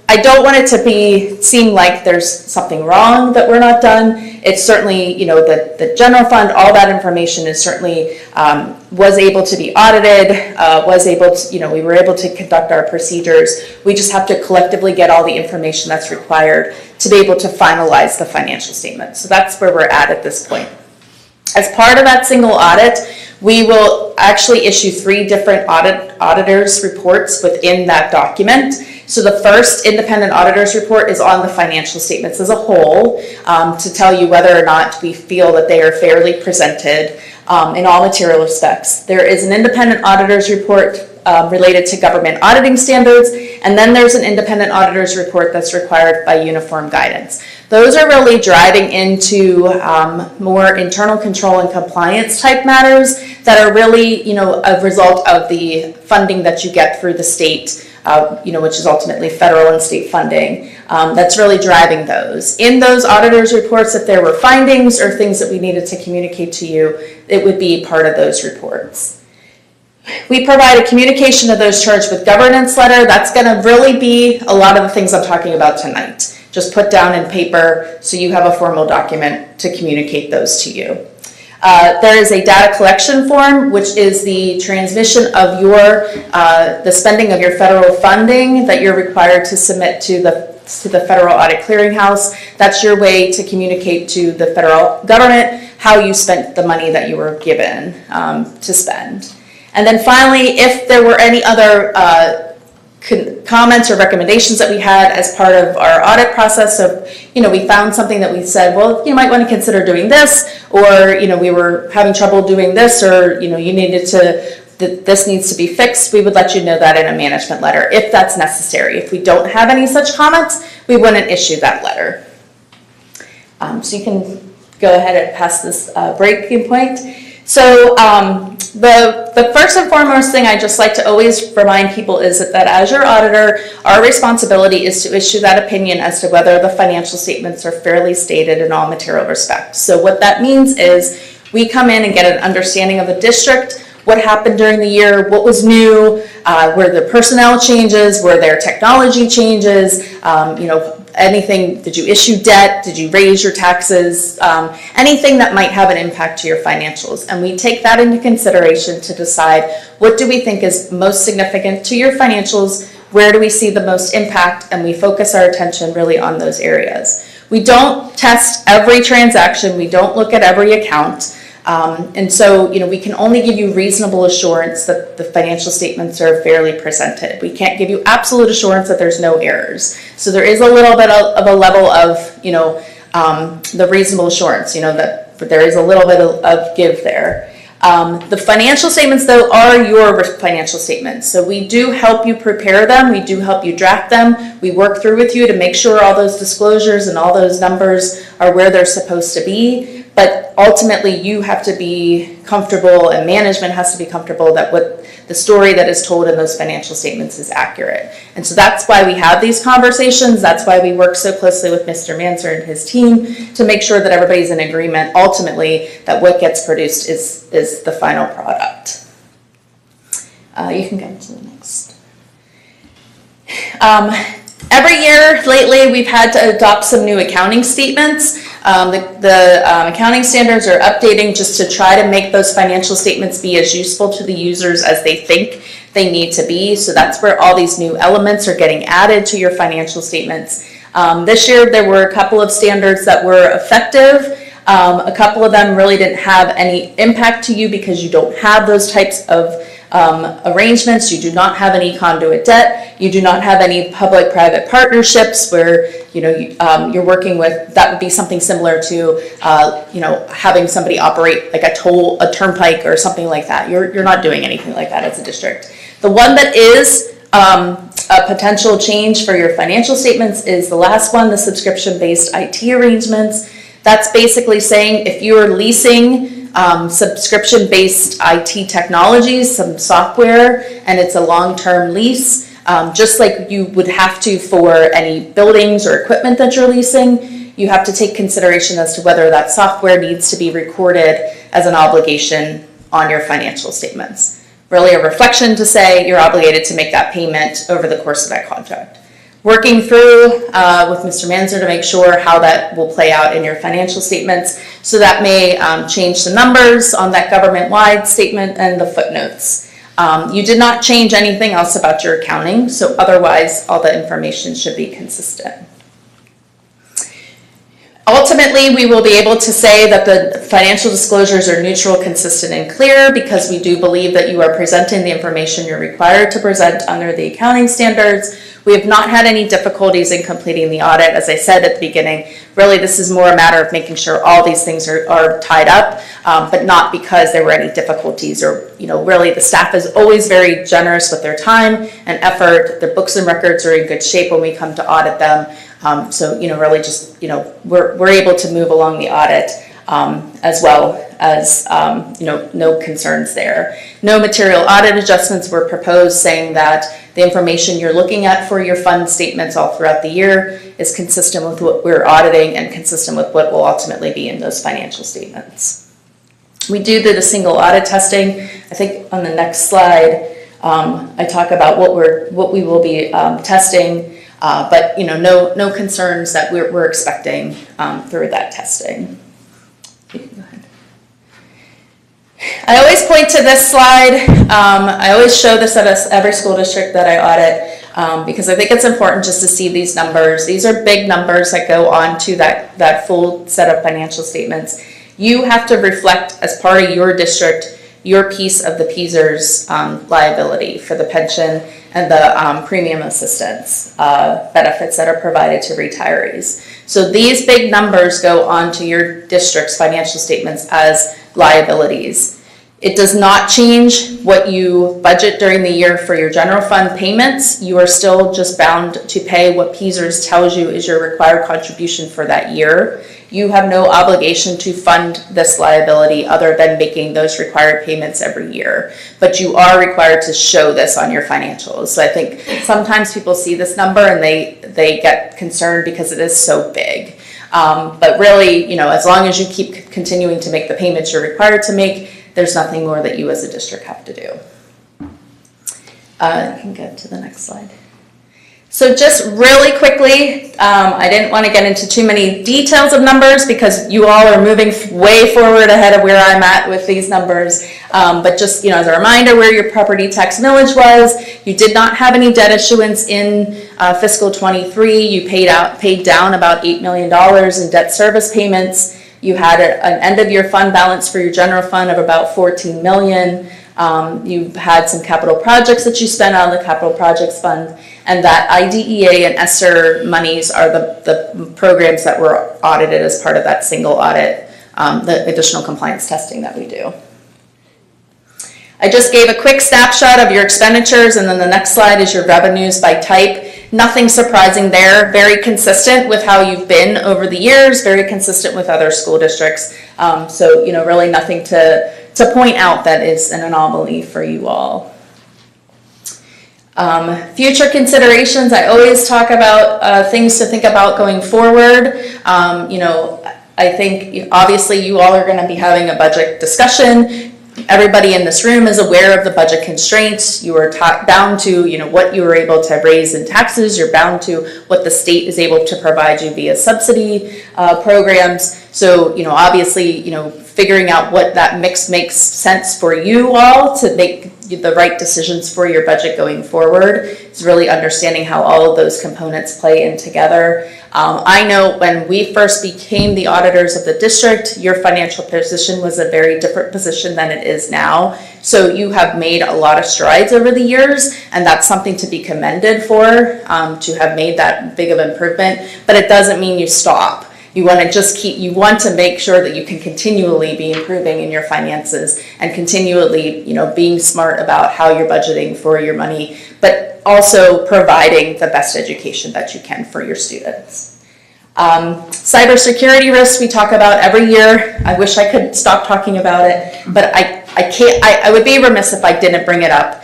I don't want it to seem like there's something wrong that we're not done. It's certainly, the general fund, all that information is certainly was able to be audited, we were able to conduct our procedures. We just have to collectively get all the information that's required to be able to finalize the financial statement. So that's where we're at this point. As part of that single audit, we will actually issue 3 different auditors' reports within that document. So the first independent auditor's report is on the financial statements as a whole, to tell you whether or not we feel that they are fairly presented. in all material respects. There is an independent auditor's report related to government auditing standards, and then there's an independent auditor's report that's required by uniform guidance. Those are really driving into more internal control and compliance type matters that are really, a result of the funding that you get through the state, which is ultimately federal and state funding. That's really driving those. In those auditors' reports, if there were findings or things that we needed to communicate to you, it would be part of those reports. We provide a communication of those charged with governance letter. That's going to really be a lot of the things I'm talking about tonight. Just put down in paper so you have a formal document to communicate those to you. There is a data collection form, which is the transmission of the spending of your federal funding that you're required to submit to the Federal Audit Clearinghouse. That's your way to communicate to the federal government how you spent the money that you were given to spend. And then finally, if there were any other comments or recommendations that we had as part of our audit process, so we found something that we said, well, you might want to consider doing this, or we were having trouble doing this, or you needed to, this needs to be fixed, we would let you know that in a management letter if that's necessary. If we don't have any such comments, we wouldn't issue that letter. So you can go ahead and pass this breaking point. So the first and foremost thing I just like to always remind people is that as your auditor, our responsibility is to issue that opinion as to whether the financial statements are fairly stated in all material respects. So what that means is we come in and get an understanding of the district, what happened during the year, what was new, were there personnel changes, were there technology changes, anything, did you issue debt, did you raise your taxes, anything that might have an impact to your financials. And we take that into consideration to decide what do we think is most significant to your financials, where do we see the most impact, and we focus our attention really on those areas. We don't test every transaction, we don't look at every account. And so, we can only give you reasonable assurance that the financial statements are fairly presented. We can't give you absolute assurance that there's no errors. So there is a little bit of a level of, the reasonable assurance, that there is a little bit of give there. The financial statements, though, are your financial statements. So we do help you prepare them. We do help you draft them. We work through with you to make sure all those disclosures and all those numbers are where they're supposed to be. But ultimately, you have to be comfortable, and management has to be comfortable that what the story that is told in those financial statements is accurate. And so that's why we have these conversations. That's why we work so closely with Mr. Manser and his team to make sure that everybody's in agreement, ultimately, that what gets produced is the final product. You can go to the next. Every year lately, we've had to adopt some new accounting statements. The accounting standards are updating just to try to make those financial statements be as useful to the users as they think they need to be. So that's where all these new elements are getting added to your financial statements. This year, there were a couple of standards that were effective. A couple of them really didn't have any impact to you because you don't have those types of arrangements. You do not have any conduit debt. You do not have any public-private partnerships where you're working with. That would be something similar to having somebody operate like a turnpike or something like that. You're not doing anything like that as a district. The one that is a potential change for your financial statements is the last one, the subscription-based IT arrangements. That's basically saying if you're leasing subscription-based IT technologies, some software, and it's a long-term lease, just like you would have to for any buildings or equipment that you're leasing, you have to take consideration as to whether that software needs to be recorded as an obligation on your financial statements. Really a reflection to say you're obligated to make that payment over the course of that contract. Working through with Mr. Manser to make sure how that will play out in your financial statements. So that may change the numbers on that government-wide statement and the footnotes. You did not change anything else about your accounting, so otherwise all the information should be consistent. Ultimately, we will be able to say that the financial disclosures are neutral, consistent, and clear because we do believe that you are presenting the information you're required to present under the accounting standards. We have not had any difficulties in completing the audit. As I said at the beginning, really this is more a matter of making sure all these things are tied up, but not because there were any difficulties or, really the staff is always very generous with their time and effort. Their books and records are in good shape when we come to audit them. So, really just, we're able to move along the audit as well as, no concerns there. No material audit adjustments were proposed, saying that the information you're looking at for your fund statements all throughout the year is consistent with what we're auditing and consistent with what will ultimately be in those financial statements. We do the single audit testing. I think on the next slide, I talk about what we will be testing, but no concerns that we're expecting through that testing. I always point to this slide. I always show this at every school district that I audit because I think it's important just to see these numbers. These are big numbers that go on to that full set of financial statements. You have to reflect as part of your district your piece of the PSERS liability for the pension and the premium assistance benefits that are provided to retirees. So these big numbers go onto your district's financial statements as liabilities. It does not change what you budget during the year for your general fund payments. You are still just bound to pay what PSERS tells you is your required contribution for that year. You have no obligation to fund this liability other than making those required payments every year. But you are required to show this on your financials. So I think sometimes people see this number and they get concerned because it is so big. But really, as long as you keep continuing to make the payments you're required to make, there's nothing more that you as a district have to do. I can go to the next slide. So just really quickly, I didn't want to get into too many details of numbers because you all are moving way forward ahead of where I'm at with these numbers. But just as a reminder where your property tax millage was, you did not have any debt issuance in fiscal 23. You paid down about $8 million in debt service payments. You had an end of year fund balance for your general fund of about $14 million. You've had some capital projects that you spent on the capital projects fund, and that IDEA and ESSER monies are the programs that were audited as part of that single audit, the additional compliance testing that we do. I just gave a quick snapshot of your expenditures, and then the next slide is your revenues by type. Nothing surprising there, very consistent with how you've been over the years, very consistent with other school districts. So, really nothing to point out that is an anomaly for you all. Future considerations, I always talk about things to think about going forward. I think obviously you all are going to be having a budget discussion. Everybody in this room is aware of the budget constraints. You are bound to, what you were able to raise in taxes. You're bound to what the state is able to provide you via subsidy programs. So, obviously, figuring out what that mix makes sense for you all to make the right decisions for your budget going forward. It's really understanding how all of those components play in together. I know when we first became the auditors of the district, your financial position was a very different position than it is now. So you have made a lot of strides over the years, and that's something to be commended for, to have made that big of improvement, but it doesn't mean you stop. You want to make sure that you can continually be improving in your finances and continually, being smart about how you're budgeting for your money, but also providing the best education that you can for your students. Cybersecurity risks we talk about every year. I wish I could stop talking about it, but I can't. I would be remiss if I didn't bring it up.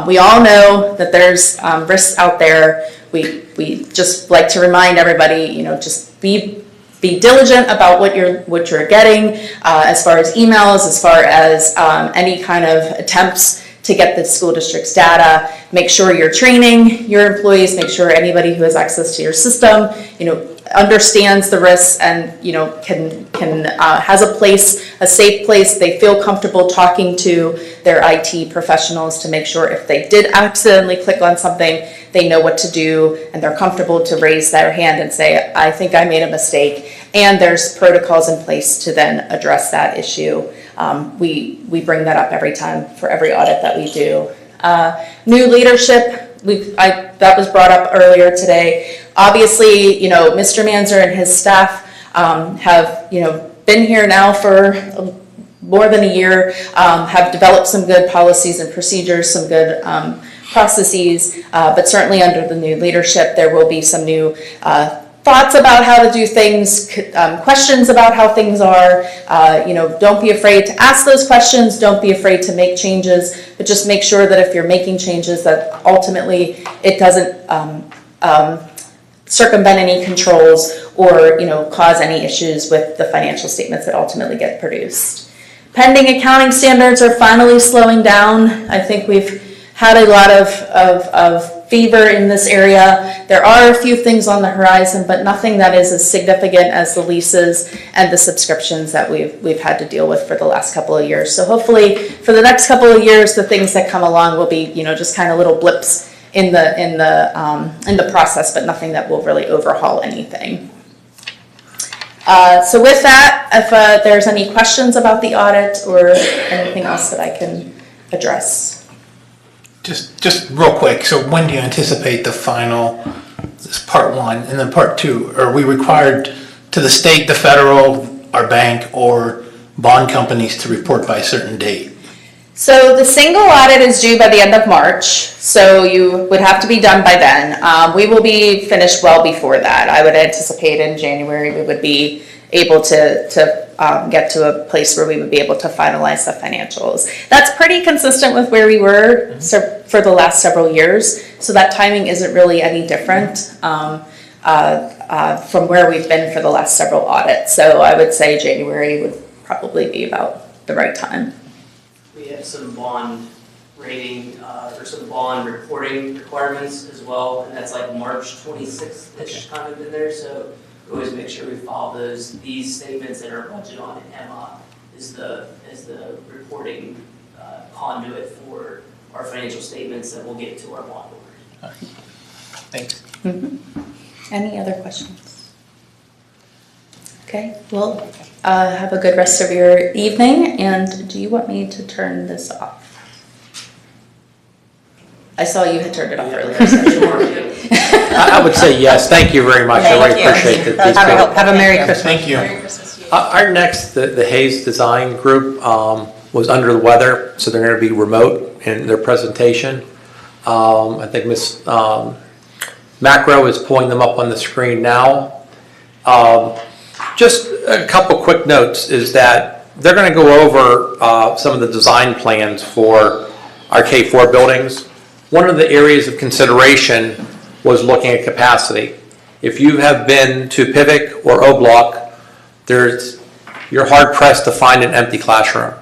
We all know that there's risks out there. We just like to remind everybody, just be diligent about what you're getting as far as emails, as far as any kind of attempts to get the school district's data. Make sure you're training your employees, make sure anybody who has access to your system, understands the risks and, has a safe place. They feel comfortable talking to their IT professionals to make sure if they did accidentally click on something, they know what to do and they're comfortable to raise their hand and say, I think I made a mistake. And there's protocols in place to then address that issue. We bring that up every time for every audit that we do. New leadership, that was brought up earlier today. Obviously, Mr. Manzer and his staff have, been here now for more than a year, have developed some good policies and procedures, some good processes, but certainly under the new leadership, there will be some new thoughts about how to do things, questions about how things are. Don't be afraid to ask those questions. Don't be afraid to make changes, but just make sure that if you're making changes that ultimately it doesn't circumvent any controls or, cause any issues with the financial statements that ultimately get produced. Pending accounting standards are finally slowing down. I think we've had a lot of fever in this area. There are a few things on the horizon, but nothing that is as significant as the leases and the subscriptions that we've had to deal with for the last couple of years. So hopefully for the next couple of years, the things that come along will be, just kind of little blips in the process, but nothing that will really overhaul anything. So with that, if there's any questions about the audit or anything else that I can address. Just real quick, so when do you anticipate the final, this is part one, and then part two? Are we required to the state, the federal, our bank, or bond companies to report by a certain date? So the single audit is due by the end of March, so you would have to be done by then. We will be finished well before that. I would anticipate in January we would be able to get to a place where we would be able to finalize the financials. That's pretty consistent with where we were for the last several years, so that timing isn't really any different from where we've been for the last several audits. So I would say January would probably be about the right time. We have some bond rating, or some bond reporting requirements as well, and that's like March 26th-ish kind of in there, so we always make sure we follow these statements that are budget on Emma is the reporting conduit for our financial statements that we'll get to our bondholders. Thanks. Mm-hmm. Any other questions? Okay, well, have a good rest of your evening, and do you want me to turn this off? I saw you had turned it off earlier. I would say yes. Thank you very much. I really appreciate that. Have a Merry Christmas. Thank you. Merry Christmas to you. Our next, the Hayes Design Group was under the weather, so they're going to be remote in their presentation. I think Ms. Macro is pulling them up on the screen now. Just a couple quick notes is that they're going to go over some of the design plans for our K-4 buildings. One of the areas of consideration was looking at capacity. If you have been to Pivic or O Block, you're hard pressed to find an empty classroom.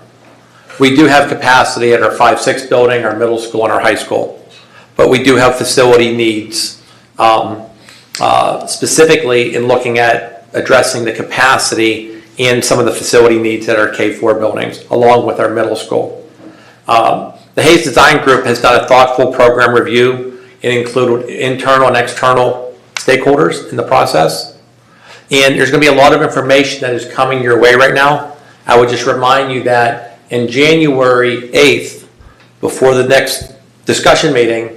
We do have capacity at our 5-6 building, our middle school, and our high school, but we do have facility needs, specifically in looking at addressing the capacity in some of the facility needs at our K-4 buildings, along with our middle school. The Hayes Design Group has done a thoughtful program review and included internal and external stakeholders in the process. And there's going to be a lot of information that is coming your way right now. I would just remind you that in January 8th, before the next discussion meeting,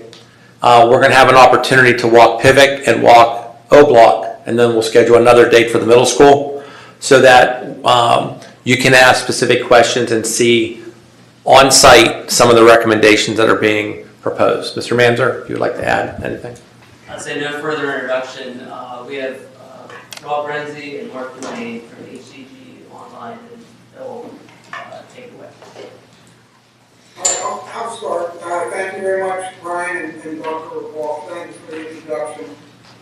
we're going to have an opportunity to walk Pivic and walk O Block, and then we'll schedule another date for the middle school so that you can ask specific questions and see on site some of the recommendations that are being proposed. Mr. Manzer, if you would like to add anything. I'd say no further introduction. We have Rob Renzi and Mark Delaney from HCG online, and they'll take it away. I'll start. Thank you very much, Brian and Dr. Walsh. Thanks for the introduction.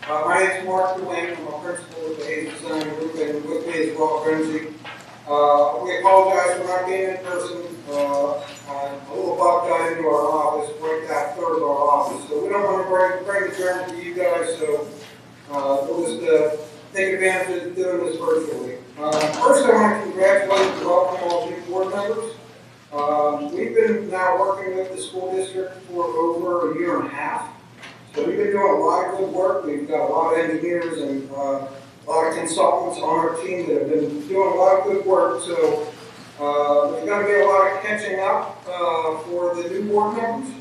My name is Mark Delaney. I'm a principal of the Hayes Design Group, and with me is Rob Renzi. We apologize for not being in person. A little bug got into our office, right that third of our office. So we don't want to bring the germ to you guys, so we'll just take advantage of doing this virtually. First, I want to congratulate and welcome all new board members. We've been now working with the school district for over a year and a half. So we've been doing a lot of good work. We've got a lot of engineers and a lot of consultants on our team that have been doing a lot of good work. So there's going to be a lot of catching up for the new board members.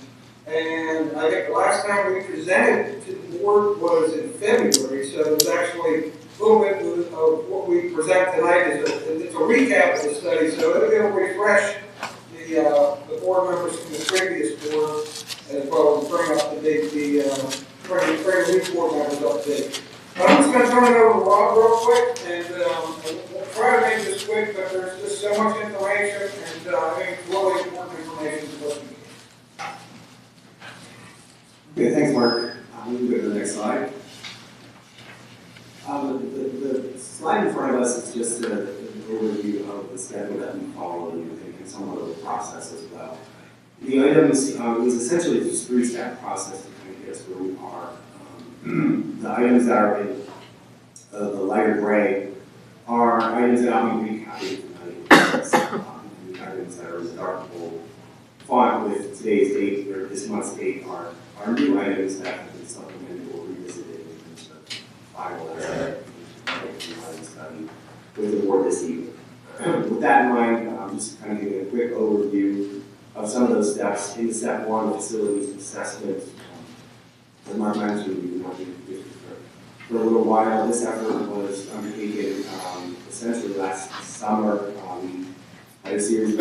And I think the last time we presented to the board was in February, so it's actually a little bit of what we present tonight is it's a recap of the study, so it'll refresh the board members from the previous board as well as bring up bring new board members up to date. I'm just going to turn it over to Rob real quick, and we'll try to make this quick, but there's just so much information, and I think it's really important information to listen to. Okay, thanks, Mark. We'll go to the next slide. The slide in front of us is just an overview of the schedule that we follow and somewhat of the process as well. The items, it was essentially just a three-step process to kind of get us where we are. The items that are in the lighter gray are items that I'll be recapping tonight. The items that are in the dark blue font with today's date, or this month's date, are new items that have been supplemented or revisited in terms of finalized study with the board this evening. With that in mind, I'm just kind of giving a quick overview of some of those steps. In step one, facilities assessment. As Mark mentioned, we've been working for a little while. This effort was undertaken essentially last summer. We had a series of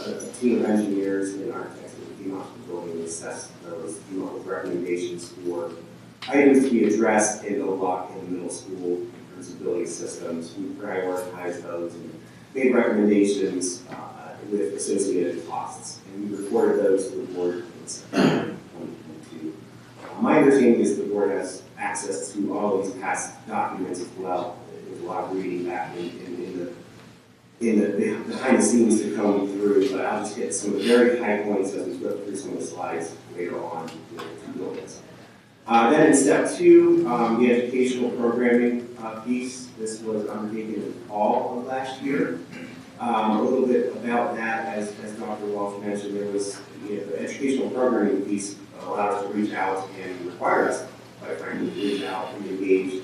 a team of engineers and architects that came out to the building and assessed those, came up with recommendations for items to be addressed in OBLOC in the middle school in terms of building systems. We prioritized those and made recommendations with associated costs, and we reported those to the board in September 2022. My understanding is the board has access to all these past documents as well. There's a lot of reading back in the behind the scenes to come through, but I'll just get some of the very high points as we go through some of the slides later on to build this. Then in step two, the educational programming piece. This was undertaken in the fall of last year. A little bit about that, as Dr. Walsh mentioned, there was the educational programming piece allowed us to reach out and require us, quite frankly, to reach out and engage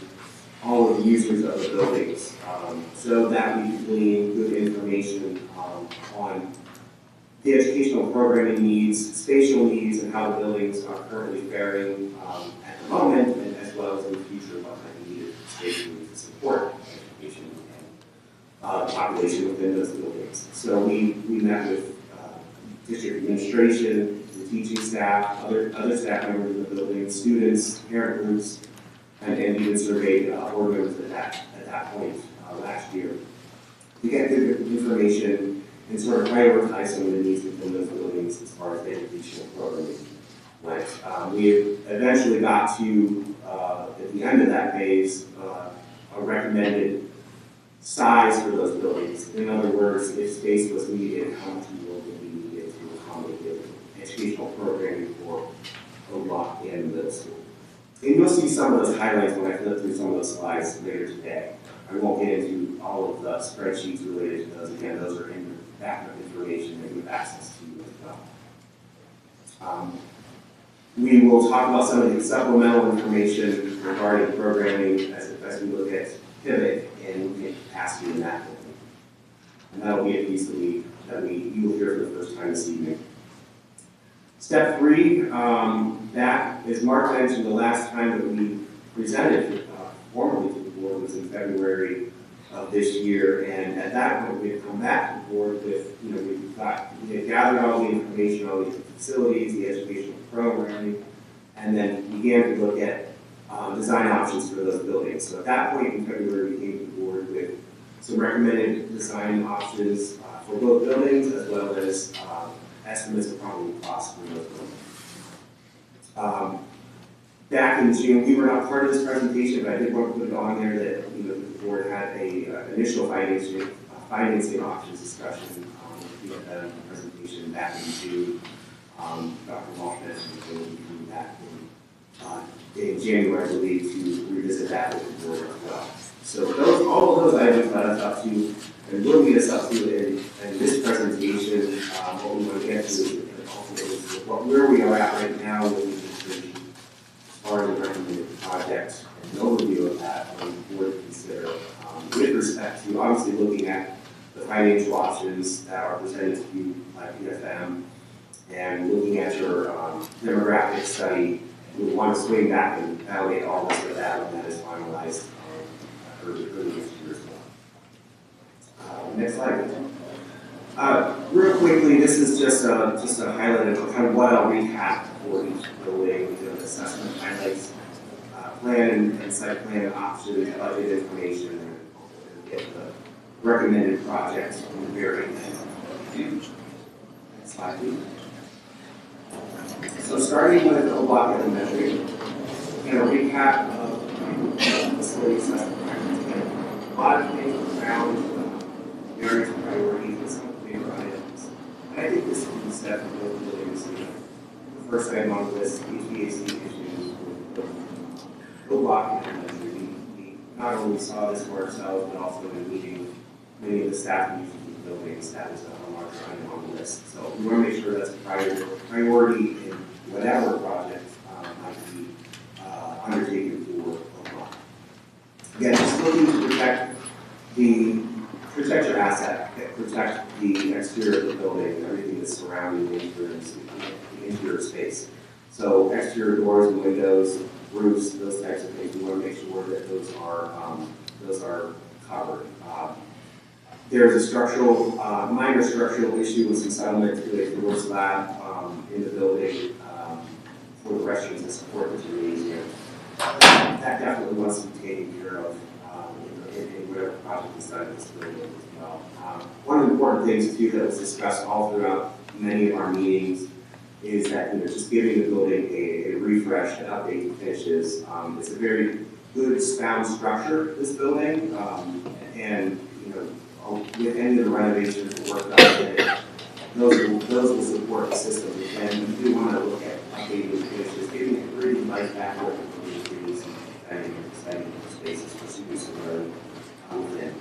all of the users of the buildings so that we could glean good information on the educational programming needs, spatial needs, and how the buildings are currently faring at the moment, and as well as in the future, what might be needed spatially to support education and population within those buildings. So we met with district administration, the teaching staff, other staff members in the building, students, parent groups, and even surveyed board members at that point last year to get good information and sort of prioritize some of the needs within those buildings as far as the educational programming went. We eventually got to, at the end of that phase, a recommended size for those buildings. In other words, if space was needed, how much more would be needed to accommodate the educational programming for OBLOC and middle school. And you'll see some of those highlights when I flip through some of those slides later today. I won't get into all of the spreadsheets related to those. Again, those are in the backup information that you have access to as well. We will talk about some of the supplemental information regarding programming as we look at pivot and looking at capacity in that building. And that'll be a piece that you will hear for the first time this evening. Step three, that, as Mark mentioned, the last time that we presented formally to the board was in February of this year, and at that point we had come back to the board with, we had gathered all the information on the facilities, the educational programming, and then began to look at design options for those buildings. So at that point in February, we came to the board with some recommended design options for both buildings, as well as estimates of probable costs for those buildings. Back in June, we were not part of this presentation, but I did want to put it on there that the board had a initial financing options discussion with the presentation back in June. Dr. Walsh mentioned that we will be coming back in January, I believe, to revisit that with the board as well. So all of those items led us up to, and will lead us up to in this presentation, what we want to get to is where we are at right now with the as far as the recommended project, and an overview of that for the board to consider with respect to obviously looking at the financial options that are presented to you by PFM, And looking at your demographic study, we want to swing back and validate all this with that when that is finalized early next year as well. Next slide. Real quickly, this is just a highlight of kind of what I'll recap for each building. We did an assessment highlights, plan and site plan options, budget information, and get the recommended projects from the very end. Next slide, please. So starting with the block elementary, and a recap of facility assessment practice. A lot of things were found, areas of priorities, and some favor items. And I think this can be set for both buildings. The first item on the list, HVAC issues with the block elementary. We not only saw this for ourselves, but also in meeting with many of the staff users of the buildings. That was a large item on the list. So we want to make sure that's a priority in whatever project might be undertaken for a block. Again, just looking to protect your asset, protect the exterior of the building, everything that's surrounding the interior space. So exterior doors and windows, roofs, those types of things, we want to make sure that those are covered. There's a minor structural issue with some settlement to a floor slab in the building for the restrooms that support the gymnasium. That definitely wants to be taken care of in whatever project is done in this building as well. One of the important things too that was discussed all throughout many of our meetings is that just giving the building a refresh, an update and finishes. It's a very good sound structure, this building, and with any of the renovations that work out in it, those will support the system. And we do want to look at updating the finishes, giving it really light back work and creating some exciting spaces for students to learn within.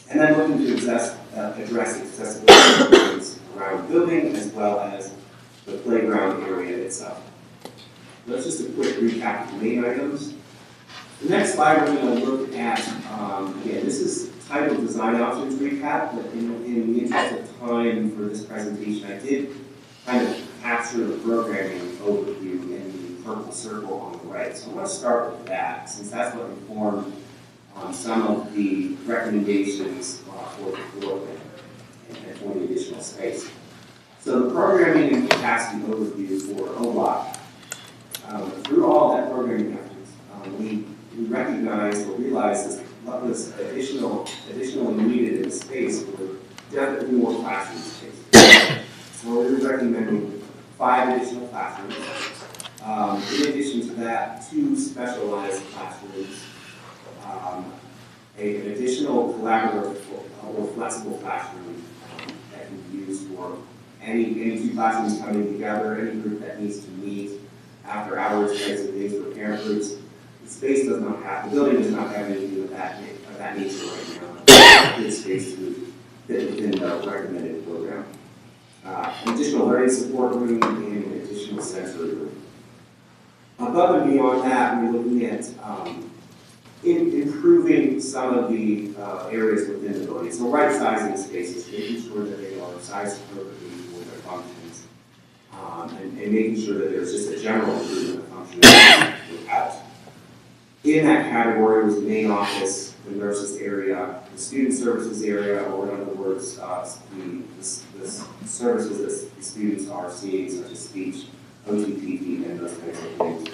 And then looking to address accessibility concerns around the building as well as the playground area itself. That's just a quick recap of the main items. The next slide we're going to look at, again, this is titled Design Options Recap, but in the interest of time for this presentation, I did kind of capture the programming overview in the purple circle on the right. So I want to start with that, since that's what informed some of the recommendations for the floor plan and for the additional space. So the programming and capacity overview for OBLOC, through all that programming efforts, we recognized or realized what was additionally needed in the space were definitely more classroom space. So we're recommending 5 additional classrooms. In addition to that, 2 specialized classrooms, an additional collaborative or flexible classroom that can be used for any 2 classrooms coming together, any group that needs to meet after hours, types of things for parent groups. The building does not have anything of that nature right now. Good space to fit within the recommended program. An additional learning support room and an additional sensory room. Above and beyond that, we're looking at improving some of the areas within the building. So right sizing spaces, making sure that they are sized appropriately for their functions, and making sure that there's just a general improvement of functionality throughout. In that category was the main office, the nurses area, the student services area, or in other words, the services that the students are seeing, such as speech, OTPP, and those kinds of things.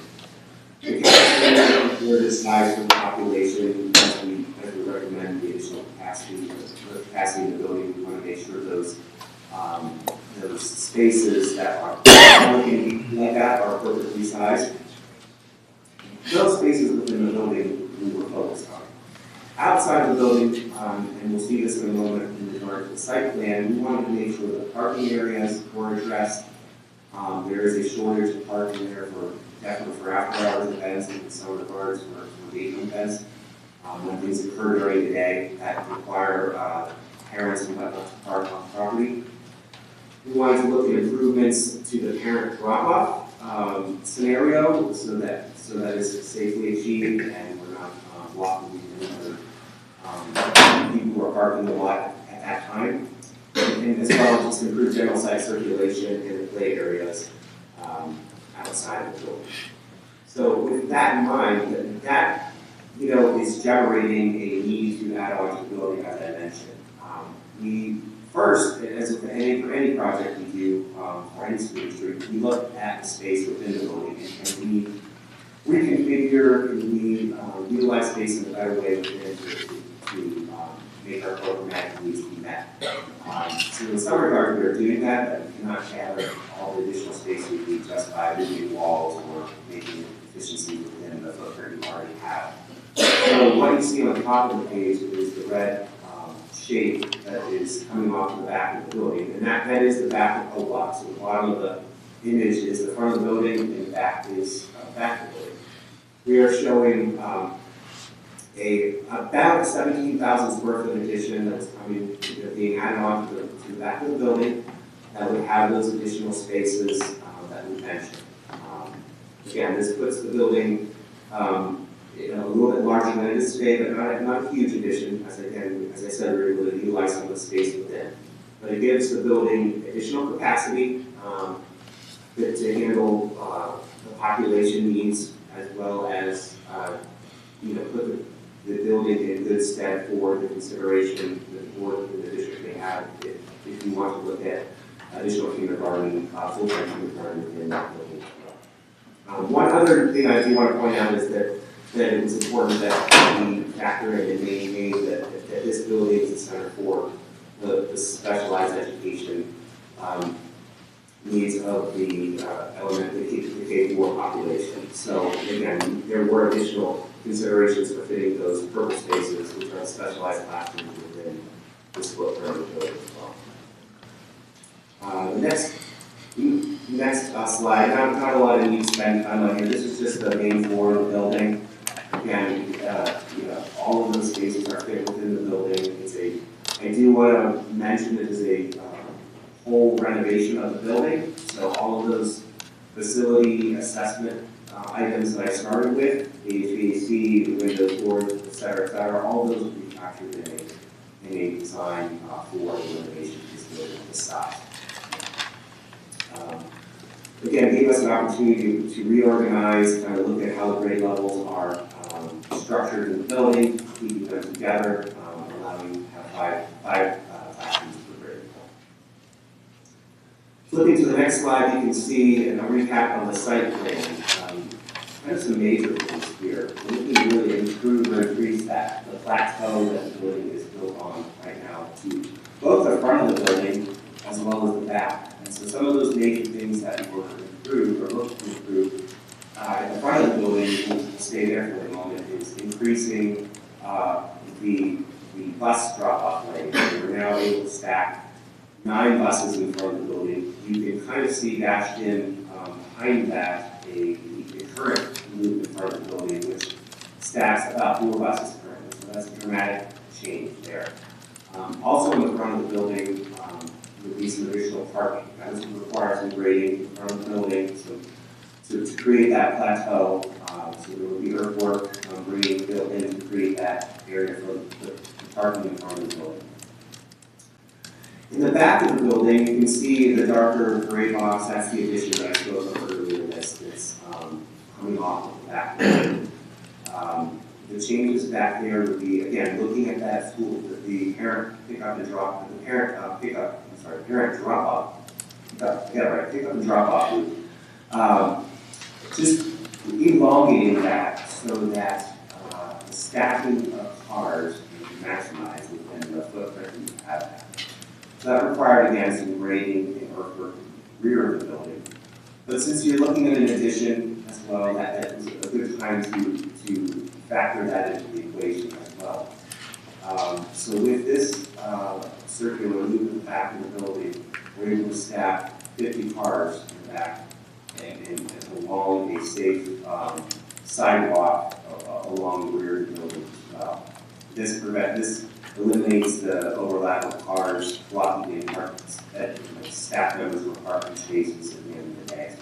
Because we're this size for the population, as we recommend the additional capacity in the building, we want to make sure those spaces that are looking like that are appropriately sized. Those spaces within the building we were focused on. Outside of the building, and we'll see this in a moment in regard to the site plan, we wanted to make sure that parking areas were addressed. There is a shortage of parking there definitely for after hours events and summer guards for daytime events. When things occur during the day that require parents and whatnot to park on property. We wanted to look at improvements to the parent drop-off scenario so that it's safely achieved and we're not blocking other people who are parking the lot at that time. And and as well just improve general site circulation in the play areas outside of the building. So with that in mind, that is generating a need to add on to the building, as I mentioned. We first, as for any project we do for any school district, we look at the space within the building and we reconfigure and we utilize space in a better way within to make our programmatic needs be met. So in some regard, we are doing that, but we cannot gather all the additional space we need just by moving walls or making efficiency within the footprint we already have. So what you see on the top of the page is the red shape that is coming off the back of the building, and that is the back of the block. So the bottom of the image is the front of the building, and the back is back of the building. We are showing about a 17,000 square foot addition that's coming, being added on to the back of the building that would have those additional spaces that we mentioned. Again, this puts the building a little bit larger than it is today, but not a huge addition. As I said, we're able to utilize some of the space within. But it gives the building additional capacity to handle the population needs, as well as put the building in good stead for the consideration that the board and the district may have if you want to look at additional kindergarten, full-time kindergarten within that building as well. One other thing I do want to point out is that it was important that we factor in and maintain that this building is a center for the specialized education needs of the K-4 population. So again, there were additional considerations for fitting those purple spaces, which are specialized classrooms within this footprint of the building as well. The next slide, not a lot of need to spend time on here. This is just the main floor of the building. Again, all of those spaces are fit within the building. I do want to mention it is a whole renovation of the building. So all of those facility assessment items that I started with, the HVAC, the windows, doors, et cetera, all those will be captured in a design for the renovation of this building this size. Again, gave us an opportunity to reorganize, kind of look at how the grade levels are structured in the building, keeping them together, allowing to have five classrooms per grade. Flipping to the next slide, you can see a recap on the site plan. Kind of some major things here. We're looking to really improve or increase the plateau that the building is built on right now to both the front of the building as well as the back. And so some of those major things that we were to improve or look to improve at the front of the building will stay there for the moment is increasing the bus drop-off lane. We're now able to stack 9 buses in front of the building. You can kind of see dashed in behind that a current loop in front of the building, which stacks about 4 buses currently. So that's a dramatic change there. Also in the front of the building would be some additional parking. That would require some grading in front of the building to create that plateau. So there will be earthwork grading built in to create that area for the parking in front of the building. In the back of the building, you can see the darker gray box. That's the addition that I spoke of earlier that's coming off of the back of the building. The changes back there would be, again, looking at that school, the parent pickup and drop off, pickup and drop off loop. Just elongating that so that the stacking of cars is maximized within the footprint we have. So that required, again, some grading and earthwork in the rear of the building. But since you're looking at an addition as well, that is a good time to factor that into the equation as well. So with this circular loop in the back of the building, we're able to stack 50 cars in the back and along a safe sidewalk along the rear of the building as well. This eliminates the overlap of cars blocking the apartments that staff members were parking spaces at the end of the day as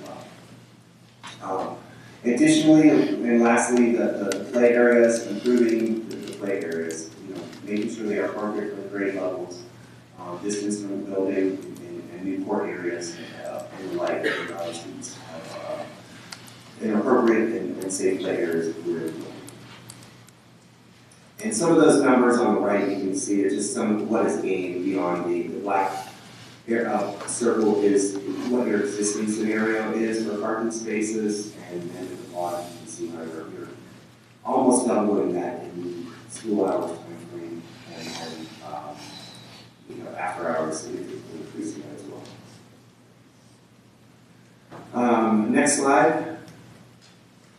well. Additionally, and lastly, the play areas, improving the play areas, making sure they are appropriate for the grade levels, distance from the building and Newport areas and the like, students have an appropriate and safe play areas that we're in. And some of those numbers on the right, you can see, are just some of what is gained beyond the black circle is what your existing scenario is for parking spaces, and then at the bottom you can see how you're almost doubling that in the school hours time frame, and after hours increasing that as well. Next slide.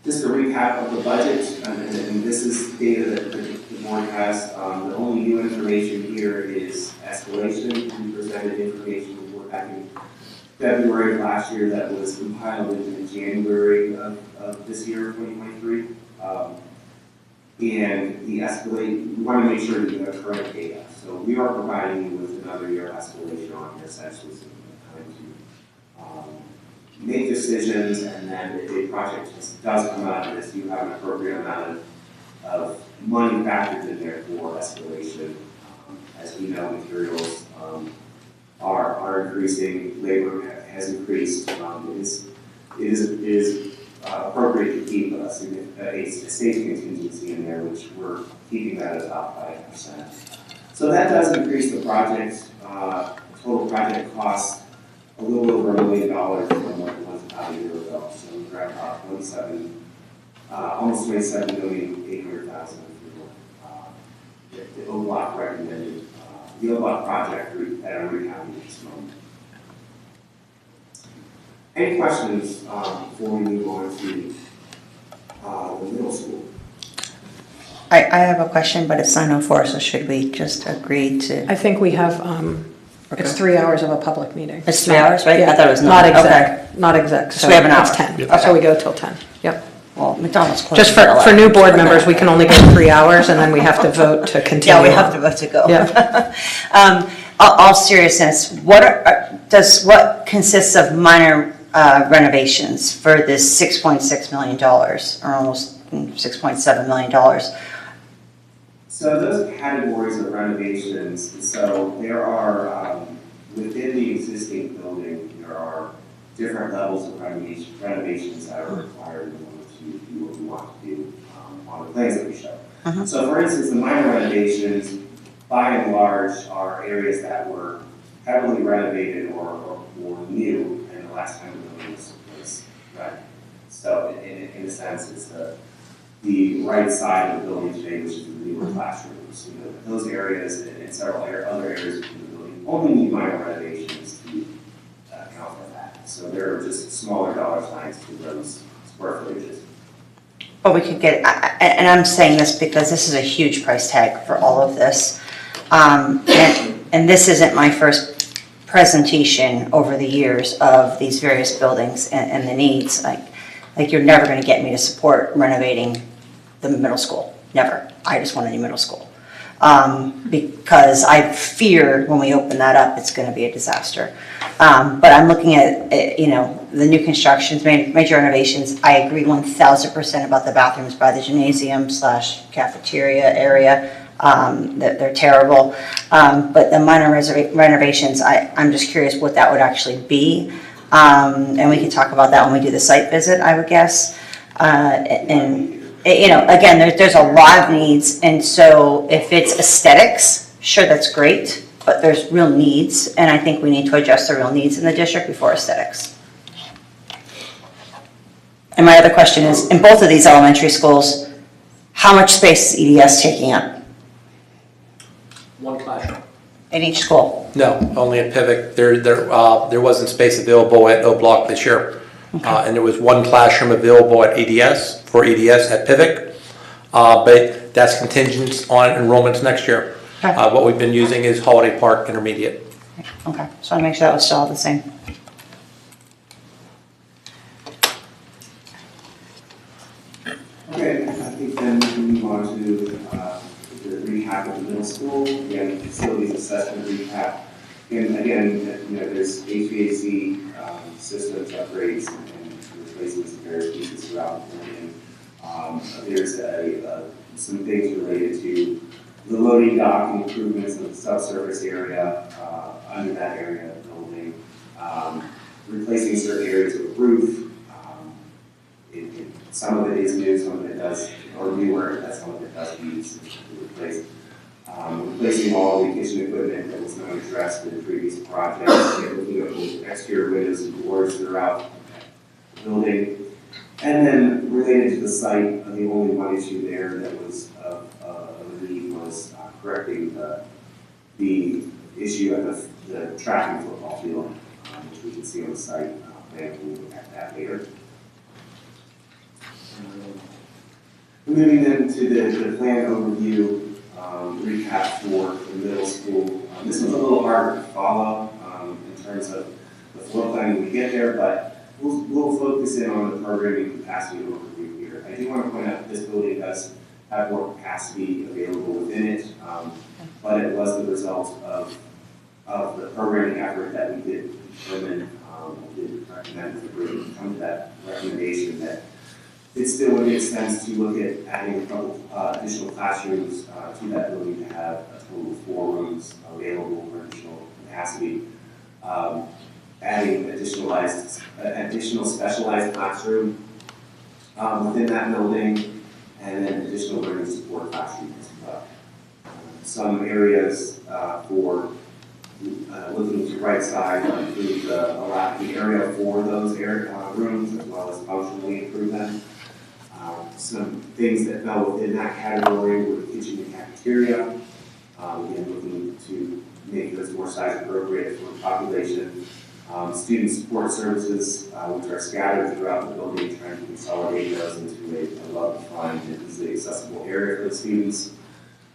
Just a recap of the budget, and this is data that the board has. The only new information here is escalation. We presented information before back in February of last year that was compiled in January of this year, 2023. And the escalate, we want to make sure that you have current data. So we are providing you with another year escalation on here, essentially, so time to make decisions, and then if a project just does come out of this, you have an appropriate amount of money factored in there for escalation. As we know, materials are increasing, labor has increased. It is appropriate to keep a safety contingency in there, which we're keeping that at about 5%. So that does increase the project, total project cost a little over $1 million from what it was about a year ago. So we're at about almost $27,800,000 for the O-Block recommended, the O-Block project at Emory County at this moment. Any questions before we move on to the middle school? I have a question, but it's 9:04, so should we just agree to? I think we have, it's 3 hours of a public meeting. It's 3 hours, right? Yeah. I thought it was Not nine. exec, not exec. So we have an hour. It's 10, Yep. so we go till 10, yep. Well, McDonald's closed. Just for new board members, we can only go 3 hours, and then we have to vote to continue. Yeah, we have to vote to go. Yeah. All seriousness, what consists of minor renovations for this $6.6 million, or almost $6.7 million? So those categories of renovations, so there are, within the existing building, there are different levels of renovations that are required in order to do what we want to do on the plans that we show. So for instance, the minor renovations, by and large, are areas that were heavily renovated or new, and the last time the building was renovated. So in a sense, it's the right side of the building today, which is the newer classrooms. Those areas and several other areas of the building only need minor renovations to account for that. So there are just smaller dollar signs to those square footages. But we could get, and I'm saying this because this is a huge price tag for all of this. And this isn't my first presentation over the years of these various buildings and the needs. Like you're never going to get me to support renovating the middle school. Never. I just want a new middle school. Because I fear when we open that up, it's going to be a disaster. But I'm looking at, the new constructions, major renovations. I agree 1,000% about the bathrooms by the gymnasium/cafeteria area. That they're terrible. But the minor renovations, I'm just curious what that would actually be. And we can talk about that when we do the site visit, I would guess. Again, there's a lot of needs, and so if it's aesthetics, sure, that's great, but there's real needs, and I think we need to address the real needs in the district before aesthetics. And my other question is, in both of these elementary schools, how much space is EDS taking up? One classroom. In each school? No, only at Pivot. There wasn't space available at O-Block this year. And there was one classroom available at EDS, for EDS at Pivot. But that's contingent on enrollments next year. Okay. What we've been using is Holiday Park Intermediate. Okay, just want to make sure that was still all the same. Okay, I think then we can move on to the recap of the middle school. Again, facilities assessment recap. And again, there's HVAC systems upgrades and replacements of various pieces throughout the building. There's some things related to the loading dock improvements of the subsurface area, under that area of the building, replacing certain areas of the roof. Some of it is new, some of it does, or newer, that some of it does need to be replaced. Replacing all the kitchen equipment that was not addressed in the previous project, looking at the exterior windows and doors throughout the building. And then related to the site, the only one issue there that was of a need was correcting the issue at the track and football field, which we can see on the site. Plan, we'll look at that later. Moving then to the plan overview, recap for the middle school. This was a little harder to follow in terms of the floor plan when we get there, but we'll focus in on the programming capacity overview here. I do want to point out that this building does have more capacity available within it, but it was the result of the programming effort that we did determine, we did recommend the group come to that recommendation that it still would make sense to look at adding a couple additional classrooms to that building to have a total of 4 rooms available for additional capacity. Adding additional specialized classroom within that building, and then additional learning support classrooms as well. Some areas for looking to right side include the area for those rooms as well as functionally improve them. Some things that fell within that category were the kitchen and cafeteria. Again, looking to make those more size appropriate for the population. Student support services, which are scattered throughout the building, trying to consolidate those into a well-defined and easily accessible area for the students.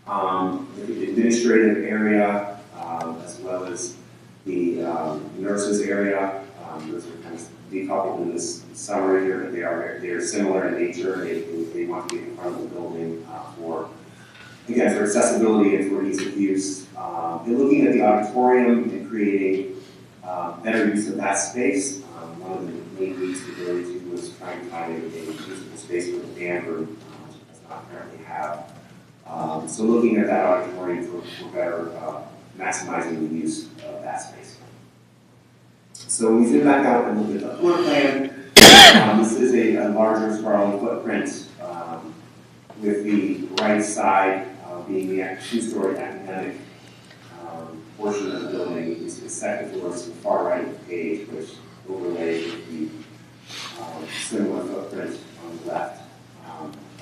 The administrative area, as well as the nurses area. Those are kind of decoupled in this summary here, but they are similar in nature. They want to be in front of the building for accessibility and for ease of use. And looking at the auditorium and creating better use of that space. One of the main needs we really to was trying to find a usable space for the band room, which it does not currently have. So looking at that auditorium for better maximizing the use of that space. So when we zoom back out and look at the floor plan, this is a larger sprawling footprint with the right side being the 2-story academic portion of the building. You can see the second floor is to the far right of the page, which overlays with the similar footprint on the left.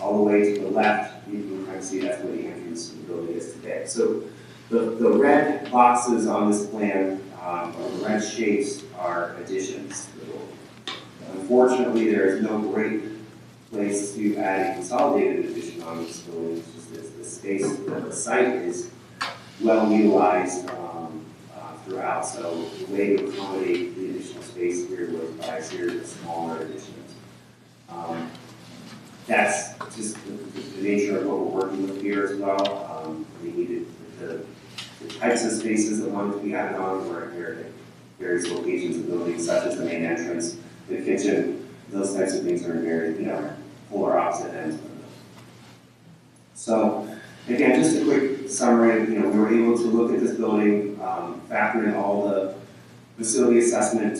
All the way to the left, you can kind of see that's where the entrance to the building is today. So the red boxes on this plan, or the red shapes, are additions to the building. Unfortunately, there is no great place to add a consolidated addition on this building. It's just the space, the site is well utilized throughout. So the way to accommodate the additional space here was by a series of smaller additions. That's just the nature of what we're working with here as well. We needed the types of spaces that wanted to be added on were here at various locations of buildings, such as the main entrance, the kitchen. Those types of things are in very, polar opposite ends of the building. So again, just a quick summary. We were able to look at this building, factor in all the facility assessment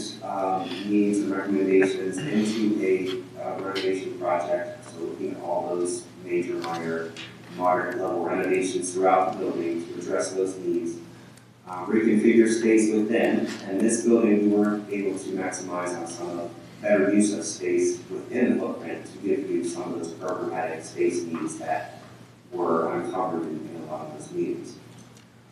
needs and recommendations into a renovation project. So looking at all those major, minor, moderate level renovations throughout the building to address those needs. Reconfigure space within, and this building we weren't able to maximize on some of the better use of space within the footprint to give you some of those programmatic space needs that were uncovered in a lot of those meetings.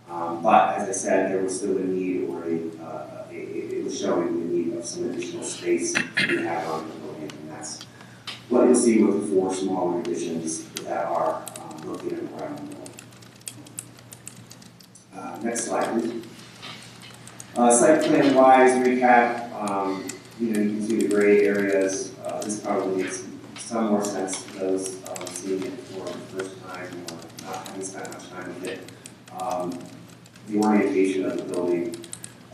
But as I said, there was still a need, or it was showing the need of some additional space to have on the building, and that's what you'll see with the 4 smaller additions that are located around the building. Next slide, please. Site plan wise recap. You can see the gray areas. This probably makes some more sense to those seeing it for the first time or not having spent much time with it. The orientation of the building.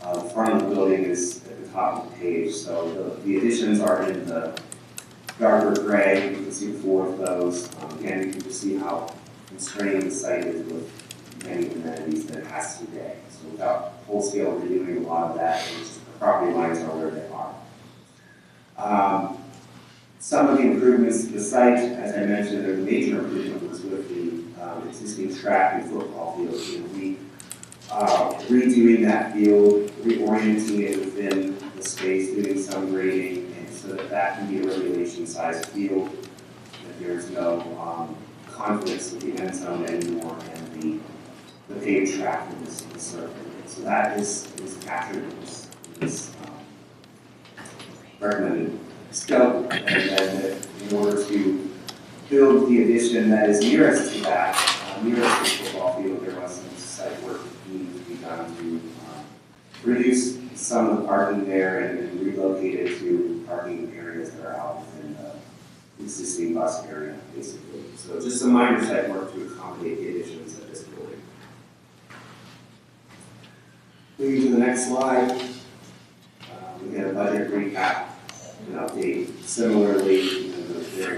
The front of the building is at the top of the page, so the additions are in the darker gray. You can see 4 of those. Again, you can just see how constrained the site is with many amenities than it has today. So without full-scale redoing a lot of that, the property lines are where they are. Some of the improvements to the site, as I mentioned, the major improvement was with the existing track and football field. We redoing that field, reorienting it within the space, doing some grading, and so that can be a regulation-sized field, that there's no conflicts with the end zone anymore and the paved track in this circuit. So that is captured in this recommended scope, and then in order to build the addition that is nearest to that, nearest to the football field, there was some site work that needed to be done to reduce some of the parking there and relocate it to parking areas that are out within the existing bus area, basically. So just some minor site work to accommodate the additions at this building. Moving to the next slide, we had a budget recap and update. Similarly, there are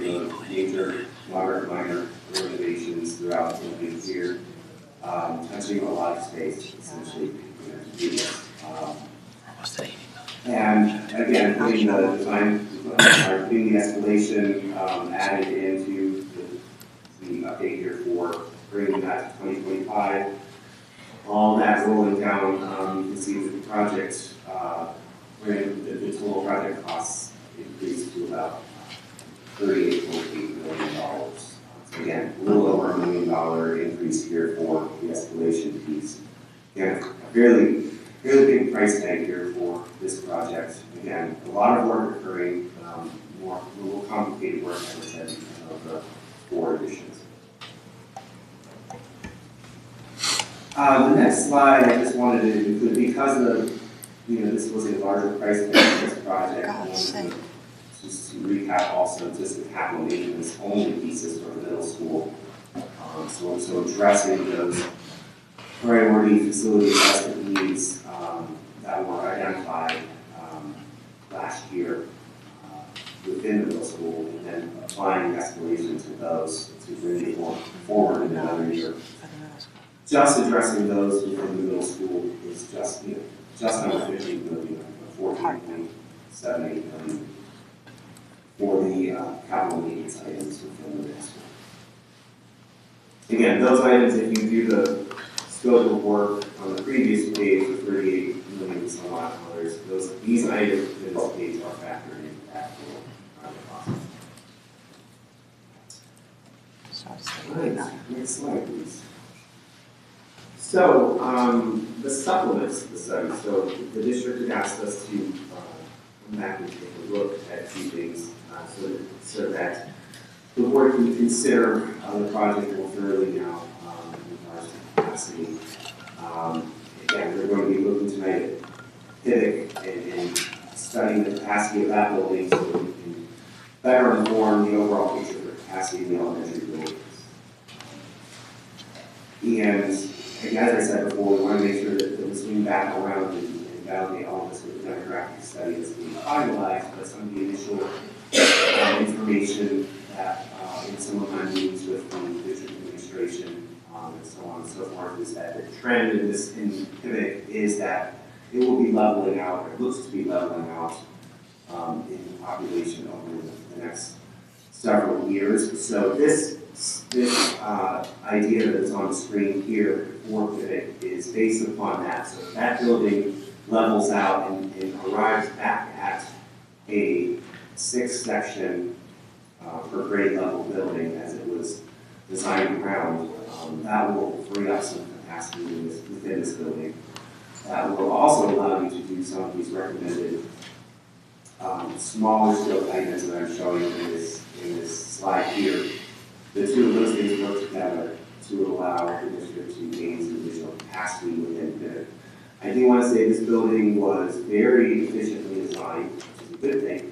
major, moderate, minor renovations throughout the building here, touching a lot of space, essentially, to do this. And again, putting the design, putting the escalation added into the update here for bringing that to 2025. All that rolling down, you can see that the project, the total project costs increased to about $38.8 million. So again, a little over $1 million increase here for the escalation piece. Again, a fairly big price tag here for this project. Again, a lot of work occurring, more a little complicated work, as I said, of the 4 additions. The next slide I just wanted to include, because this was a larger price tag for this project. Just to recap also, just the capital maintenance only pieces for the middle school. So addressing those priority facility investment needs that were identified last year within the middle school, and then applying escalation to those to bring it forward in another year. Just addressing those within the middle school is just under 15 million, 14.78 million for the capital needs items within the middle school. Again, those items, if you do the scope of work on the previous page of 38 million and some odd dollars, these items in this page are factored into that process. Right, next slide, please. So, the supplements to the study. So, the district had asked us to come back and take a look at a few things so that the board can consider the project more thoroughly now in regards to capacity. Again, we're going to be looking tonight at PIVC and studying the capacity of that building so that we can better inform the overall picture of the capacity of the elementary buildings. And as I said before, we want to make sure that we swing back around and validate all this with the demographic study that's being finalized, but some of the initial information that in some of my meetings with the district administration and so on and so forth is that the trend in PIVC is that it will be leveling out, or it looks to be leveling out in the population over the next several years. So this idea that is on the screen here for PIVC is based upon that. So if that building levels out and arrives back at a 6-section per grade level building as it was designed around, that will free up some capacity within this building. That will also allow you to do some of these recommended smaller scope items that I'm showing in this slide here. The two of those things work together to allow the district to gain some additional capacity within PIVC. I do want to say this building was very efficiently designed, which is a good thing.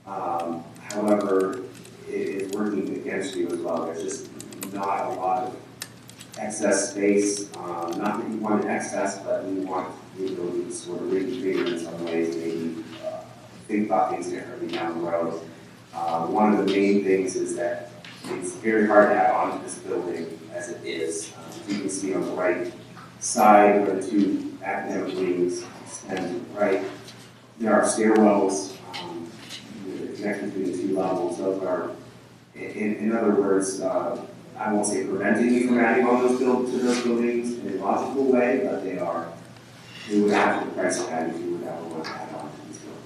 However, it is working against you as well. There's just not a lot of excess space. Not that you want excess, but we want the ability to sort of reconfigure in some ways, maybe think about things differently down the road. One of the main things is that it's very hard to add on to this building as as it is. You can see on the right side where the two academic wings extend to the right. There are stairwells connected between the two levels. Those are, in other words, I won't say preventing you from adding on those buildings in a logical way, but they would add to the price tag if you would ever want to add on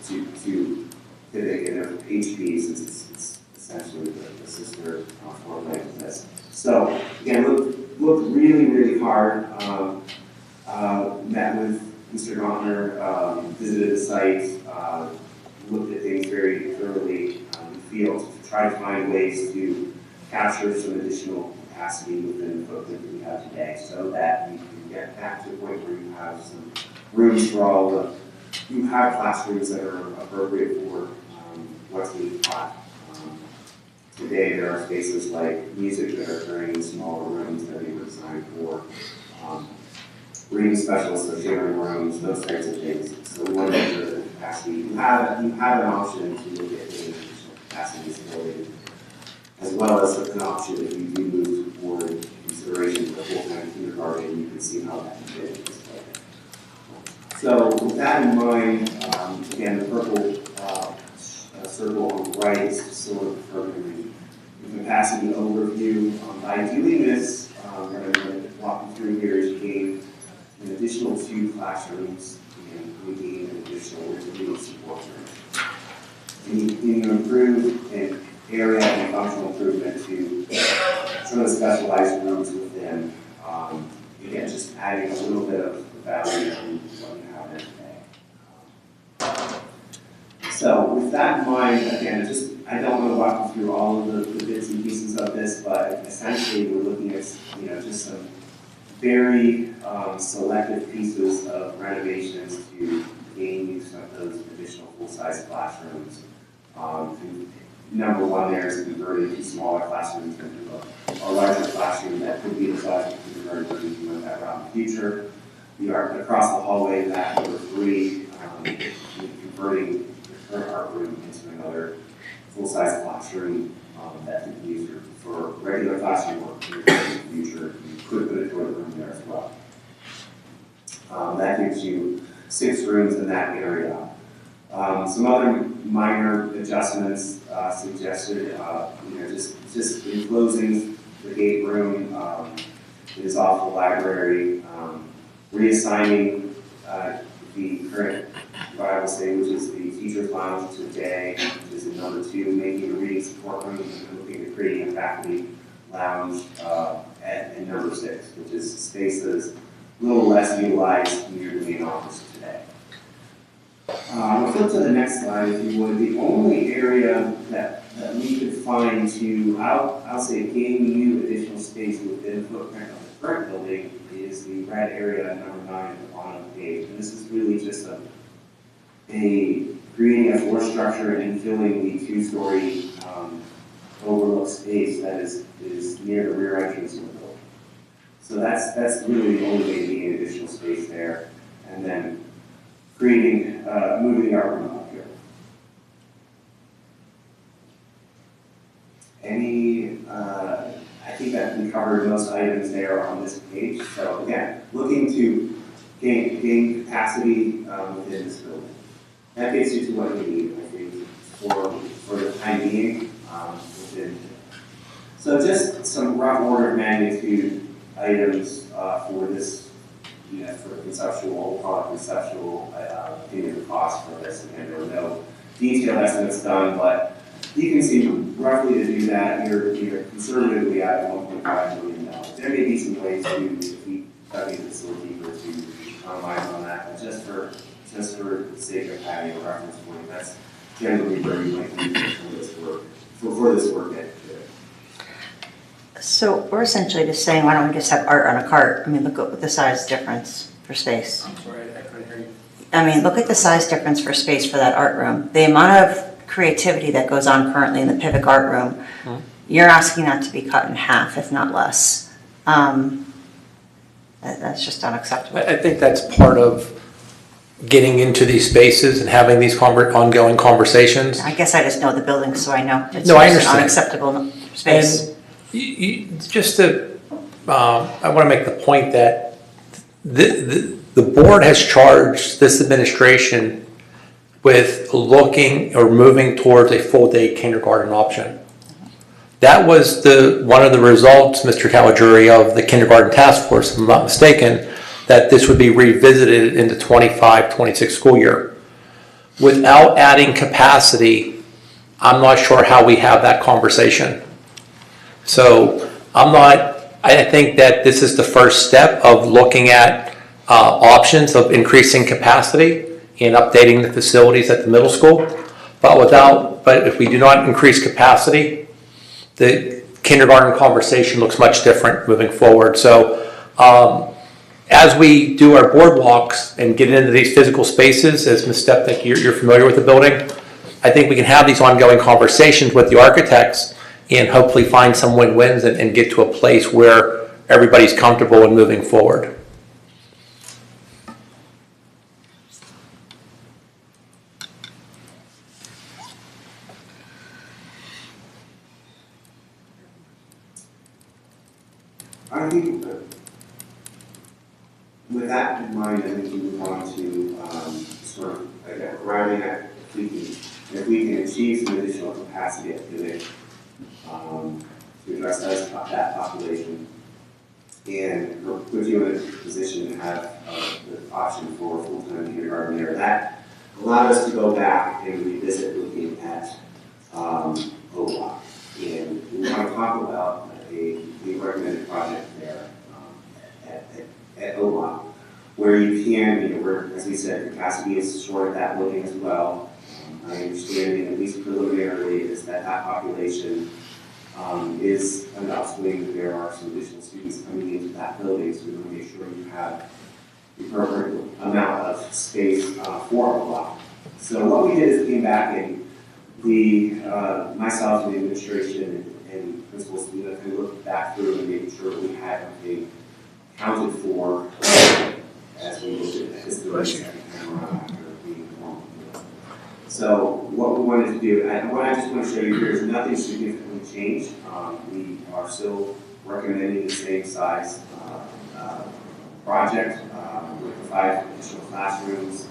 to their HP, since it's essentially the sister floor plan of this. So again, looked really, really hard. Met with Mr. Gauntner, visited the site, looked at things very thoroughly in the field to try to find ways to capture some additional capacity within the footprint that we have today, so that we can get back to a point where you have some rooms for all the, you have classrooms that are appropriate for what's being taught. Today there are spaces like music that are occurring in smaller rooms that we were designed for. Reading specialists are sharing rooms, those types of things. So we want to make sure that the capacity, you have an option to look at the additional capacity building, as well as an option if you do move forward consideration for full-time kindergarten, you can see how that can fit in this way. So with that in mind, again, the purple circle on the right is sort of further the capacity overview. By doing this, what I'm going to walk you through here is you gain an additional 2 classrooms, and we gain an additional reading support room. And you improve an area and functional improvement to some of the specialized rooms within. Again, just adding a little bit of value to what you have there today. So with that in mind, again, I don't want to walk you through all of the bits and pieces of this, but essentially we're looking at just some very selective pieces of renovations to gain use of those additional full-size classrooms. Number one there is converting to smaller classrooms into a larger classroom that could be the size of kindergarten if you went that route in the future. We are across the hallway to that number 3, converting the current art room into another full-size classroom that could be used for regular classroom work in the future. You could put a toilet room there as well. That gives you 6 rooms in that area. Some other minor adjustments suggested, just enclosing the gate room is off the library, reassigning the current, what I would say, which is the teacher's lounge today, which is in number 2, making a reading support room, and looking at creating a faculty lounge in number 6, which is spaces a little less utilized near the main office today. We'll flip to the next slide, if you would. The only area that we could find to, I'll say, gain new additional space within the footprint of the current building is the red area at number 9 at the bottom of the page. And this is really just a creating a floor structure and filling the 2-story overlook space that is near the rear entrance of the building. So that's really the only way to gain additional space there. And then creating, moving the art room up here. I think that we covered most items there on this page. So again, looking to gain capacity within this building. That gets you to what you need, I think, for the time being within. So just some rough order of magnitude items for this, for conceptual, we'll call it conceptual opinion of cost for this. Again, there were no detailed estimates done, but you can see roughly to do that, you're conservatively at $1.5 million. There may be some ways to keep cutting this a little deeper to economize on that, but just for the sake of having a reference point, that's generally where you might be for this work. For this work that So we're essentially just saying, why don't we just have art on a cart? I mean, look at the size difference for space. I'm sorry, I couldn't hear you. I mean, look at the size difference for space for that art room. The amount of creativity that goes on currently in the Pivot art room, you're asking that to be cut in half, if not less. That's just unacceptable. I think that's part of getting into these spaces and having these ongoing conversations. I guess I just know the building, so I know it's No, I just an understand. unacceptable space. And just to I want to make the point that the board has charged this administration with looking or moving towards a full-day kindergarten option. That was one of the results, Mr. Caligiuri, of the kindergarten task force, if I'm not mistaken, that this would be revisited in the 25-26 school year. Without adding capacity, I'm not sure how we have that conversation. So I think that this is the first step of looking at options of increasing capacity and updating the facilities at the middle school. But if we do not increase capacity, the kindergarten conversation looks much different moving forward. So as we do our boardwalks and get into these physical spaces, as Ms. Stepnick, you're familiar with the building, I think we can have these ongoing conversations with the architects and hopefully find some win-wins and get to a place where everybody's comfortable in moving forward. I think with that in mind, I think we would want to sort of, again, rounding out, if we can achieve some additional capacity at Phoenix to address that population and put you in a position to have the option for full-time kindergarten there. That allowed us to go back and revisit looking at OLOC. And we want to talk about the recommended project there at OLOC, where you can, where, as we said, capacity is short at that building as well. My understanding, at least preliminarily, is that population is an upswing, that there are some additional students coming into that building, so we want to make sure you have the appropriate amount of space for OLOC. So what we did is came back and myself and the administration and principals, we looked back through and made sure we had everything accounted for as we looked at this direction after being informed. So what we wanted to do, and what I just want to show you here is nothing significantly changed. We are still recommending the same size project with the 5 additional classrooms,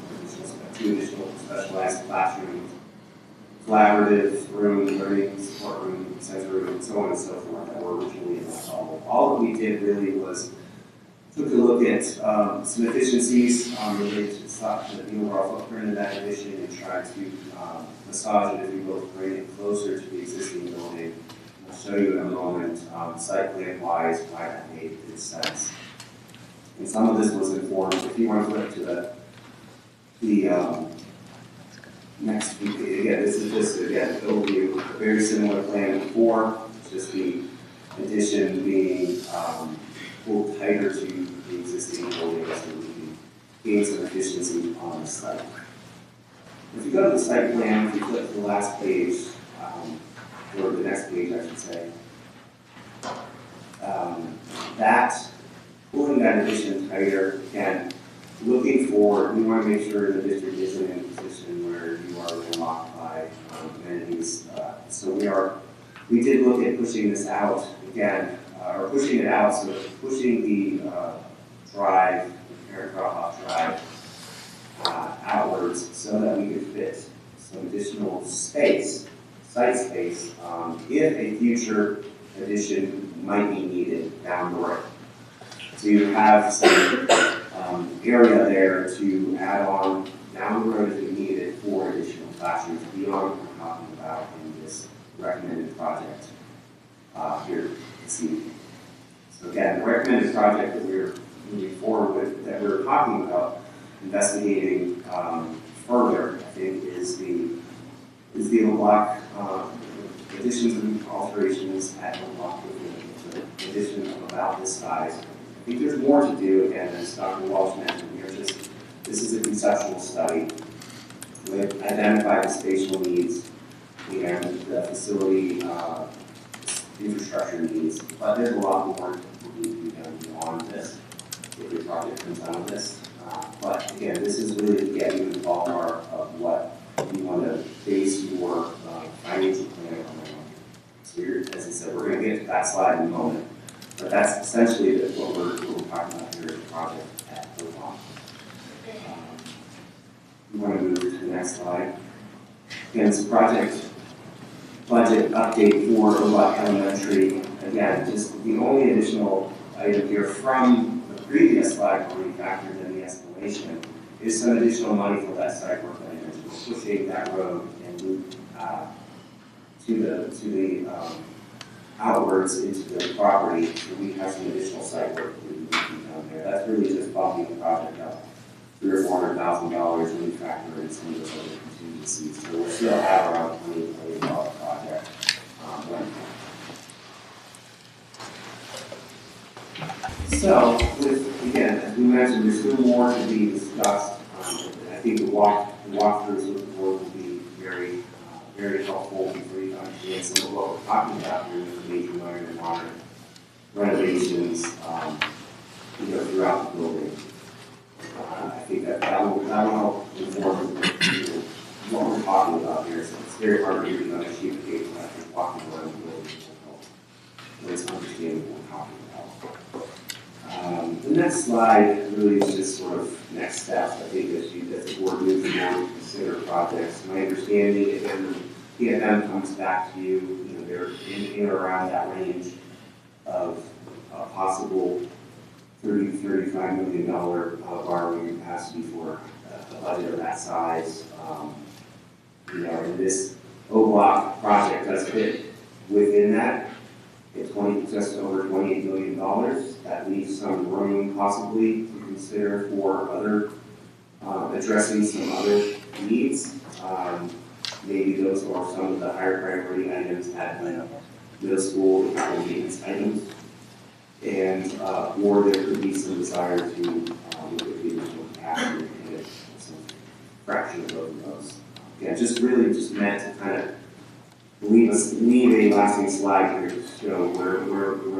2 additional specialized classrooms, collaborative room, learning support room, sensory room, and so on and so forth that were originally in that bubble. All that we did really was took a look at some efficiencies related to the overall footprint of that addition and tried to massage it, if you will, bring it closer to the existing building. I'll show you in a moment, site plan wise, why that made good sense. And some of this was informed, if you want to flip to the next, again, this is just, again, overview, a very similar plan before, just the addition being pulled tighter to the existing building so we can gain some efficiency on the site. If you go to the site plan, if you click the last page, or the next page, I should say, pulling that addition tighter, again, looking forward, we want to make sure the district isn't in a position where you are locked by amenities. So we did look at pushing this out again, or pushing it out, so pushing the drive, the parent drop-off drive, outwards so that we could fit some additional space, site space, if a future addition might be needed down the road. So you have some area there to add on down the road if you need it for additional classrooms beyond what we're talking about in this recommended project here this evening. So again, the recommended project that we're moving forward with, that we're talking about investigating further, I think, is the block additions and alterations at the block with the addition of about this size. I think there's more to do, again, as Dr. Walsh mentioned. This is a conceptual study. We have identified the spatial needs and the facility infrastructure needs, but there's a lot more that need to be done beyond this if the project comes out of this. But again, this is really to get you in the ballpark of what you want to base your financial plan on. So as I said, we're going to get to that slide in a moment. But But that's essentially what we're talking about here is a project at Plum. We want to move to the next slide. Again, it's a project budget update for Elicker Elementary. Again, just the only additional item here from the previous slide where we factored in the escalation is some additional money for that site work that I mentioned. We're pushing that road and move to the outwards into the property, so we have some additional site work that we need to be done there. That's really just bumping the project up $300,000 or $400,000 when we factor in some of those other contingencies. So we're still at around $20 million project. So, again, as we mentioned, there's still more to be discussed. I think the walkthroughs with the board will be very helpful for you to understand some of what we're talking about here with the major minor and modern renovations, throughout the building. I think that will help inform what we're talking about here. So it's very hard to read on a sheet of paper, but I think walking around the building will help. But it's understanding what we're talking about. The next slide really is just sort of next steps. I think as the board moves forward to consider projects. My understanding is when the PFM comes back to you, they're in or around that range of possible $30-35 million borrowing capacity for a budget of that size. And this O-Block project does fit within that. It's just over $28 million. That leaves some room possibly to consider for other, addressing some other needs. Maybe those are some of the higher priority items at middle school, the capital maintenance items. And, or there could be some desire to look at the additional capacity and some fraction of both of those. Yeah, just really just meant to kind of leave a lasting slide here to show where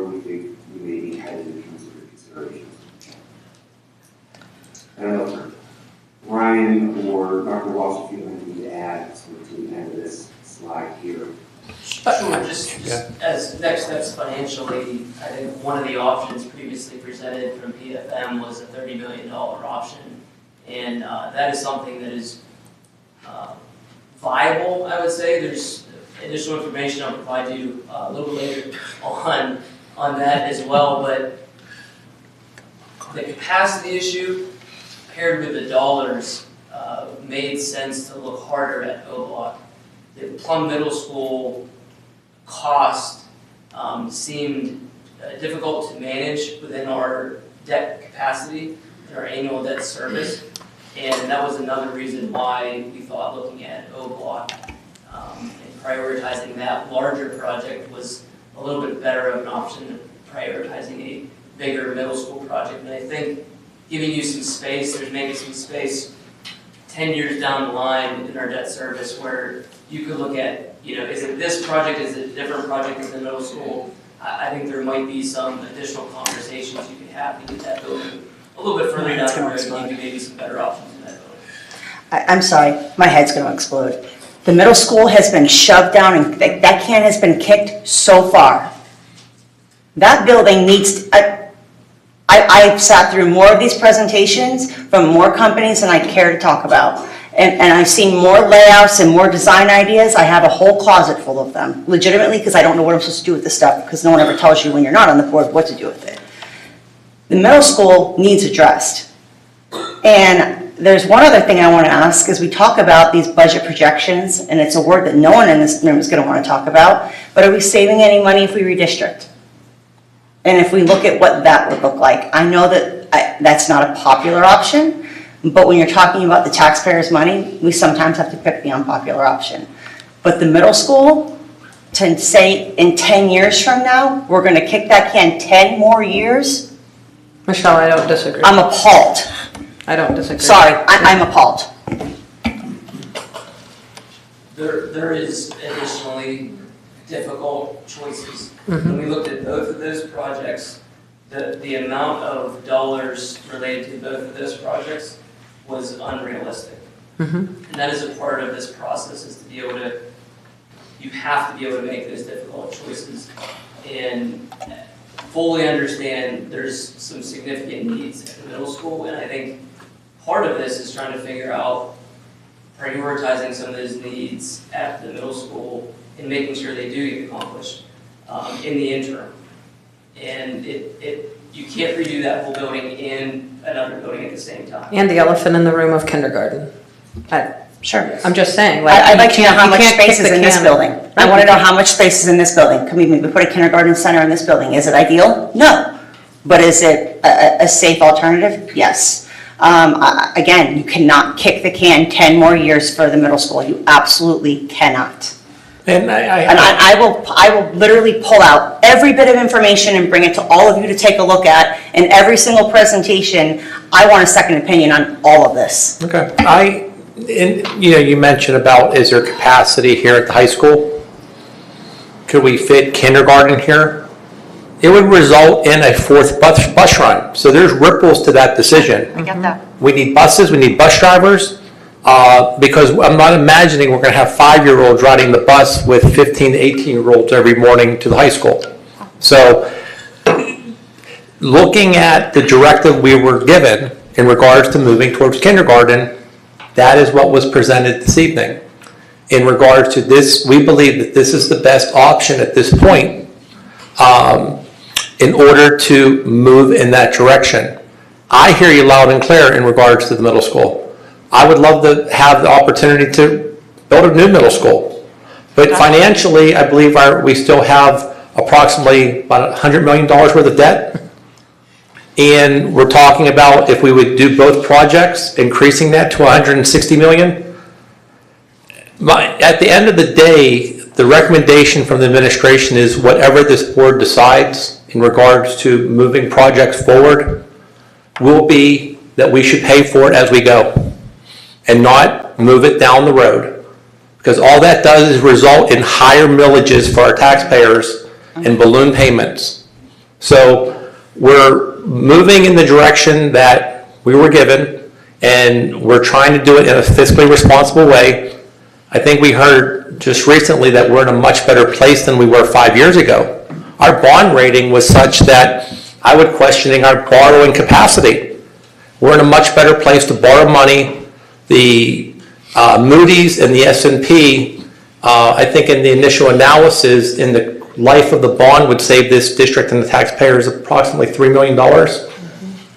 we think we may be headed in terms of your considerations. I don't know if Ryan or Dr. Walsh, if you have anything to add to the end of this slide here. Sure, just as next steps financially, I think one of the options previously presented from PFM was a $30 million option. And that is something that is viable, I would say. There's additional information I'll provide you a little later on that as well. But the capacity issue paired with the dollars made sense to look harder at O-Block. The Plum Middle School cost seemed difficult to manage within our debt capacity and our annual debt service. And that was another reason why we thought looking at O-Block and prioritizing that larger project was a little bit better of an option than prioritizing a bigger middle school project. And I think giving you some space, there's maybe some space 10 years down the line in our debt service where you could look at, is it this project, is it a different project in the middle school? I think there might be some additional conversations you could have to get that building a little bit further down the road and give you maybe some better options in that building. I'm sorry, my head's going to explode. The middle school has been shoved down and that can has been kicked so far. That building needs, I've sat through more of these presentations from more companies than I care to talk about. And I've seen more layouts and more design ideas. I have a whole closet full of them, legitimately, because I don't know what I'm supposed to do with this stuff, because no one ever tells you when you're not on the board what to do with it. The middle school needs addressed. And there's one other thing I want to ask, as we talk about these budget projections, and it's a word that no one in this room is going to want to talk about, but are we saving any money if we redistrict? And if we look at what that would look like, I know that that's not a popular option, but when you're talking about the taxpayers' money, we sometimes have to pick the unpopular option. But the middle school, to say in 10 years from now, we're going to kick that can 10 more years? Michelle, I don't disagree. I'm appalled. I don't disagree. Sorry, I'm appalled. There is additionally difficult choices. Mhm. When we looked at both of those projects, the amount of dollars related to both of those projects was unrealistic. Mhm. And that is a part of this process, is to be able to, you have to be able to make those difficult choices. And fully understand there's some significant needs at the middle school, and I think part of this is trying to figure out prioritizing some of those needs at the middle school and making sure they do get accomplished in the interim. And you can't redo that whole building and another building at the same time. And the elephant in the room of kindergarten. Sure. I'm just saying, I'd like to know how you much can't kick space is the in this can. building. I want to know how much space is in this building. Can we maybe put a kindergarten center in this building? Is it ideal? No. But is it a safe alternative? Yes. Again, you cannot kick the can 10 more years for the middle school. You absolutely cannot. And I will literally pull out every bit of information and bring it to all of you to take a look at. And every single presentation, I want a second opinion on all of this. Okay. You mentioned about, is there capacity here at the high school? Could we fit kindergarten here? It would result in a fourth bus run. So there's ripples to that decision. I get that. We need buses, we need bus drivers, because I'm not imagining we're going to have 5-year-olds riding the bus with 15 to 18-year-olds every morning to the high school. So looking at the directive we were given in regards to moving towards kindergarten, that is what was presented this evening. In regards to this, we believe that this is the best option at this point in order to move in that direction. I hear you loud and clear in regards to the middle school. I would love to have the opportunity to build a new middle school. But financially, I believe we still have approximately about $100 million worth of debt. And we're talking about if we would do both projects, increasing that to $160 million. At the end of the day, the recommendation from the administration is whatever this board decides in regards to moving projects forward will be that we should pay for it as we go and not move it down the road. Because all that does is result in higher millages for our taxpayers and balloon payments. So we're moving in the direction that we were given, and we're trying to do it in a fiscally responsible way. I think we heard just recently that we're in a much better place than we were 5 years ago. Our bond rating was such that I would questioning our borrowing capacity. We're in a much better place to borrow money. The Moody's and the S&P, I think in the initial analysis, in the life of the bond would save this district and the taxpayers approximately $3 million.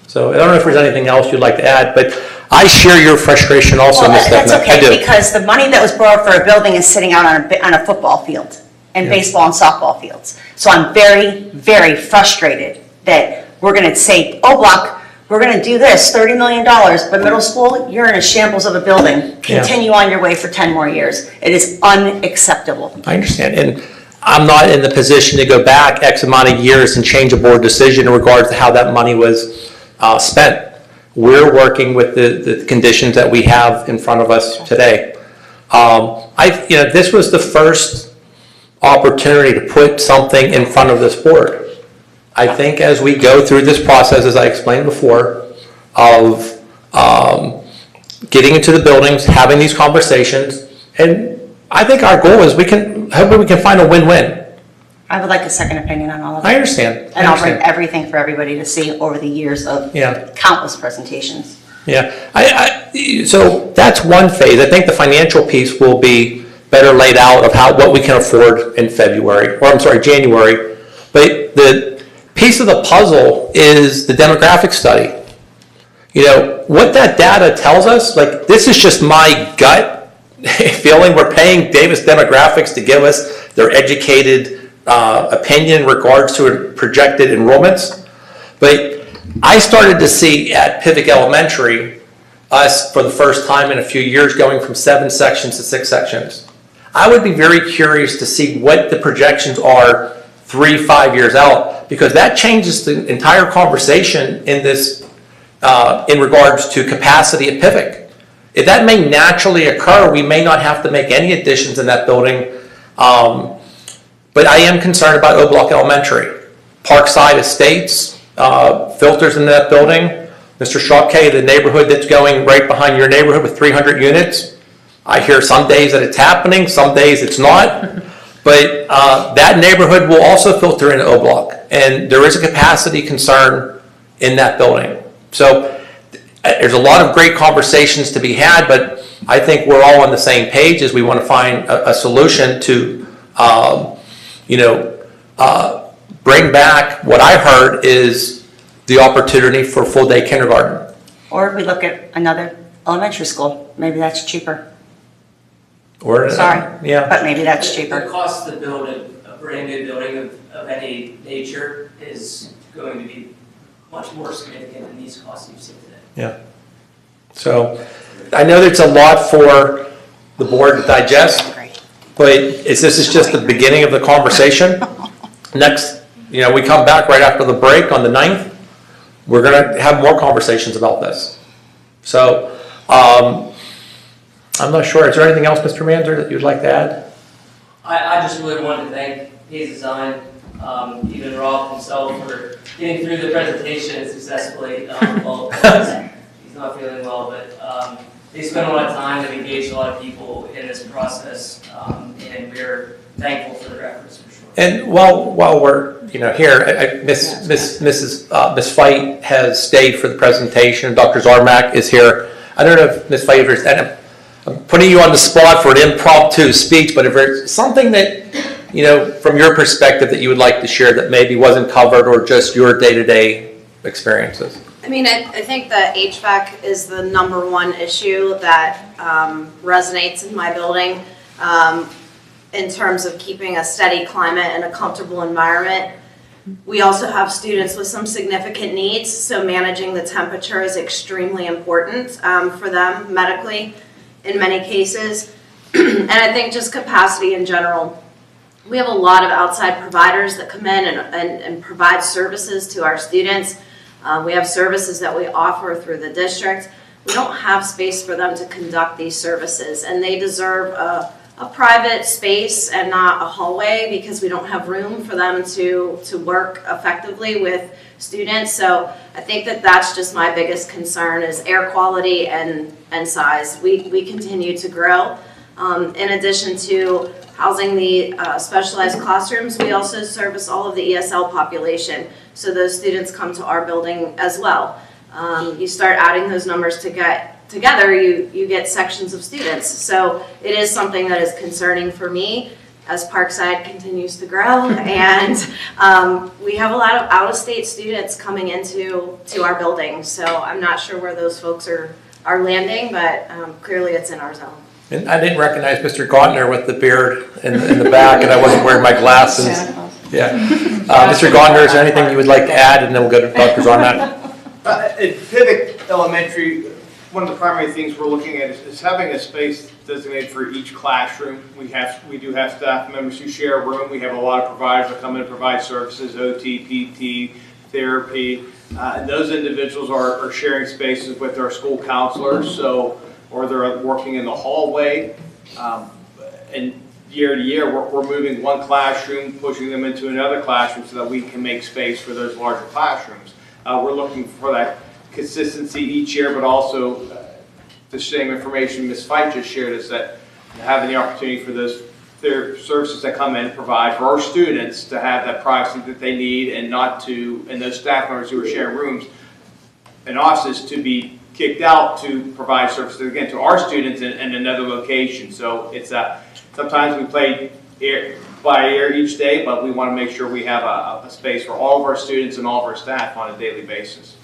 So I don't know if there's anything else you'd like to add, but I share your frustration also, Ms. Stepnick. That's okay, because the money that was borrowed for a building is sitting out on a football field and baseball and softball fields. So I'm very, very frustrated that we're going to say, oh, Block, we're going to do this, $30 million, but middle school, you're in a shambles of a building. Continue on your way for 10 more years. It is unacceptable. I understand. And I'm not in the position to go back X amount of years and change a board decision in regards to how that money was spent. We're working with the conditions that we have in front of us today. This was the first opportunity to put something in front of this board. I think as we go through this process, as I explained before, of getting into the buildings, having these conversations, and I think our goal is hopefully we can find a win-win. I would like a second opinion on all of it. I understand. And I'll bring everything for everybody to see over the years of countless presentations. Yeah, so that's one phase. I think the financial piece will be better laid out of what we can afford in January. But the piece of the puzzle is the demographic study. What that data tells us, this is just my gut feeling. We're paying Davis Demographics to give us their educated opinion in regards to projected enrollments. But I started to see at Pittsburgh Elementary us for the first time in a few years going from 7 sections to 6 sections. I would be very curious to see what the projections are 3-5 years out, because that changes the entire conversation in this in regards to capacity at Pittsburgh. If that may naturally occur, we may not have to make any additions in that building. But I am concerned about O Block Elementary. Parkside Estates filters in that building. Mr. Shopke, the neighborhood that's going right behind your neighborhood with 300 units. I hear some days that it's happening, some days it's not. But that neighborhood will also filter into O Block, and there is a capacity concern in that building. So there's a lot of great conversations to be had, but I think we're all on the same page as we want to find a solution to, bring back what I heard is the opportunity for full-day kindergarten. Or we look at another elementary school, maybe that's cheaper. Or, Sorry, yeah. but maybe that's The cheaper. cost to build a brand new building of any nature is going to be much more significant than these costs you've seen today. Yeah. So I know that's a lot for the board to digest, but this is just the beginning of the conversation. Next, we come back right after the break on the 9th. We're going to have more conversations about this. So I'm not sure. Is there anything else, Mr. Manzer, that you'd like to add? I just really wanted to thank Hayes Design, even Rob himself, for getting through the presentation successfully. He's not feeling well, but they spent a lot of time and engaged a lot of people in this process, and we're thankful for their efforts for sure. And while we're here, Miss Fight has stayed for the presentation. Dr. Zarmak is here. I don't know if Miss Fight is, and I'm putting you on the spot for an impromptu speech, but if there's something that from your perspective that you would like to share that maybe wasn't covered, or just your day-to-day experiences. I mean, I think that HVAC is the #1 issue that resonates in my building in terms of keeping a steady climate and a comfortable environment. We also have students with some significant needs, so managing the temperature is extremely important for them medically in many cases. And I think just capacity in general. We have a lot of outside providers that come in and provide services to our students. We have services that we offer through the district. We don't have space for them to conduct these services, and they deserve a private space and not a hallway, because we don't have room for them to work effectively with students. So I think that that's just my biggest concern, is air quality and size. We continue to grow. In addition to housing the specialized classrooms, we also service all of the ESL population. So those students come to our building as well. You start adding those numbers together, you get sections of students. So it is something that is concerning for me as Parkside continues to grow. And we have a lot of out-of-state students coming into our building. So I'm not sure where those folks are landing, but clearly it's in our zone. And I didn't recognize Mr. Gautner with the beard in the back, and I wasn't wearing my glasses. Yeah. Mr. Gautner, is there anything you would like to add, and then we'll go to Dr. Zarmak? At Pivot Elementary, one of the primary things we're looking at is having a space designated for each classroom. We do have staff members who share a room. We have a lot of providers that come in and provide services, OT, PT, therapy. And those individuals are sharing spaces with our school counselors, or they're working in the hallway. And year to year, we're moving one classroom, pushing them into another classroom so that we can make space for those larger classrooms. We're looking for that consistency each year, but also the same information Ms. Fight just shared, is that having the opportunity for their services that come in and provide for our students to have that privacy that they need, and and those staff members who are sharing rooms and offices to be kicked out to provide services again to our students in another location. So it's sometimes we play by ear each day, but we want to make sure we have a space for all of our students and all of our staff on a daily basis.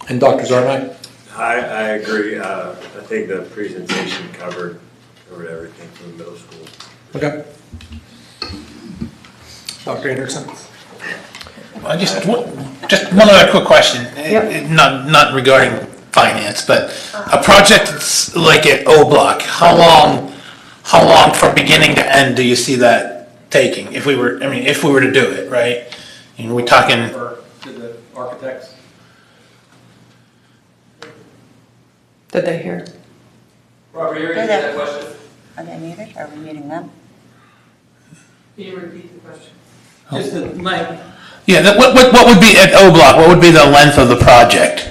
And Dr. Zarmak? I agree. I think the presentation covered everything from the middle school. Okay. Dr. Anderson? Well, just one other quick question. Not regarding finance, but a project that's like at O Block, how long from beginning to end do you see that taking? If we were to do it, right? And we're talking To the architects? Did they hear? Robert, you already answered that question. Are they muted? Are we muting them? Can you repeat the question? Just the length. Yeah, what would be at O Block? What would be the length of the project?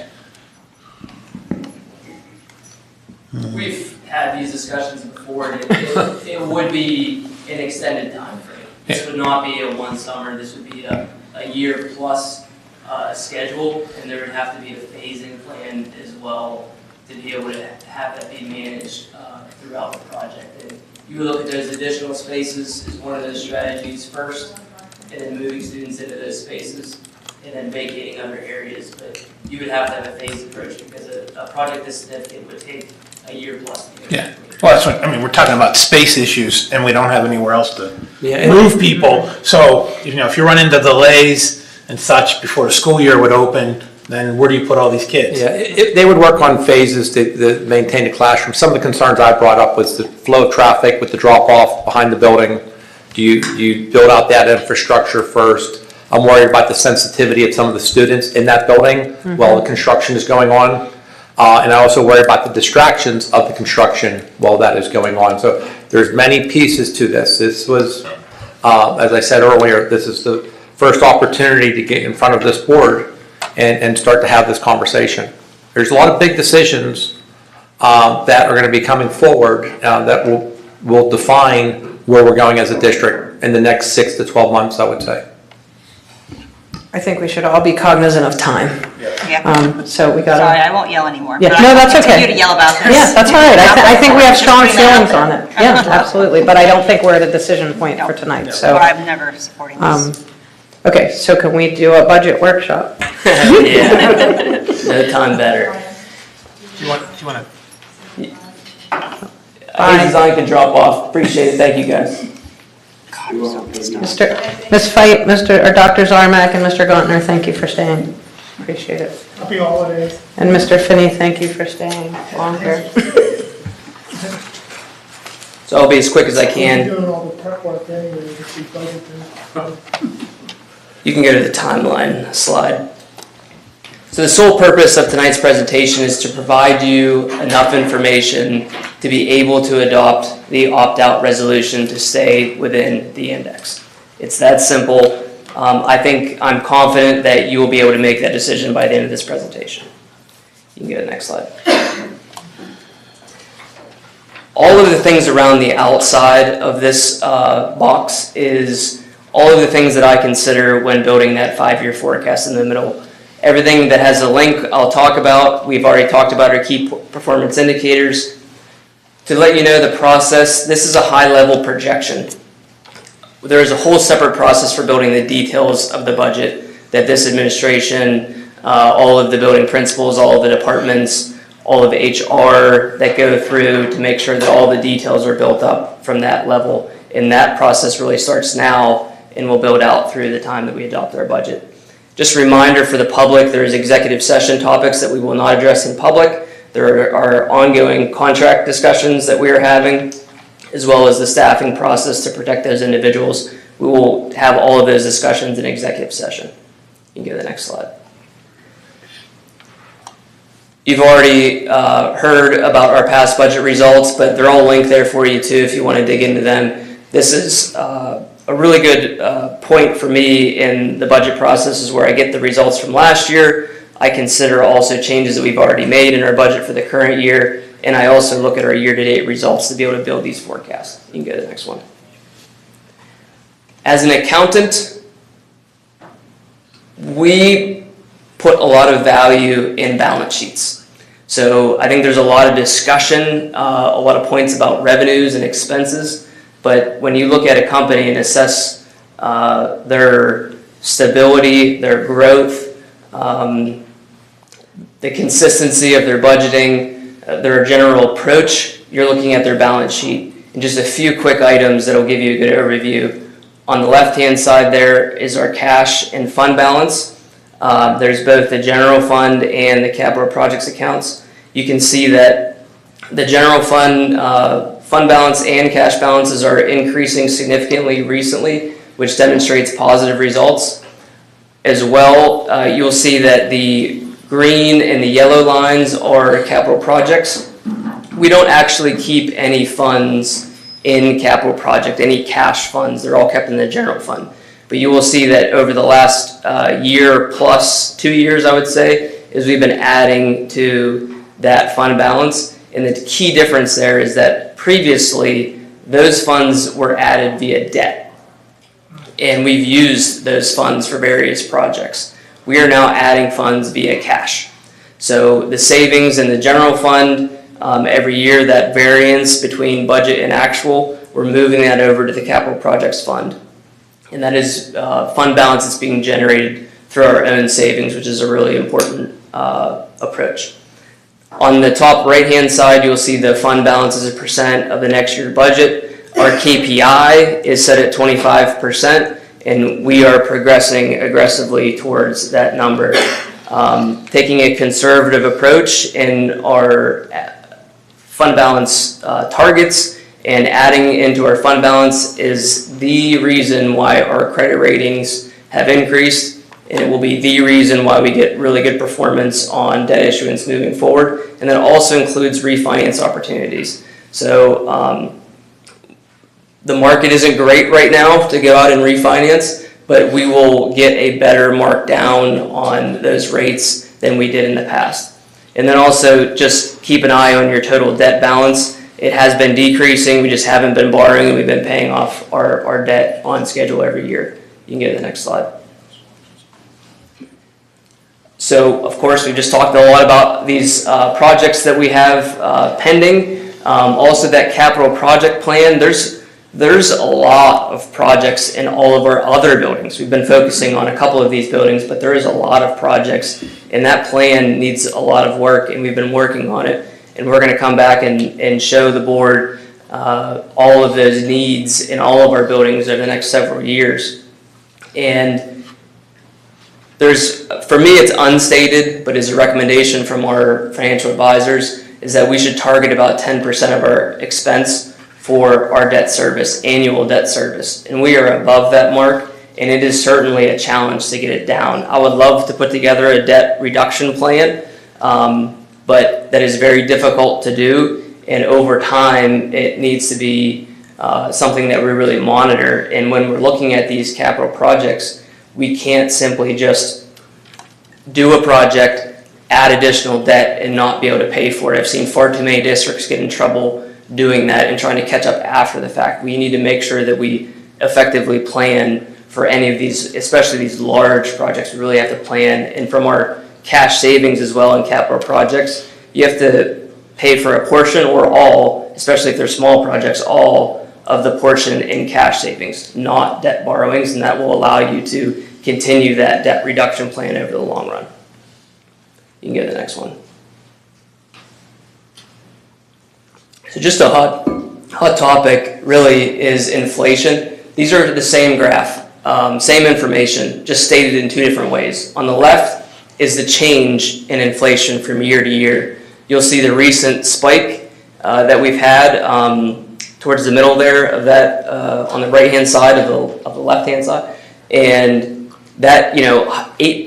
We've had these discussions before, and it would be an extended time frame. This would not be a one summer, this would be a year plus schedule, and there would have to be a phasing plan as well to be able to have that be managed throughout the project. And you would look at those additional spaces as one of those strategies first, and then moving students into those spaces, and then vacating other areas. But you would have to have a phased approach because a project this significant would take a year plus. Yeah. Well, that's what, I mean, we're talking about space issues and we don't have anywhere else to Yeah. move people. So, if you run into delays and such before the school year would open, then where do you put all these kids? Yeah, they would work on phases to maintain the classroom. Some of the concerns I brought up was the flow of traffic with the drop-off behind the building. Do you build out that infrastructure first? I'm worried about the sensitivity of some of the students in that building while the construction is going on. And I also worry about the distractions of the construction while that is going on. So there's many pieces to this. This was, as I said earlier, this is the first opportunity to get in front of this board and start to have this conversation. There's a lot of big decisions that are going to be coming forward that will define where we're going as a district in the next 6 to 12 months, I would say. I think we should all be cognizant of time. Yeah. So we gotta. Sorry, I won't yell anymore. Yeah, but no, I will that's okay. continue to yell about this. Yeah, that's all right. I think we have strong Just bring that feelings up. on it. Yeah, absolutely. But I don't think we're at a decision point for tonight, so. Or I'm never supporting this. Okay, so can we do a budget workshop? Yeah, no time better. Do you want to? Any design can drop off. Appreciate it. Thank you, guys. Ms. Fight, or Dr. Zarmak and Mr. Gauntner, thank you for staying. Appreciate it. Happy holidays. And Mr. Finney, thank you for staying longer. So I'll be as quick as I can. Doing all the prep work anyway, to be budgeted. You can go to the timeline slide. So the sole purpose of tonight's presentation is to provide you enough information to be able to adopt the opt-out resolution to stay within the index. It's that simple. I'm confident that you will be able to make that decision by the end of this presentation. You can go to the next slide. All of the things around the outside of this box is all of the things that I consider when building that 5-year forecast in the middle. Everything that has a link I'll talk about. We've already talked about our key performance indicators. To let you know the process, this is a high-level projection. There is a whole separate process for building the details of the budget that this administration, all of the building principals, all of the departments, all of HR that go through to make sure that all the details are built up from that level. And that process really starts now and will build out through the time that we adopt our budget. Just a reminder for the public, there is executive session topics that we will not address in public. There are ongoing contract discussions that we are having, as well as the staffing process to protect those individuals. We will have all of those discussions in executive session. You can go to the next slide. You've already heard about our past budget results, but they're all linked there for you too if you want to dig into them. This is a really good point for me in the budget process is where I get the results from last year. I consider also changes that we've already made in our budget for the current year, and I also look at our year-to-date results to be able to build these forecasts. You can go to the next one. As an accountant, we put a lot of value in balance sheets. So I think there's a lot of discussion, a lot of points about revenues and expenses. But when you look at a company and assess their stability, their growth, the consistency of their budgeting, their general approach, you're looking at their balance sheet. And just a few quick items that will give you a good overview. On the left-hand side there is our cash and fund balance. There's both the general fund and the capital projects accounts. You can see that the general fund balance and cash balances are increasing significantly recently, which demonstrates positive results. As well, you'll see that the green and the yellow lines are capital projects. We don't actually keep any funds in capital project, any cash funds. They're all kept in the general fund. But you will see that over the last year plus 2 years, I would say, is we've been adding to that fund balance. And the key difference there is that previously those funds were added via debt. and we've used those funds for various projects. We are now adding funds via cash. So the savings in the general fund, every year, that variance between budget and actual, we're moving that over to the capital projects fund. And that is fund balance that's being generated through our own savings, which is a really important approach. On the top right-hand side, you'll see the fund balance as a percent of the next year budget. Our KPI is set at 25%, and we are progressing aggressively towards that number. Taking a conservative approach in our fund balance targets and adding into our fund balance is the reason why our credit ratings have increased, and it will be the reason why we get really good performance on debt issuance moving forward. And that also includes refinance opportunities. So the market isn't great right now to go out and refinance, but we will get a better mark down on those rates than we did in the past. And then also just keep an eye on your total debt balance. It has been decreasing. We just haven't been borrowing, and we've been paying off our debt on schedule every year. You can go to the next slide. So, of course, we just talked a lot about these projects that we have pending. Also, that capital project plan, there's a lot of projects in all of our other buildings. We've been focusing on a couple of these buildings, but there is a lot of projects, and that plan needs a lot of work, and we've been working on it. And we're going to come back and show the board all of those needs in all of our buildings over the next several years. And for me, it's unstated, but is a recommendation from our financial advisors, is that we should target about 10% of our expense for our debt service, annual debt service. And we are above that mark, and it is certainly a challenge to get it down. I would love to put together a debt reduction plan, but that is very difficult to do, and over time, it needs to be something that we really monitor. And when we're looking at these capital projects, we can't simply just do a project, add additional debt, and not be able to pay for it. I've seen far too many districts get in trouble doing that and trying to catch up after the fact. We need to make sure that we effectively plan for any of these, especially these large projects. We really have to plan, and from our cash savings as well in capital projects, you have to pay for a portion or all, especially if they're small projects, all of the portion in cash savings, not debt borrowings, and that will allow you to continue that debt reduction plan over the long run. You can go to the next one. So just a hot topic really is inflation. These are the same graph, same information, just stated in two different ways. On the left is the change in inflation from year to year. You'll see the recent spike that we've had towards the middle there of that, on the right-hand side of the left-hand side. And that, 8%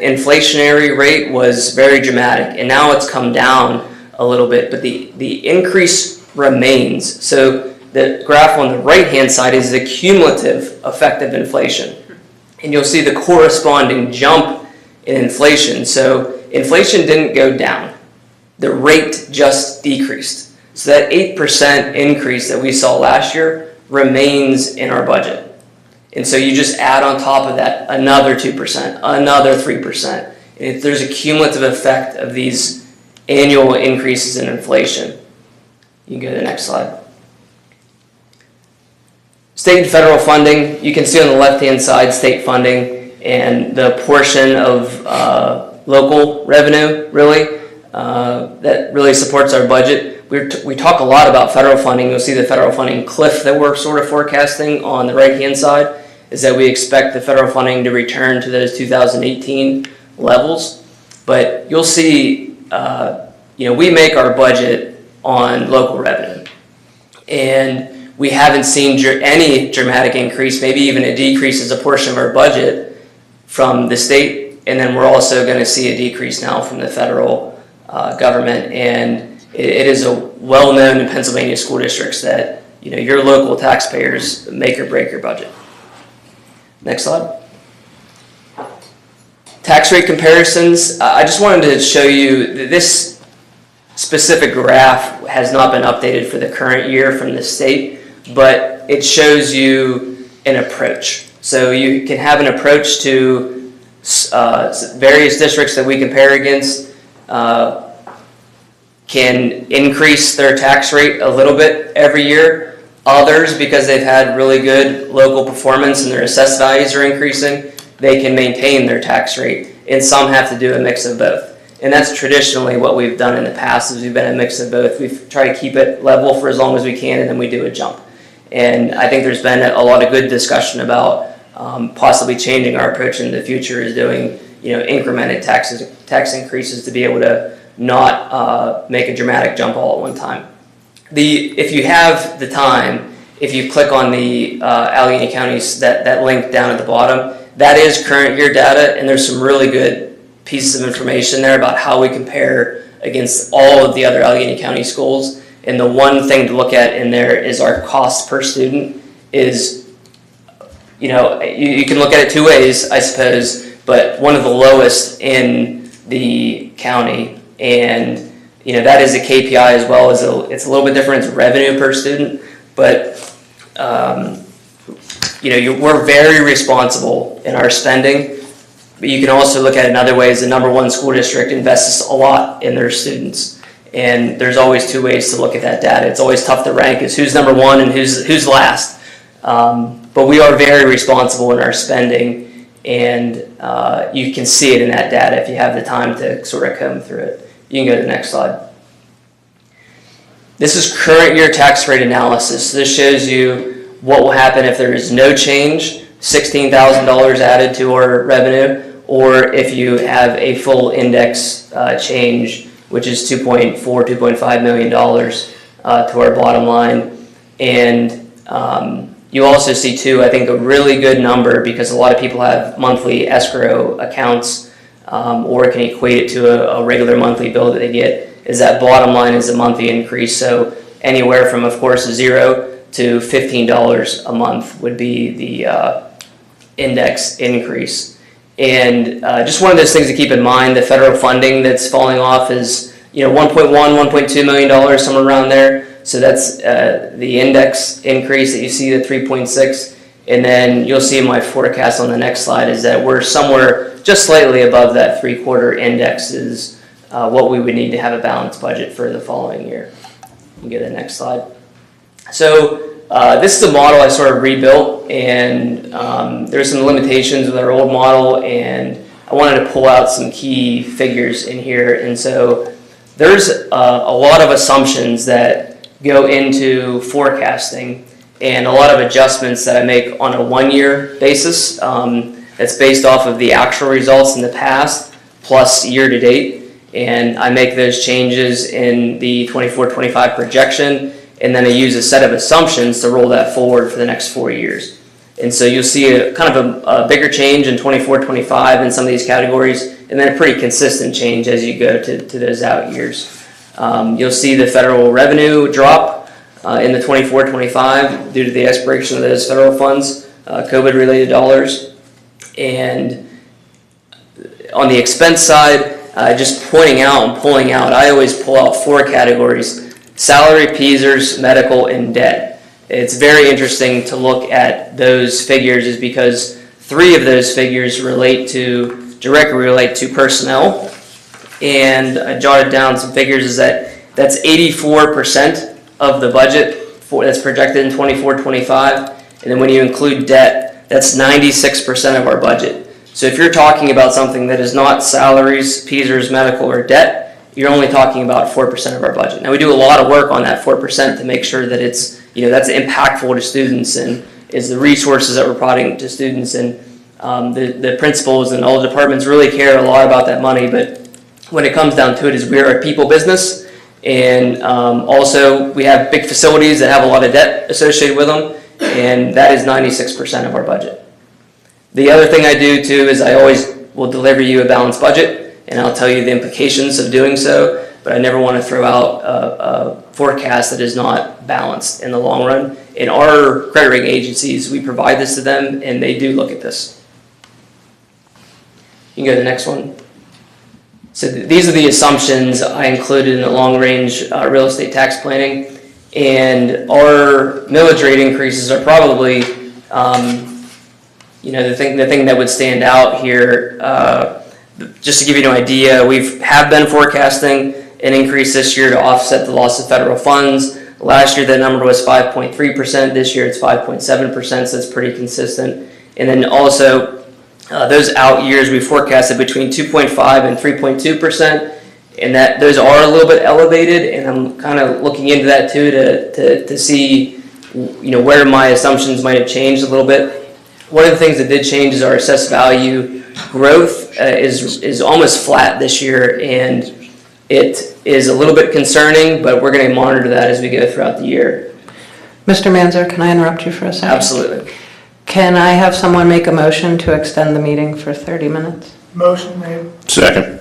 inflationary rate was very dramatic, and now it's come down a little bit, but the increase remains. So the graph on the right-hand side is the cumulative effect of inflation. And you'll see the corresponding jump in inflation. So inflation didn't go down. The rate just decreased. So that 8% increase that we saw last year remains in our budget. And so you just add on top of that another 2%, another 3%. And if there's a cumulative effect of these annual increases in inflation. You can go to the next slide. State and federal funding, you can see on the left-hand side state funding and the portion of local revenue, really, that really supports our budget. We talk a lot about federal funding. You'll see the federal funding cliff that we're sort of forecasting on the right-hand side is that we expect the federal funding to return to those 2018 levels. But you'll see, we make our budget on local revenue. And we haven't seen any dramatic increase, maybe even a decrease as a portion of our budget from the state. And then we're also going to see a decrease now from the federal government. And it is a well-known in Pennsylvania school districts that your local taxpayers make or break your budget. Next slide. Tax rate comparisons. I just wanted to show you that this specific graph has not been updated for the current year from the state, but it shows you an approach. So you can have an approach to various districts that we compare against can increase their tax rate a little bit every year. Others, because they've had really good local performance and their assessed values are increasing, they can maintain their tax rate. And some have to do a mix of both. And that's traditionally what we've done in the past, is we've been a mix of both. We've tried to keep it level for as long as we can, and then we do a jump. And I think there's been a lot of good discussion about possibly changing our approach in the future, is doing incremented tax increases to be able to not make a dramatic jump all at one time. If you have the time, if you click on the Allegheny County's that link down at the bottom, that is current year data, and there's some really good pieces of information there about how we compare against all of the other Allegheny County schools. And the one thing to look at in there is our cost per student is, you can look at it two ways, I suppose, but one of the lowest in the county. And that is a KPI as well. It's a little bit different. It's revenue per student, but we're very responsible in our spending. But you can also look at it another way. As the number one school district invests a lot in their students, and there's always two ways to look at that data. It's always tough to rank is who's number one and who's last. But we are very responsible in our spending, and you can see it in that data if you have the time to sort of comb through it. You can go to the next slide. This is current year tax rate analysis. This shows you what will happen if there is no change, $16,000 added to our revenue, or if you have a full index change, which is $2.5 million to our bottom line. And you also see too, I think, a really good number, because a lot of people have monthly escrow accounts or can equate it to a regular monthly bill that they get, is that bottom line is a monthly increase. So anywhere from, of course, $0 to $15 a month would be the index increase. And just one of those things to keep in mind, the federal funding that's falling off is $1.2 million, somewhere around there. So that's the index increase that you see, the 3.6. And then you'll see in my forecast on the next slide is that we're somewhere just slightly above that 3/4 index is what we would need to have a balanced budget for the following year. You can go to the next slide. So this is a model I sort of rebuilt, and there's some limitations with our old model, and I wanted to pull out some key figures in here. And so there's a lot of assumptions that go into forecasting, and a lot of adjustments that I make on a one-year basis. That's based off of the actual results in the past plus year to date, and I make those changes in the 24-25 projection, and then I use a set of assumptions to roll that forward for the next 4 years. And so you'll see a kind of a bigger change in 24-25 in some of these categories, and then a pretty consistent change as you go to those out years. You'll see the federal revenue drop in the 24-25 due to the expiration of those federal funds, COVID-related dollars. And on the expense side, just pointing out and pulling out, I always pull out 4 categories: salary, PESers, medical, and debt. It's very interesting to look at those figures, is because 3 of those figures directly relate to personnel. And I jotted down some figures, that's 84% of the budget that's projected in 24-25. And then when you include debt, that's 96% of our budget. So if you're talking about something that is not salaries, PESers, medical, or debt, you're only talking about 4% of our budget. Now we do a lot of work on that 4% to make sure that it's, that's impactful to students and is the resources that we're providing to students. And the principals and all the departments really care a lot about that money, but when it comes down to it, is we are a people business, and also we have big facilities that have a lot of debt associated with them, and that is 96% of our budget. The other thing I do too is I always will deliver you a balanced budget, and I'll tell you the implications of doing so, but I never want to throw out a forecast that is not balanced in the long run. In our credit rating agencies, we provide this to them, and they do look at this. You can go to the next one. So these are the assumptions I included in the long-range real estate tax planning, and our millage rate increases are probably the thing that would stand out here, just to give you an idea, have been forecasting an increase this year to offset the loss of federal funds. Last year, that number was 5.3%. This year, it's 5.7%, so it's pretty consistent. And then also, those out years, we forecasted between 2.5 and 3.2%, and that those are a little bit elevated. And I'm kind of looking into that too to see, where my assumptions might have changed a little bit. One of the things that did change is our assessed value growth is almost flat this year, and it is a little bit concerning, but we're going to monitor that as we go throughout the year. Mr. Manzer, can I interrupt you for a second? Absolutely. Can I have someone make a motion to extend the meeting for 30 minutes? Motion made. Second.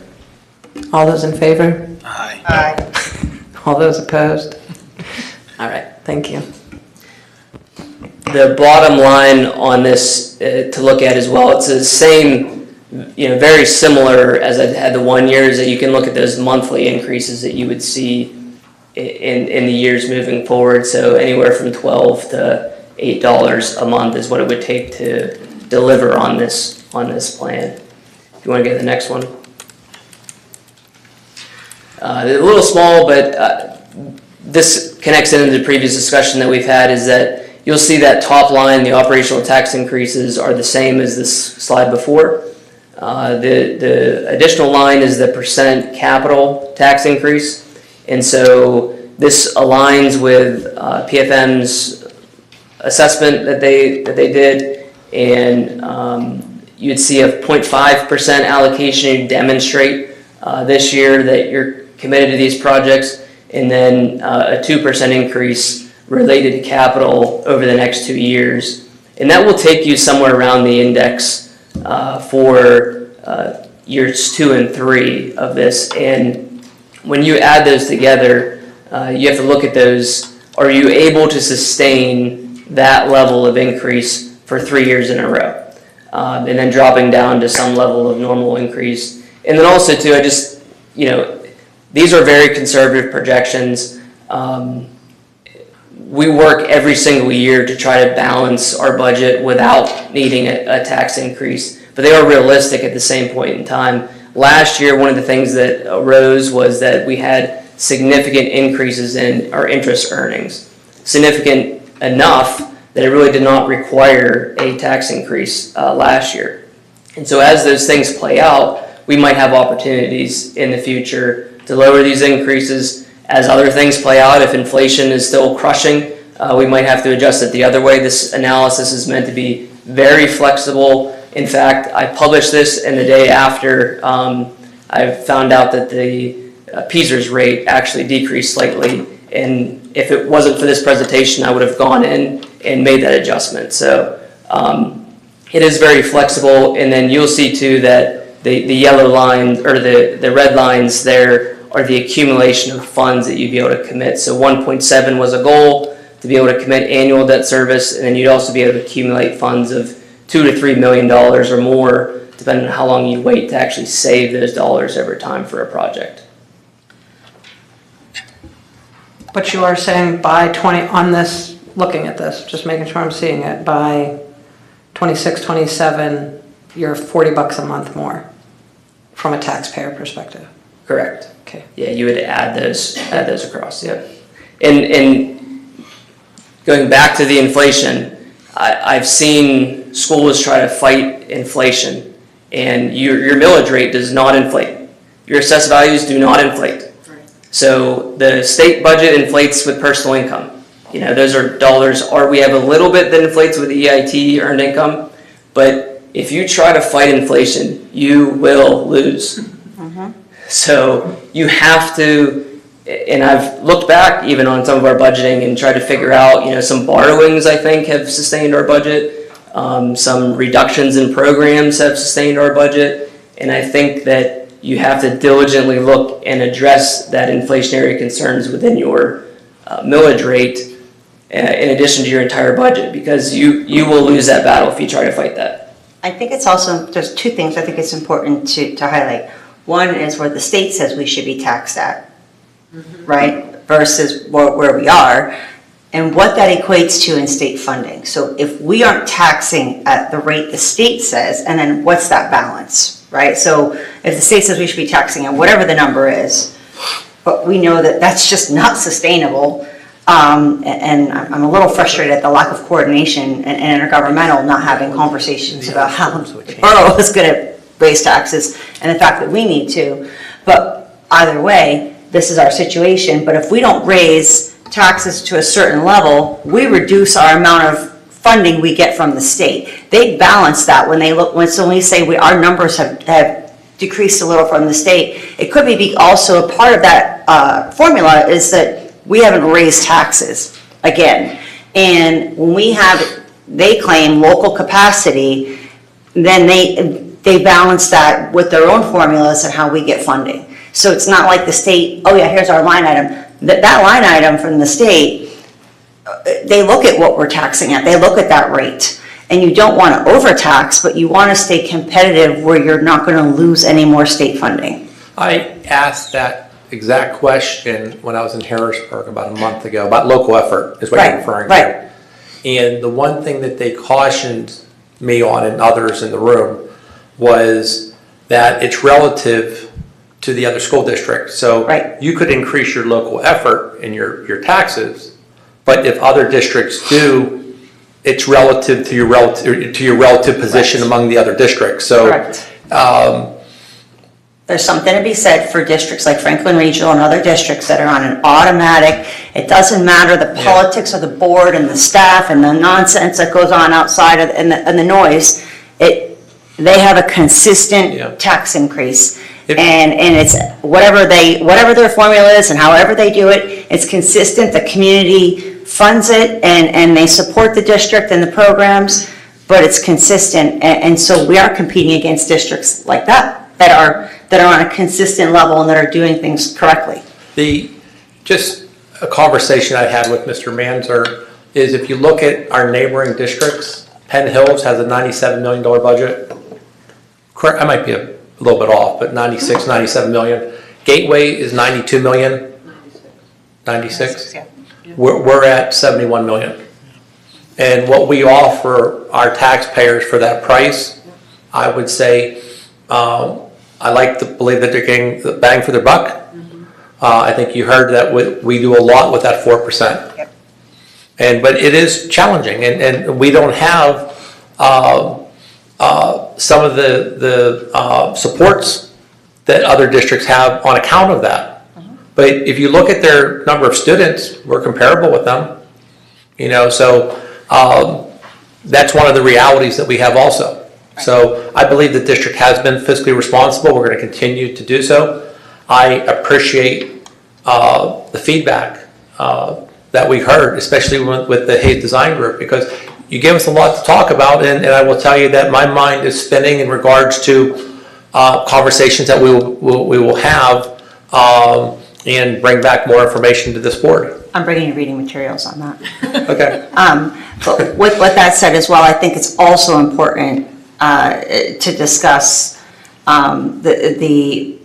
All those in favor? Aye. All those opposed? All right, thank you. The bottom line on this to look at as well, it's the same, very similar as I've had the 1 year, is that you can look at those monthly increases that you would see in the years moving forward. So anywhere from $12 to $8 a month is what it would take to deliver on this plan. If you want to get to the next one. They're a little small, but this connects into the previous discussion that we've had, is that you'll see that top line, the operational tax increases are the same as this slide before. The additional line is the percent capital tax increase. And so this aligns with PFM's assessment that they did. And you'd see a 0.5% allocation to demonstrate this year that you're committed to these projects. And then a 2% increase related to capital over the next 2 years. And that will take you somewhere around the index for years 2 and 3 of this. And when you add those together, you have to look at those. Are you able to sustain that level of increase for 3 years in a row? And then dropping down to some level of normal increase. And then also too, these are very conservative projections. We work every single year to try to balance our budget without needing a tax increase, but they are realistic at the same point in time. Last year, one of the things that arose was that we had significant increases in our interest earnings, significant enough that it really did not require a tax increase last year. And so as those things play out, we might have opportunities in the future to lower these increases. As other things play out, if inflation is still crushing, we might have to adjust it the other way. This analysis is meant to be very flexible. In fact, I published this, and the day after, I found out that the PSERS rate actually decreased slightly. And if it wasn't for this presentation, I would have gone in and made that adjustment. So it is very flexible. And then you'll see too that the yellow line, or the red lines there, are the accumulation of funds that you'd be able to commit. So 1.7 was a goal to be able to commit annual debt service, and then you'd also be able to accumulate funds of $2 to $3 million or more, depending on how long you wait to actually save those dollars over time for a project. But you are saying by on this, looking at this, just making sure I'm seeing it, by 26, 27, you're $40 a month more from a taxpayer perspective. Correct. Okay. Yeah, you would add those across. Yeah, and going back to the inflation, I've seen schools try to fight inflation, and your millage rate does not inflate. Your assessed values do not inflate. So the state budget inflates with personal income. Those are dollars. Or we have a little bit that inflates with EIT, earned income, but if you try to fight inflation, you will lose. So you have to, and I've looked back even on some of our budgeting and tried to figure out, some borrowings I think have sustained our budget. Some reductions in programs have sustained our budget. And I think that you have to diligently look and address that inflationary concerns within your millage rate in addition to your entire budget, because you will lose that battle if you try to fight that. I think it's also, there's two things I think it's important to highlight. One is where the state says we should be taxed at, right, versus where we are. and what that equates to in state funding. So if we aren't taxing at the rate the state says, and then what's that balance, right? So if the state says we should be taxing at whatever the number is, but we know that that's just not sustainable, and I'm a little frustrated at the lack of coordination and intergovernmental not having conversations about how the borough is going to raise taxes and the fact that we need to. But either way, this is our situation. But if we don't raise taxes to a certain level, we reduce our amount of funding we get from the state. They balance that when they look, when we say our numbers have decreased a little from the state. It could be also a part of that formula is that we haven't raised taxes again. And when we have, they claim local capacity, then they balance that with their own formulas and how we get funding. So it's not like the state, oh yeah, here's our line item. That line item from the state, they look at what we're taxing at, they look at that rate. And you don't want to overtax, but you want to stay competitive where you're not going to lose any more state funding. I asked that exact question when I was in Harrisburg about a month ago, about local effort is what you're referring to. And the one thing that they cautioned me on and others in the room was that it's relative to the other school district. So you could increase your local effort and your taxes, but if other districts do, it's relative to your relative position among the other districts. So there's something to be said for districts like Franklin Regional and other districts that are on an automatic. It doesn't matter the politics of the board and the staff and the nonsense that goes on outside of, and the noise. They have a consistent tax increase. And it's whatever their formula is and however they do it, it's consistent. The community funds it and they support the district and the programs, but it's consistent. And so we are competing against districts like that are on a consistent level and that are doing things correctly. Just a conversation I had with Mr. Manzer is if you look at our neighboring districts, Penn Hills has a $97 million budget. Correct, I might be a little bit off, but 96, 97 million. Gateway is 92 million. 96? We're at 71 million. And what we offer our taxpayers for that price, I would say, I like to believe that they're getting the bang for their buck. I think you heard that we do a lot with that 4%. But it is challenging, and we don't have some of the supports that other districts have on account of that. But if you look at their number of students, we're comparable with them. So that's one of the realities that we have also. So I believe the district has been fiscally responsible. We're going to continue to do so. I appreciate the feedback that we heard, especially with the Hayes Design Group, because you gave us a lot to talk about, and I will tell you that my mind is spinning in regards to conversations that we will have and bring back more information to this board. I'm bringing you reading materials on that. Okay. But with that said as well, I think it's also important to discuss the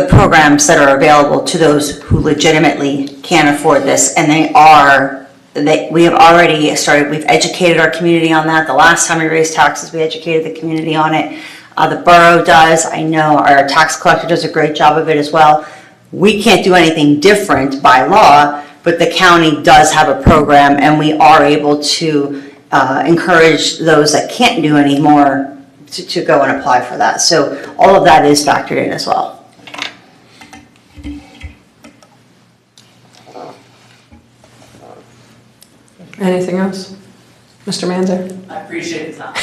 programs that are available to those who legitimately can't afford this, and we have already started. We've educated our community on that. The last time we raised taxes, we educated the community on it. The borough does. I know our tax collector does a great job of it as well. We can't do anything different by law, but the county does have a program, and we are able to encourage those that can't do any more to go and apply for that. So all of that is factored in as well. Anything else? Mr. Manzer? I appreciate the time.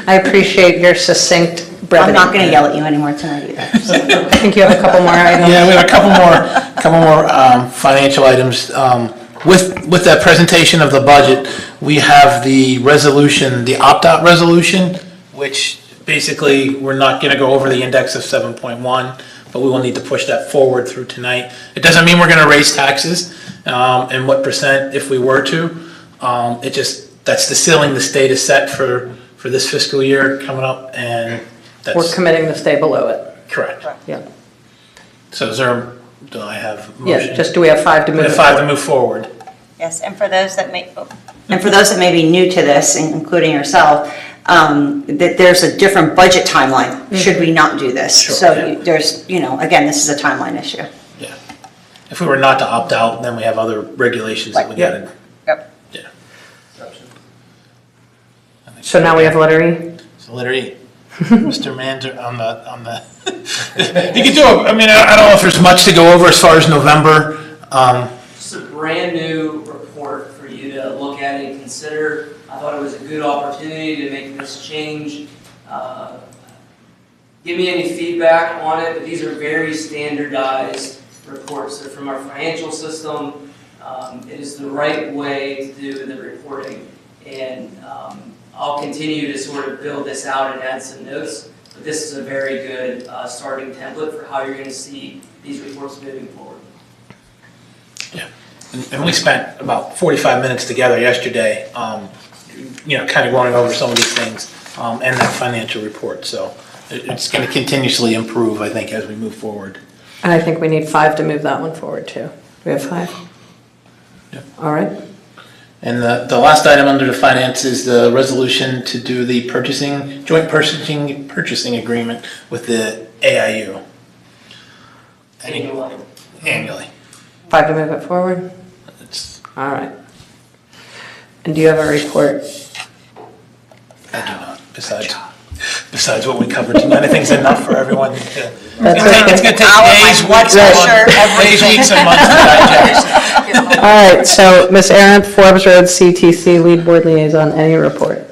I appreciate your succinct brevity. I'm not going to yell at you anymore tonight either. So. I think you have a couple more items. Yeah, we have a couple more financial items. With that presentation of the budget, we have the resolution, the opt-out resolution, which basically we're not going to go over the index of 7.1, but we will need to push that forward through tonight. It doesn't mean we're going to raise taxes and what percent if we were to. That's the ceiling the state has set for this fiscal year coming up, and We're committing to stay below it. Correct. Yeah. So is there do I have a Yeah, motion? just do we have 5 to We move? have it 5 to forward? move forward. Yes, and for those that may be new to this, including yourself, that there's a different budget timeline, should we not do this. Sure, So yeah. there's, again, this is a timeline issue. Yeah. If we were not to opt out, then we have other regulations that we gotta. Yep. Yeah. So now we have letter E? So letter E. Mr. Manzer on the, you can do, I mean, I don't know if there's much to go over as far as November. Just a brand new report for you to look at and consider. I thought it was a good opportunity to make this change. Give me any feedback on it, but these are very standardized reports. They're from our financial system. It is the right way to do the reporting. And I'll continue to sort of build this out and add some notes, but this is a very good starting template for how you're going to see these reports moving forward. Yeah, and we spent about 45 minutes together yesterday, kind of going over some of these things, and that financial report, so it's going to continuously improve, I think, as we move forward. And I think we need 5 to move that one forward too. We have 5? Yep. All right. And the last item under the finance is the resolution to do the joint purchasing agreement with the AIU. Annually. 5 to move it forward? All right. And do you have a report? I do not, besides what we covered tonight. I think it's enough for everyone to. That's It's going to take days, weeks, and months to digest. All right, so Ms. Arendt, Forbes Road, CTC, lead board liaison, any report?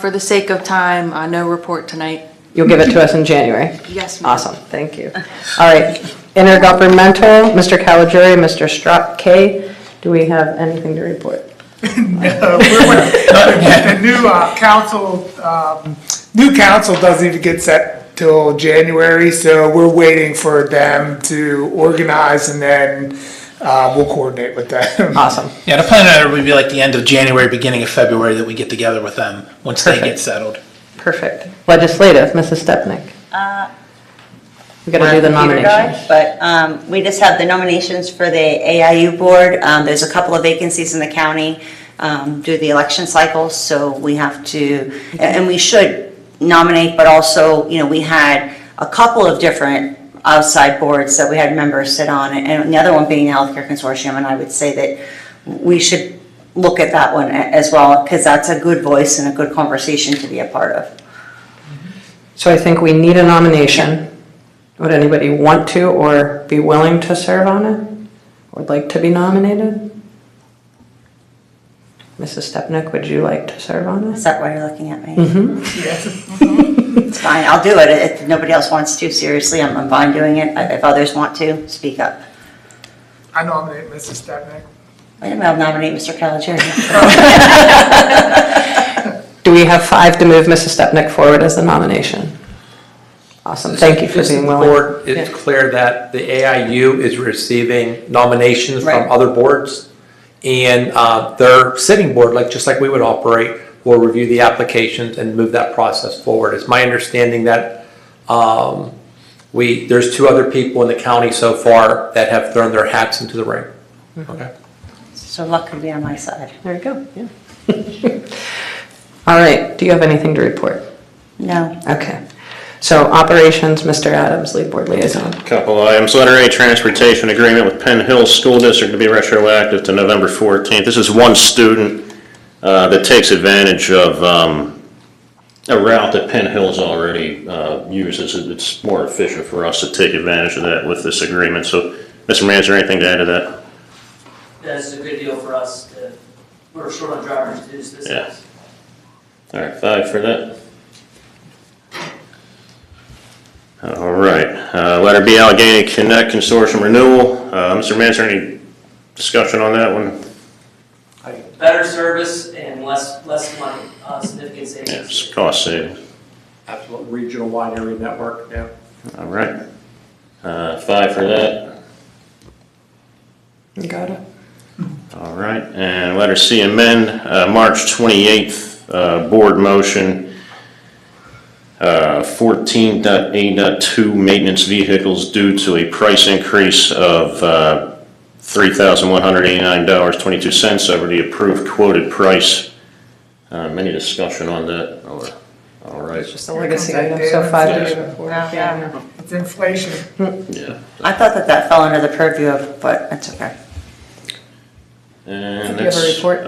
For the sake of time, no report tonight. You'll give it to us in January? Yes, ma'am. Awesome, thank you. All right, intergovernmental, Mr. Caligiuri, Mr. Struck, K, do we have anything to report? The new council doesn't even get set till January, so we're waiting for them to organize and then we'll coordinate with them. Awesome. Yeah, the plan would be like the end of January, beginning of February that we get together with them once they get settled. Perfect. Legislative, Mrs. Stepnick. We gotta do the nominations. But we just have the nominations for the AIU board. There's a couple of vacancies in the county due to the election cycles, so we have to, and we should nominate, but also, we had a couple of different outside boards that we had members sit on, and the other one being the Healthcare Consortium, and I would say that we should look at that one as well, because that's a good voice and a good conversation to be a part of. So I think we need a nomination. Would anybody want to or be willing to serve on it? Would like to be nominated? Mrs. Stepnick, would you like to serve on Is it? that why you're looking at me? Mm-hmm. It's fine, I'll do it. If nobody else wants to, seriously, I'm fine doing it. If others want to, speak up. I nominate Mrs. Stepnick. Wait a minute, I'll nominate Mr. Caligiuri. Do we have 5 to move Mrs. Stepnick forward as the nomination? Awesome, thank you for Just being the willing. board, it's clear that the AIU is receiving nominations Right. from other boards. And their sitting board, just like we would operate, will review the applications and move that process forward. It's my understanding that there's 2 other people in the county so far that have thrown their hats into the ring. Okay. So luck could be on my side. There you go, yeah. All right, do you have anything to report? No. Okay. So operations, Mr. Adams, lead board liaison. Couple items. Letter A, transportation agreement with Penn Hills School District to be retroactive to November 14th. This is one student that takes advantage of a route that Penn Hills already uses. It's more efficient for us to take advantage of that with this agreement. So, Mr. Manager, anything to add to that? This is a good deal for us. We're short on drivers to use this. Yeah. All right, 5 for that. All right. Letter B, Allegheny Connect Consortium renewal. Mr. Manager, any discussion on that one? Better service and less money, significant savings. Yes, cost savings. Absolute regional wide area network, yeah. All right. 5 for that. You got it. All right. And letter C, amend March 28th board motion 14.A.2 maintenance vehicles due to a price increase of $3,189.22 over the approved quoted price. Any discussion on that? All right. Just a legacy item, so 5 to move it forward. Yeah. It's inflation. Yeah. I thought that fell under the purview of, but that's okay. And Do you have a report?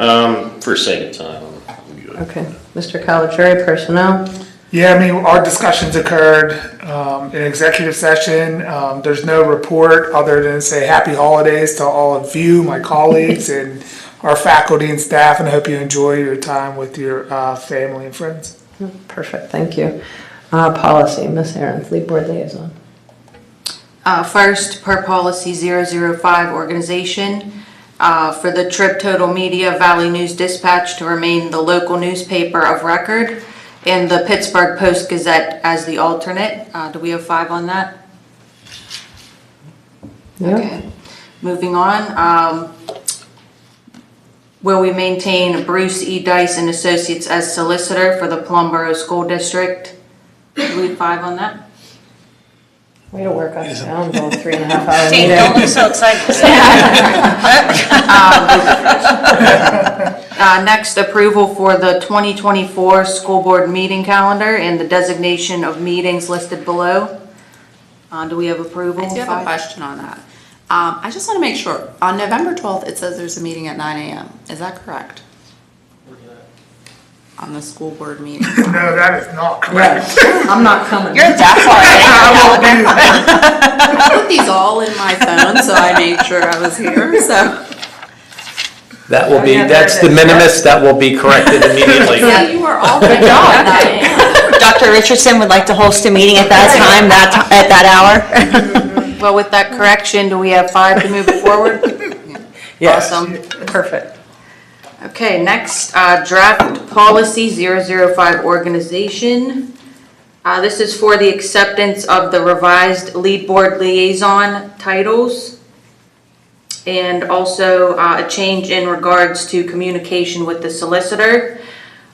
for sake of time, I'm good. Okay, Mr. Caligiuri, personnel. Yeah, I mean, our discussions occurred in executive session. There's no report other than say happy holidays to all of you, my colleagues, and our faculty and staff, and I hope you enjoy your time with your family and friends. Perfect, thank you. Policy, Ms. Aaron's, lead board liaison. First, per policy 005 organization, for the Trib Total Media Valley News Dispatch to remain the local newspaper of record and the Pittsburgh Post-Gazette as the alternate. Do we have 5 on that? Yeah. Okay. Moving on, will we maintain Bruce E. Dice and Associates as solicitor for the Plum Borough School District? Do we have 5 on that? Way to work us down, both 3.5 hour Dang, meeting. don't look so excited. Next, approval for the 2024 school board meeting calendar and the designation of meetings listed below. Do we have approval? I do have a question on that. I just want to make sure, on November 12th, it says there's a meeting at 9 a.m. Is that correct? On the school board meeting. No, that is not correct. I'm not coming. You're that far ahead. I put these all in my phone, so I made sure I was here, so. That will be, that's the minimus, that will be corrected immediately. Yeah, you are all good at 9 a.m. Dr. Richardson would like to host a meeting at that time, at that hour. Well, with that correction, do we have 5 to move it forward? Yes. Awesome. Perfect. Okay, next, draft policy 005 organization. This is for the acceptance of the revised lead board liaison titles. And also a change in regards to communication with the solicitor.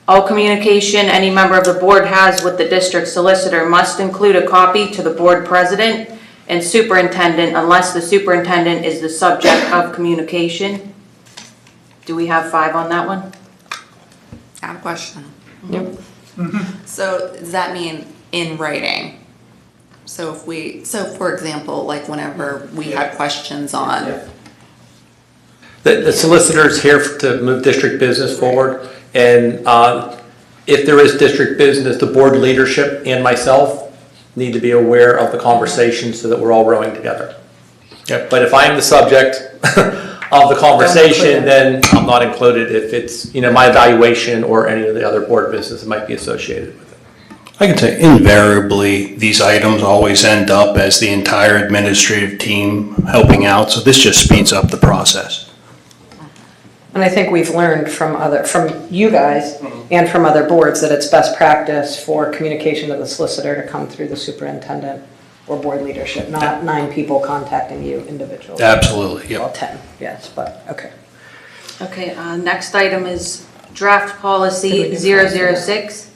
All communication any member of the board has with the district solicitor must include a copy to the board president and superintendent unless the superintendent is the subject of communication. Do we have 5 on that one? I have a question. Yep. So does that mean in writing? So if we, so for example, like whenever we had questions on. The solicitor's here to move district business forward, and if there is district business, the board leadership and myself need to be aware of the conversation so that we're all rowing together. Yep. But if I'm the subject of the conversation, then I'm not included if it's, my evaluation or any of the other board business that might be associated with it. I can say invariably, these items always end up as the entire administrative team helping out, so this just speeds up the process. And I think we've learned from you guys and from other boards that it's best practice for communication to the solicitor to come through the superintendent or board leadership, not 9 people contacting you individually. Absolutely, yep. Well, 10, yes, but, okay. Okay, next item is draft policy 006.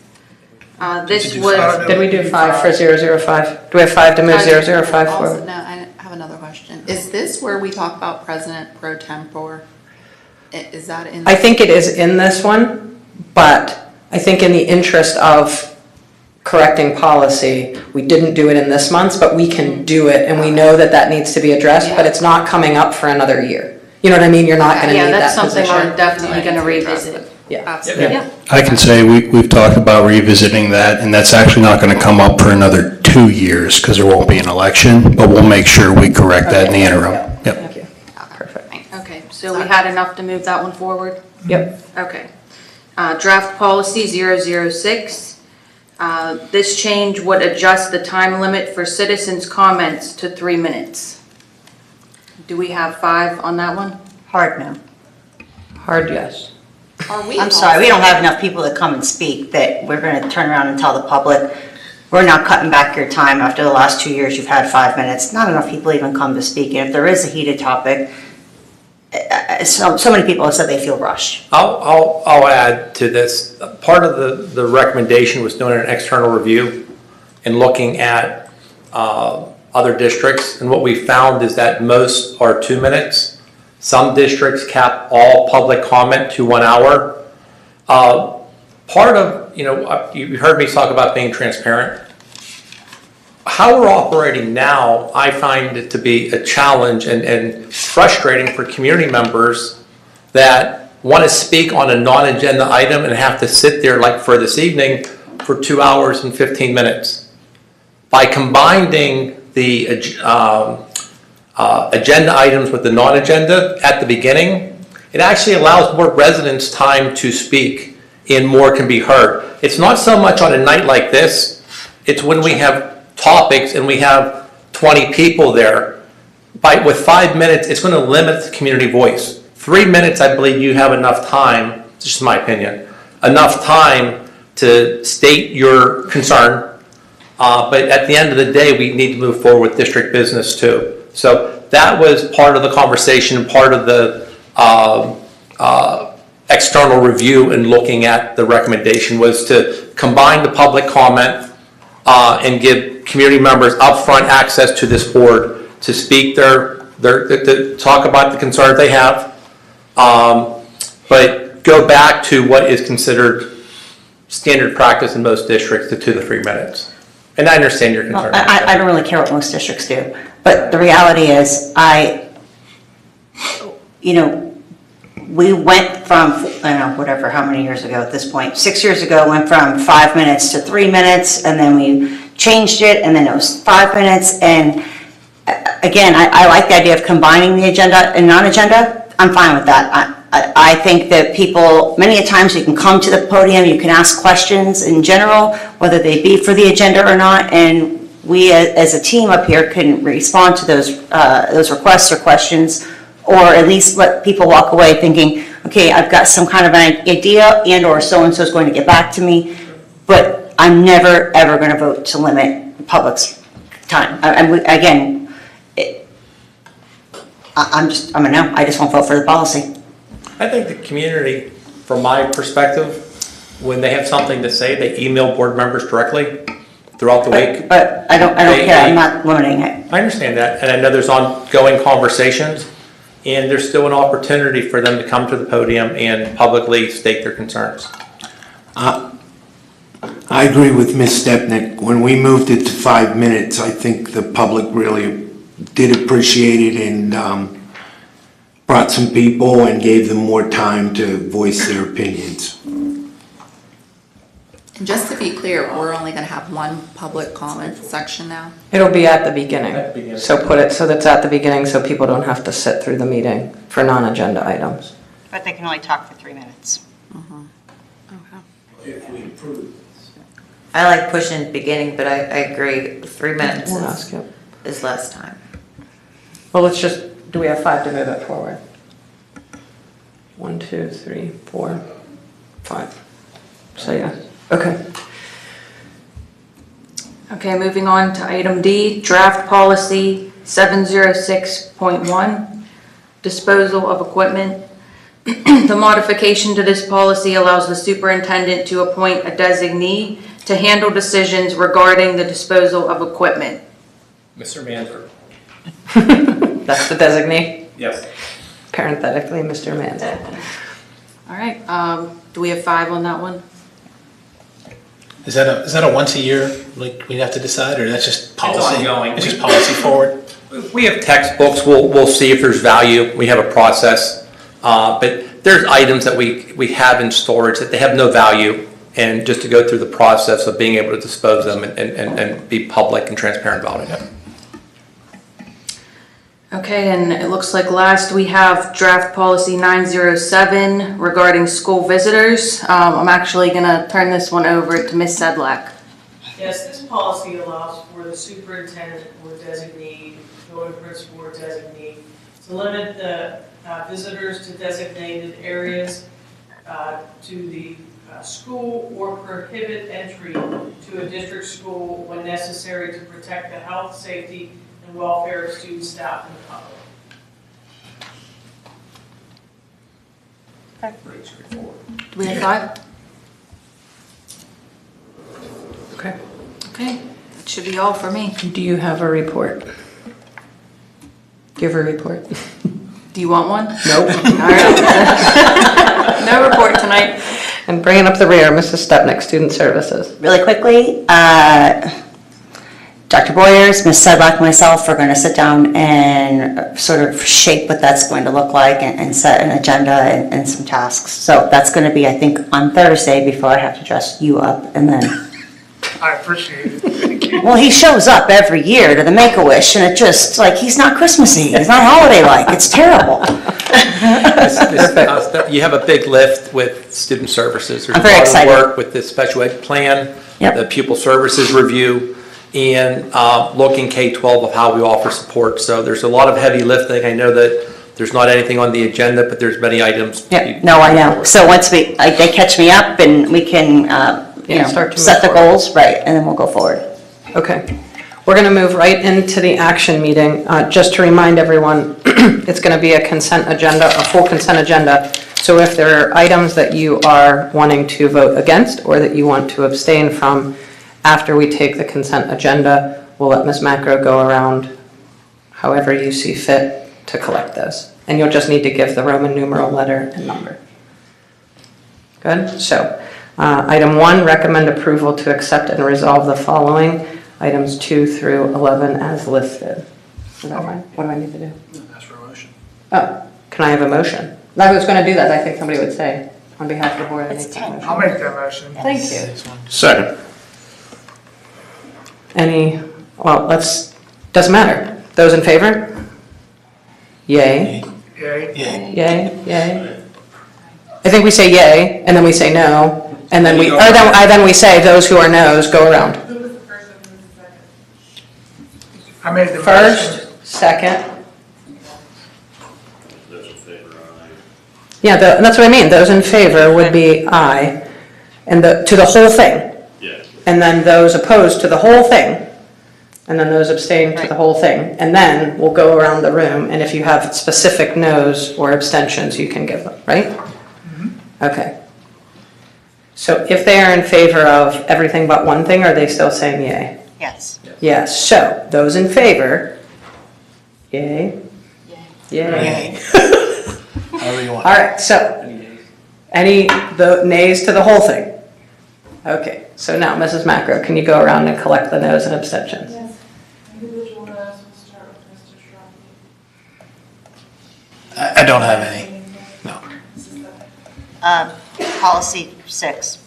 This was. Did we do 5 for 005? Do we have 5 to move 005 Also, forward? no, I have another question. Is this where we talk about President pro tempore? Is that in? I think it is in this one, but I think in the interest of correcting policy, we didn't do it in this month's, but we can do it, and we know that needs to be addressed, but it's not coming up for another year. You know what I mean? You're not gonna need Yeah, that that's position. something we're definitely gonna revisit. Yeah. Absolutely. Yeah. I can say we've talked about revisiting that, and that's actually not going to come up for another 2 years because there won't be an election, but we'll make sure we correct that in the interim. Yep. Thank you. Perfect. Okay, so we had enough to move that one forward? Yep. Okay. Draft policy 006. This change would adjust the time limit for citizens' comments to 3 minutes. Do we have 5 on that one? Hard no. Hard yes. I'm sorry, we don't have enough people that come and speak that we're gonna turn around and tell the public, we're not cutting back your time after the last 2 years, you've had 5 minutes. Not enough people even come to speak, and if there is a heated topic, so many people have said they feel rushed. I'll add to this. Part of the recommendation was doing an external review and looking at other districts, and what we found is that most are 2 minutes. Some districts cap all public comment to 1 hour. Part of, you heard me talk about being transparent. How we're operating now, I find it to be a challenge and frustrating for community members that want to speak on a non-agenda item and have to sit there like for this evening for 2 hours and 15 minutes. By combining the agenda items with the non-agenda at the beginning, it actually allows more residents time to speak and more can be heard. It's not so much on a night like this, it's when we have topics and we have 20 people there. With 5 minutes, it's going to limit the community voice. 3 minutes, I believe you have enough time, just my opinion, enough time to state your concern. But at the end of the day, we need to move forward with district business too. So that was part of the conversation, part of the external review and looking at the recommendation was to combine the public comment and give community members upfront access to this board to speak to talk about the concerns they have, but go back to what is considered standard practice in most districts to 2 to 3 minutes. And I understand your concern. I don't really care what most districts do, but the reality is we went from, I don't know, whatever, how many years ago at this point, 6 years ago, went from 5 minutes to 3 minutes, and then we changed it, and then it was 5 minutes, and again, I like the idea of combining the agenda and non-agenda. I'm fine with that. I think that people, many a times you can come to the podium, you can ask questions in general, whether they be for the agenda or not, and we as a team up here can respond to those requests or questions, or at least let people walk away thinking, okay, I've got some kind of an idea and or so-and-so is going to get back to me, but I'm never, ever going to vote to limit the public's time. I'm a no. I just won't vote for the policy. I think the community, from my perspective, when they have something to say, they email board members directly throughout the week. But I don't care. I'm not limiting it. I understand that, and I know there's ongoing conversations, and there's still an opportunity for them to come to the podium and publicly state their concerns. I agree with Ms. Stepnick. When we moved it to 5 minutes, I think the public really did appreciate it and brought some people and gave them more time to voice their opinions. And just to be clear, we're only going to have one public comment section now? It'll be at the beginning. So put it so that's at the beginning so people don't have to sit through the meeting for non-agenda items. But they can only talk for 3 minutes. If we improve. I like pushing the beginning, but I agree, 3 minutes is less time. Well, do we have 5 to move it forward? 1, 2, 3, 4, 5. So yeah, okay. Okay, moving on to item D, draft policy 706.1, disposal of equipment. The modification to this policy allows the superintendent to appoint a designee to handle decisions regarding the disposal of equipment. Mr. Manzer. That's the designee? Yes. Parenthetically, Mr. Manzer. All right, do we have 5 on that one? Is that a once a year, like we have to decide, or that's just policy? ongoing. It's just policy forward? We have textbooks, we'll see if there's value, we have a process, but there's items that we have in storage that they have no value, and just to go through the process of being able to dispose them and be public and transparent about it. Okay, and it looks like last we have draft policy 907 regarding school visitors. I'm actually gonna turn this one over to Ms. Sedlak. Yes, this policy allows for the superintendent or designee, building principal or designee, to limit the visitors to designated areas to the school or prohibit entry to a district school when necessary to protect the health, safety, and welfare of students, staff, and the public. Pretty straightforward. Do we have 5? Okay. Okay. Should be all for me. Do you have a report? Give a report. Do you want one? Nope. All right. No report tonight. And bringing up the rear, Mrs. Stepnick, Student Services. Really quickly, Dr. Boyers, Ms. Sedlak, and myself are going to sit down and sort of shape what that's going to look like and set an agenda and some tasks. So that's going to be, I think, on Thursday before I have to dress you up and then. I appreciate it. Thank you. Well, he shows up every year to the Make-A-Wish and it just, like, he's not Christmassy, he's not holiday-like, it's terrible. You have a big lift with student services. I'm very excited. There's a lot of work with the special ed plan, Yep. the pupil services review, and looking K-12 of how we offer support. So there's a lot of heavy lifting. I know that there's not anything on the agenda, but there's many items. Yeah, no, I know. So once they catch me up and we can, start to set the move forward. goals, right, and then we'll go forward. Okay. We're going to move right into the action meeting. Just to remind everyone, it's going to be a consent agenda, a full consent agenda. So if there are items that you are wanting to vote against or that you want to abstain from, after we take the consent agenda, we'll let Ms. Macro go around however you see fit to collect those. And you'll just need to give the Roman numeral letter and number. Good? So, item 1, recommend approval to accept and resolve the following. Items 2 through 11 as listed. Is that right? What do I need to do? Ask for a motion. Oh, can I have a motion? I was going to do that. I think somebody would say on behalf of the board. I'll make that motion. Thank you. Second. Doesn't matter. Those in favor? Yay. Yay. Yay, yay. I think we say yay, and then we say no, and then then we say those who are no's go around. I made the motion. First, second. Yeah, that's what I mean. Those in favor would be aye, and to the whole thing. Yeah. And then those opposed to the whole thing, and then those abstained to the whole thing. And then we'll go around the room, and if you have specific no's or abstentions, you can give them, right? Okay. So if they are in favor of everything but one thing, are they still saying yay? Yes. Yes. So those in favor, yay? Yay. However you want. All right, so the nays to the whole thing? Okay, so now Mrs. Macro, can you go around and collect the no's and abstentions? Yes. Individual no's, we'll start with Mr. Shrubby. I don't have any. No. Policy 6,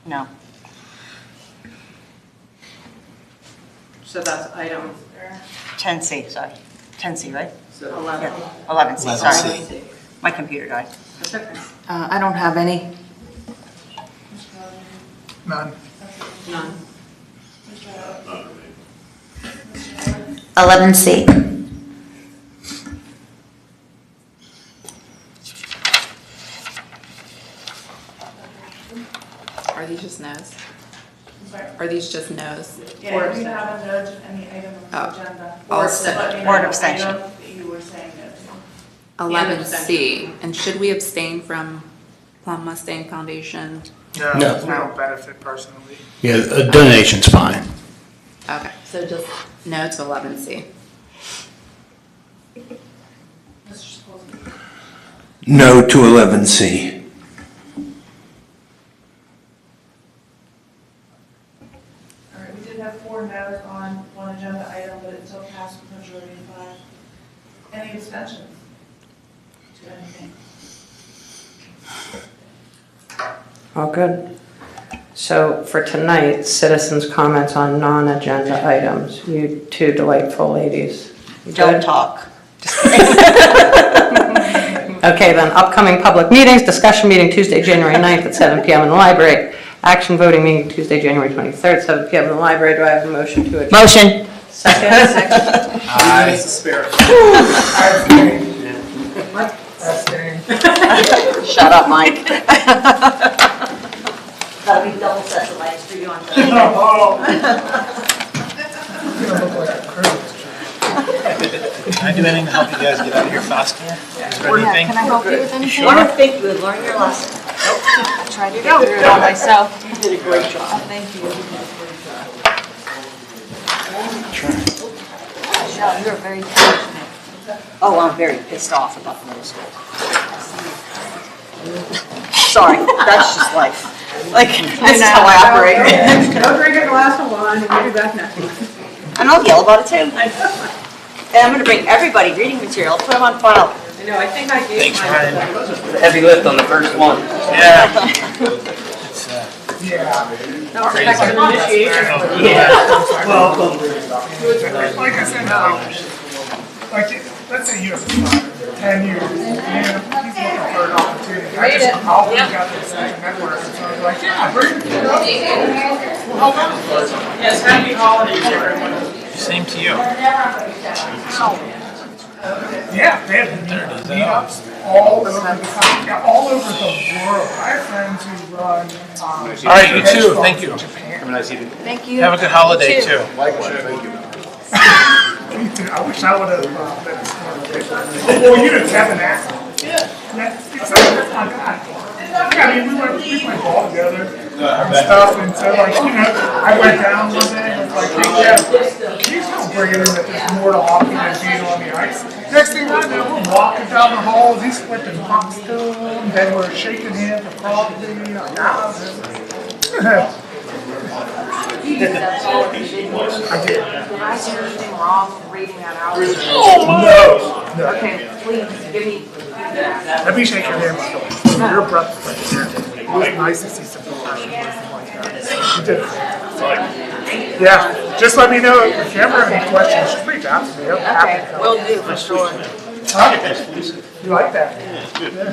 no. So that's item 10C, sorry. 10C, right? 11. Yeah, 11C, 11C. sorry. My computer died. I don't have any. None. None. 11C. Are these just no's? Are these just no's? Yeah, you have a no to any item on the agenda. I'll Or abstain. let me know Board the abstention. item that you were saying no to. 11C, and should we abstain from Plum Mustang Foundation? No, No. we don't benefit personally. Yeah, a donation's fine. Okay, so just no to 11C. Mr. Sapolsky. No to 11C. All right, we did have 4 no's on one agenda item, but it still passed with majority of 5. Any abstentions to anything? All good. So for tonight, citizens' comments on non-agenda items. You two delightful ladies. You Don't good? talk. Okay, then upcoming public meetings, discussion meeting Tuesday, January 9th at 7 PM in the library. Action voting meeting Tuesday, January 23rd, 7 PM in the library. Do I have a motion to adjourn? Motion. Second? Aye. Abstain. Shut up, Mike. That'll be double sets of lights for you on Thursday. Can I do anything to help you guys get out of here faster? Is there anything? Can I help you with anything? I don't think you would learn your lesson. I tried to get through it all myself. You did a great job. Thank you. No, you're very passionate. Oh, I'm very pissed off about the middle school. Sorry, that's just life. Like, this is how I operate. Go drink a glass of wine and we'll be back next week. And I'll yell about it too. And I'm gonna bring everybody reading material, put them on file. I know, I think I gave Thanks, mine. Ryan. Heavy lift on the first one. Yeah. Now we're back to the initiation. Welcome. Like I said, like, let's say you have 10 years, and he's looking for an opportunity. I just always got this network, so I was like, yeah, bring it up. Yes, happy holidays, everyone. Same to you. Yeah, they have meetups all over the country, yeah, all over the world. I have friends who run. All right, you too, thank you. Japan. Thank you. Have a good holiday You too. too. Likewise, thank you. Me too. I wish I would have been a smarter kid. Well, you know Kevin Axel. Yeah. That's my guy. I mean, we played ball together and stuff, and so like, you know, I went down one day and was like, hey, Kev, please don't bring it in that there's more to hockey than being on the ice. Next thing I know, we're walking down the halls, he's flipping pucks to him, then we're shaking hands for coffee, like, I did. Did I do anything wrong reading that out? No. Okay, please, give me. Let me shake your hand, by the way. Your brother, it was nice to see some professionalism like that. You did fantastic. Yeah, just let me know if you ever have any questions, just reach out to me. I'm happy to Okay, help. will do for sure. Huh? You like that? Yeah.